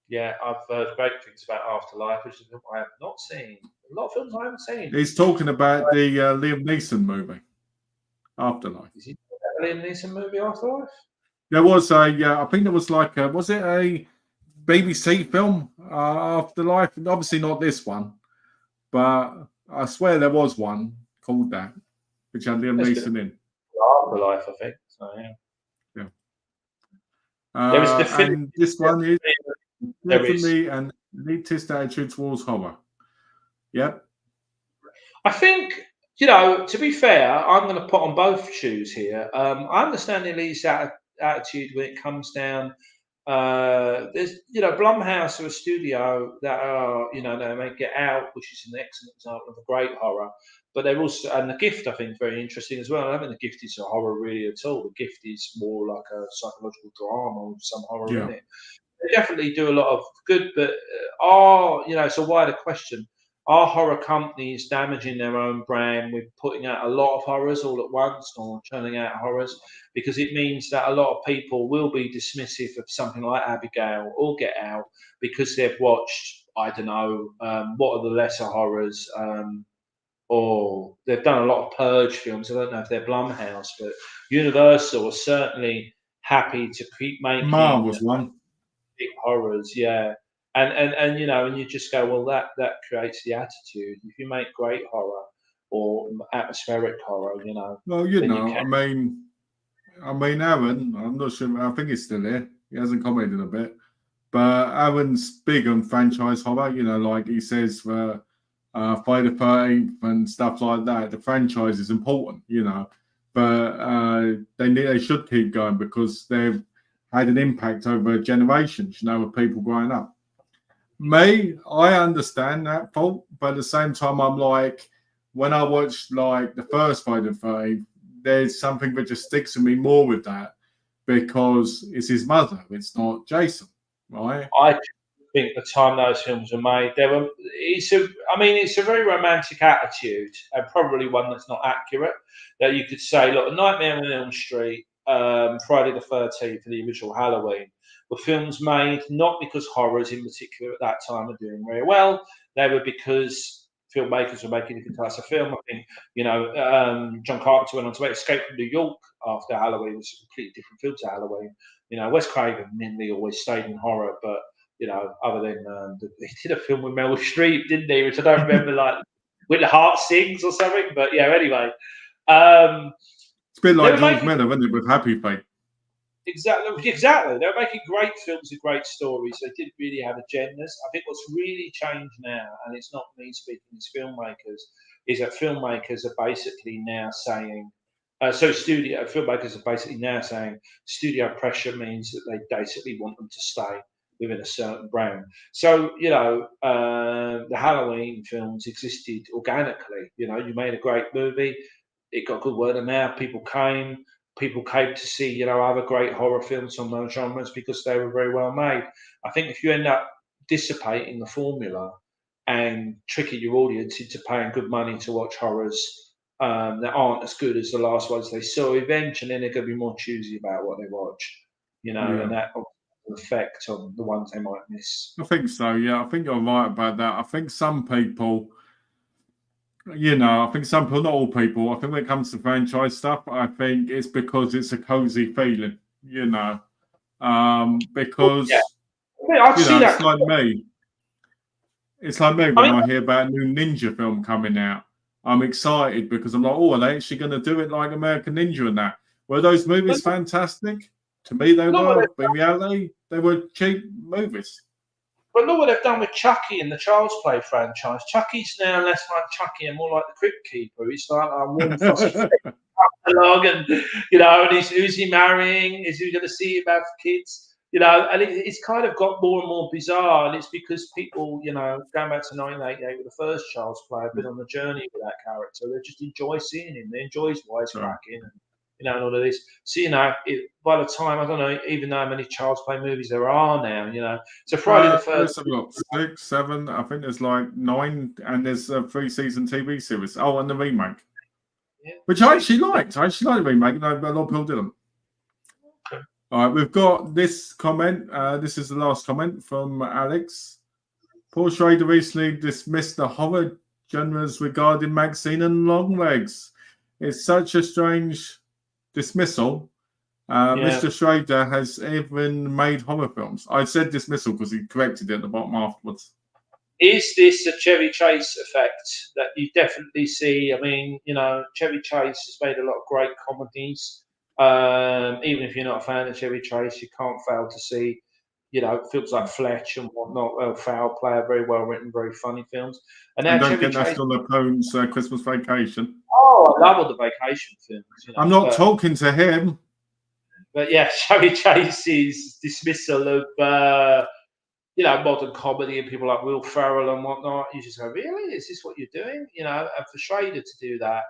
Yeah, I've heard great things about Afterlife, which is a film I have not seen. A lot of films I haven't seen. He's talking about the Liam Neeson movie. Afterlife. Is it a Liam Neeson movie, Afterlife? There was a, I think there was like, was it a BBC film, Afterlife? Obviously not this one, but I swear there was one called that, which had Liam Neeson in. Afterlife, I think. So yeah. Yeah. There is And this one is there is. definitely an elitist attitude towards horror. Yep. I think, to be fair, I'm going to put on both shoes here. I understand Elite's attitude when it comes down. There's, Blumhouse are a studio that are, they make Get Out, which is an excellent example of a great horror. But they're also, and The Gift, I think, is very interesting as well. I don't think The Gift is a horror really at all. The Gift is more like a psychological drama with some horror in it. They definitely do a lot of good, but it's a wider question. Are horror companies damaging their own brand with putting out a lot of horrors all at once or churning out horrors? Because it means that a lot of people will be dismissive of something like Abigail or Get Out because they've watched, I don't know, what are the lesser horrors, or they've done a lot of Purge films. I don't know if they're Blumhouse, but Universal are certainly happy to keep making Ma was one. big horrors, yeah. And you just go, well, that creates the attitude. If you make great horror or atmospheric horror, Well, then you can. I mean, Aaron, I'm not sure. I think he's still here. He hasn't commented a bit, but Aaron's big on franchise horror. Like he says for Friday the 13th and stuff like that. The franchise is important, but they should keep going because they've had an impact over generations, with people growing up. I understand that fault, but at the same time, I'm like, when I watch like the first Friday the 13th, there's something that just sticks with me more with that because it's his mother, it's not Jason, right? I think the time those films were made, it's a very romantic attitude and probably one that's not accurate. That you could say, look, A Nightmare on Elm Street, Friday the 13th, and the original Halloween were films made not because horrors in particular at that time were doing very well. They were because filmmakers were making different types of film. I think, John Carpenter went on to make Escape from New York after Halloween, which is a completely different film to Halloween. Wes Craven mainly always stayed in horror, but other than he did a film with Meryl Streep, didn't he? Which I don't remember, like When the Heart Sings or something. But yeah, anyway, it's a bit like George Miller, isn't it, with Happy Feet? Exactly. They were making great films with great stories. They didn't really have agendas. I think what's really changed now, and it's not me speaking as filmmakers, is that filmmakers are basically now saying, filmmakers are basically now saying studio pressure means that they basically want them to stay within a certain brand. So, the Halloween films existed organically. You made a great movie, it got good word of mouth, people came to see, other great horror films from those genres because they were very well made. I think if you end up dissipating the formula and tricking your audience into paying good money to watch horrors that aren't as good as the last ones they saw, eventually they're going to be more choosy about what they watch, and that will effect on the ones they might miss. I think so, yeah. I think you're right about that. I think some people, not all people, I think when it comes to franchise stuff, I think it's because it's a cozy feeling, because, I'd see that. it's like me. It's like me when I hear about a new Ninja film coming out. I'm excited because I'm like, oh, are they actually going to do it like American Ninja and that? Were those movies fantastic? To me, they were. But in reality, they were cheap movies. But look what they've done with Chucky and the Child's Play franchise. Chucky's now less like Chucky and more like the Crypt Keeper. He's like a warm, fuzzy along, and and who's he marrying? Is he going to see about kids? And it's kind of got more and more bizarre, and it's because people, going back to 1988 with the first Child's Play, have been on the journey with that character. They just enjoy seeing him. They enjoy his wisecracking, and all of this. So by the time, I don't know even know how many Child's Play movies there are now. So Friday the 13th, 6, 7. I think there's like 9, and there's a 3-season TV series. Oh, and the remake, which I actually liked. I actually liked the remake. A lot of people didn't. Okay. All right, we've got this comment. This is the last comment from Alex. Paul Schrader recently dismissed the horror genres regarding Maxine and Longlegs. it's such a strange dismissal. Yeah. Mr. Schrader has even made horror films. I said dismissal because he corrected it at the bottom afterwards. Is this a Chevy Chase effect that you definitely see? I mean, Chevy Chase has made a lot of great comedies. Even if you're not a fan of Chevy Chase, you can't fail to see, films like Fletch and whatnot. Foul Play are very well written, very funny films. And now And don't Chevy get Chase. National Lapoon's Christmas Vacation. Oh, I love all the vacation films. I'm not talking to him. But yeah, Chevy Chase's dismissal of modern comedy and people like Will Ferrell and whatnot. You just go, really? Is this what you're doing? And for Schrader to do that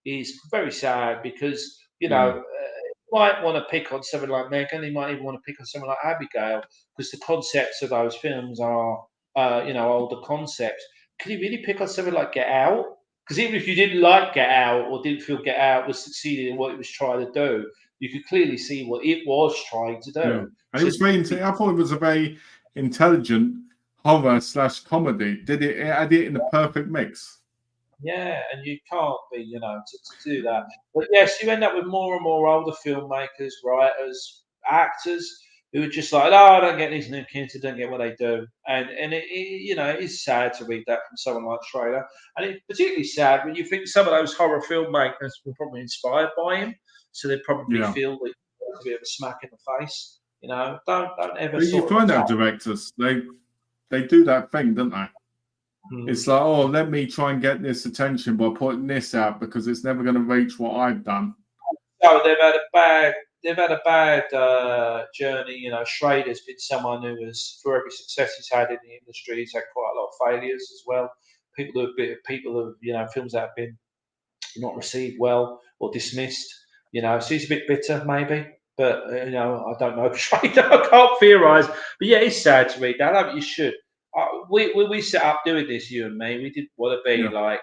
is very sad because he might want to pick on someone like Megan. He might even want to pick on someone like Abigail because the concepts of those films are older concepts. Could he really pick on something like Get Out? Because even if you didn't like Get Out or didn't feel Get Out was succeeding in what it was trying to do, you could clearly see what it was trying to do. Yeah. And it was I thought it was a very intelligent horror / comedy. It had it in the perfect mix. Yeah, and you can't be, to do that. But yes, you end up with more and more older filmmakers, writers, actors who are just like, I don't get these new kids, I don't get what they do. And it is sad to read that from someone like Schrader. And it's particularly sad when you think some of those horror filmmakers were probably inspired by him. So they probably feel that it's a bit of a smack in the face. Don't ever. But you find out directors, they do that thing, don't they? It's like, let me try and get this attention by putting this out because it's never going to reach what I've done. So they've had a bad journey. Schrader's been someone who has, for every success he's had in the industry, he's had quite a lot of failures as well. People have films that have been not received well or dismissed. So he's a bit bitter, maybe. But I don't know Schrader. I can't theorise. But yeah, it's sad to read that. I think you should. We set up doing this, you and me. We didn't want to be like,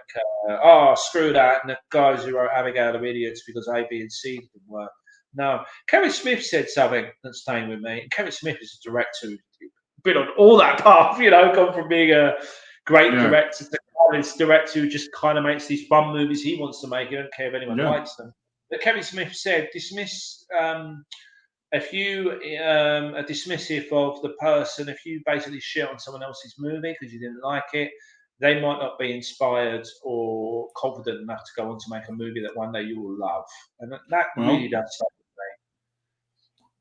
screw that, and the guys who wrote Abigail are idiots because A, B, and C didn't work. No. Kevin Smith said something that's staying with me. And Kevin Smith is a director who's been on all that path, gone from being a great director to this director who just kind of makes these fun movies he wants to make. He don't care if anyone likes them. But Kevin Smith said, if you are dismissive of the person, if you basically shit on someone else's movie because you didn't like it, they might not be inspired or confident enough to go on to make a movie that one day you will love. And that really does stay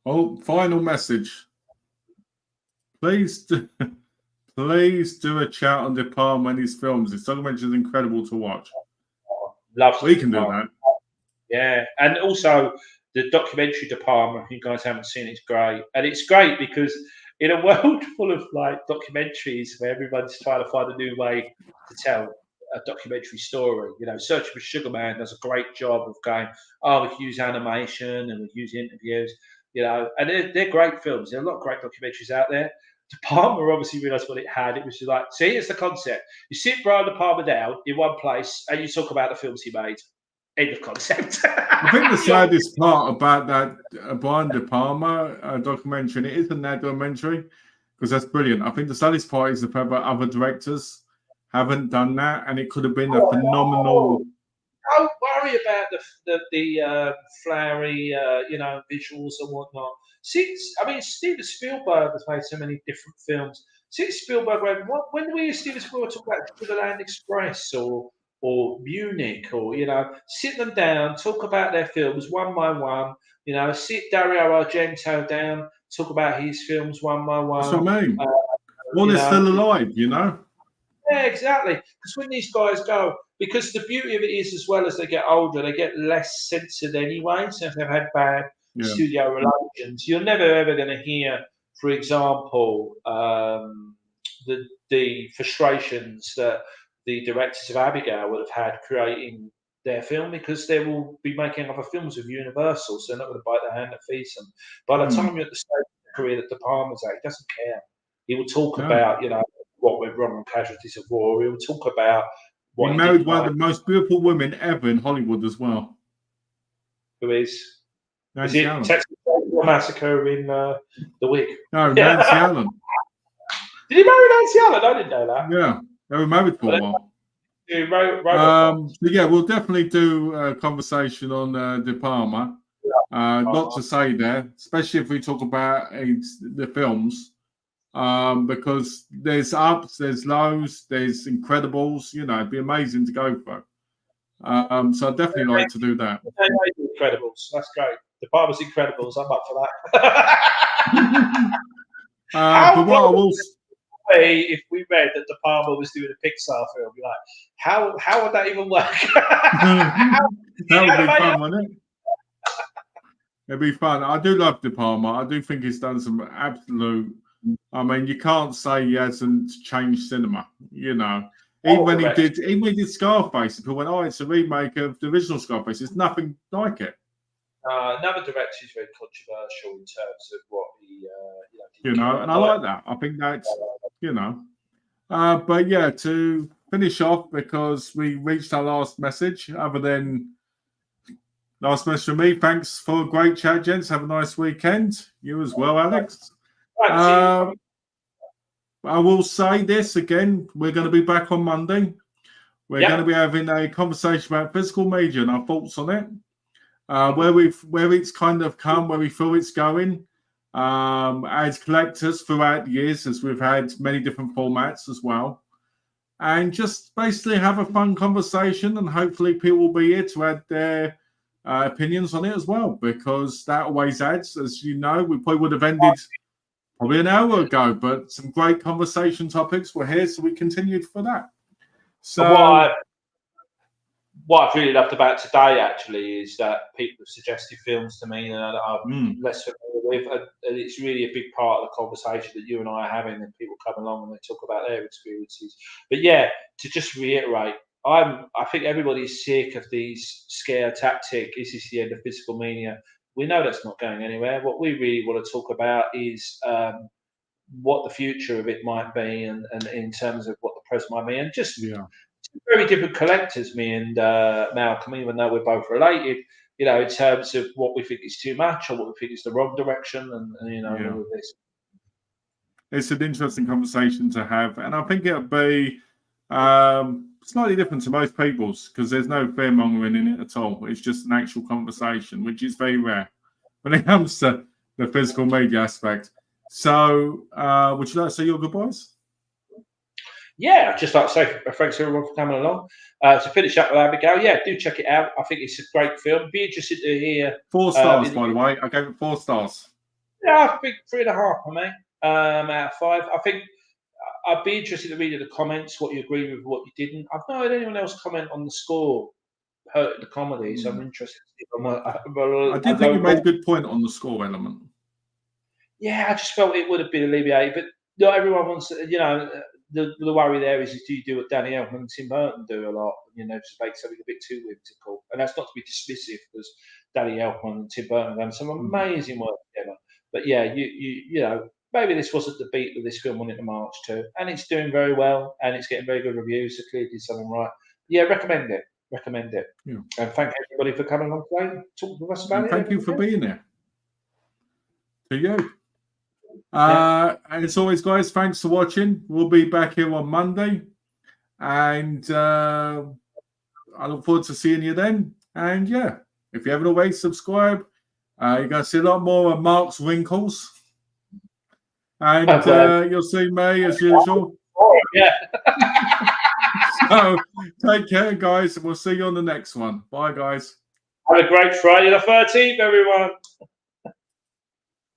with me. Final message. Please do a chat on De Palma and his films. His documentary is incredible to watch. We can do that. Yeah, and also the documentary De Palma, if you guys haven't seen it, it's great. And it's great because in a world full of documentaries where everyone's trying to find a new way to tell a documentary story, Searching for Sugar Man does a great job of going, we can use animation and we can use interviews, and they're great films. There are a lot of great documentaries out there. De Palma obviously realised what it had. It was just like, see, it's the concept. You sit Brian De Palma down in one place and you talk about the films he made. End of concept. I think the saddest part about that Brian De Palma documentary, and it isn't that documentary, because that's brilliant. I think the saddest part is the fact that other directors haven't done that, and it could have been a phenomenal. Don't worry about the flowery, visuals and whatnot. Steven Spielberg has made so many different films. Since Spielberg, when do we hear Steven Spielberg talk about Sugarland Express or Munich, or sit them down, talk about their films one by one. Sit Dario Argento down, talk about his films one by one. That's what I mean. They're still alive, Yeah, exactly. Because when these guys go, because the beauty of it is, as well as they get older, they get less censored anyway. So if they've had bad studio relations, you're never ever going to hear, for example, the frustrations that the directors of Abigail would have had creating their film, because they will be making other films with Universal, so they're not going to bite the hand that feeds them. By the time you're at the stage of the career that De Palma's at, he doesn't care. He will talk about, what went wrong on Casualties of War. He will talk about what he married one of the most beautiful women ever in Hollywood as well. Who is? Nancy is it Allen. Texas Massacre in The Wig? No, Nancy Allen. Did he marry Nancy Allen? I didn't know that. Yeah, they were married for a while. Do Robocop. So yeah, we'll definitely do a conversation on De Palma. Lot to say there, especially if we talk about the films, because there's ups, there's lows, there's Incredibles. You know, it'd be amazing to go for. So I'd definitely like to do that. Incredibles. That's great. The Palmer's Incredibles. I'm up for that. But what I will if we read that De Palma was doing a Pixar film, be like, how would that even work? That would be fun, wouldn't it? It'd be fun. I do love De Palma. I do think he's done some absolute. I mean, you can't say he hasn't changed cinema. You know, even when he did Scarface, people went, "Oh, it's a remake of the original Scarface." It's nothing like it. Another director is very controversial in terms of what he, and I like that. I think that's, but yeah, to finish off, because we reached our last message, other than last message from me. Thanks for a great chat, gents. Have a nice weekend. You as well, Alex. I will say this again. We're going to be back on Monday. We're going to be having a conversation about physical media and our thoughts on it. Where it's kind of come, where we feel it's going, as collectors throughout the years, as we've had many different formats as well, and just basically have a fun conversation, and hopefully people will be here to add their opinions on it as well, because that always adds. As you know, we probably would have ended probably an hour ago, but some great conversation topics were here, so we continued for that. So what I've really loved about today, actually, is that people have suggested films to me that I'm less familiar with, and it's really a big part of the conversation that you and I are having, and people come along and they talk about their experiences. But yeah, to just reiterate, I think everybody's sick of these scare tactic. Is this the end of physical media? We know that's not going anywhere. What we really want to talk about is what the future of it might be, and in terms of what the present might be, and just very different collectors, me and Malcolm, even though we're both related, in terms of what we think is too much or what we think is the wrong direction, and all of this. It's an interesting conversation to have, and I think it'll be slightly different to most people's, because there's no fear mongering in it at all. It's just an actual conversation, which is very rare when it comes to the physical media aspect. So, would you like to say your goodbyes? Yeah, I'd just like to say thanks to everyone for coming along. To finish up with Abigail, do check it out. I think it's a great film. Be interested to hear. 4 stars, by the way. I gave it 4 stars. Yeah, I think 3.5 for me out of 5. I think I'd be interested to read in the comments what you agree with, what you didn't. I've not heard anyone else comment on the score hurting the comedy, so I'm interested to see. I did think you made a good point on the score element. Yeah, I just felt it would have been alleviated, but not everyone wants to, the worry there is do you do what Danny Elfman and Tim Burton do a lot, just make something a bit too whimsical. And that's not to be dismissive, because Danny Elfman and Tim Burton have done some amazing work together. But yeah, maybe this wasn't the beat that this film wanted to march to, and it's doing very well, and it's getting very good reviews, so clearly did something right. Yeah, recommend it. Yeah. And thank everybody for coming on today, talking with us about it. Thank you for being there. To you. And as always, guys, thanks for watching. We'll be back here on Monday, and I look forward to seeing you then. And yeah, if you haven't already subscribed, you're going to see a lot more of Mark's wrinkles, and you'll see me as usual. Yeah. So take care, guys, and we'll see you on the next one. Bye, guys. Have a great Friday the 13th, everyone.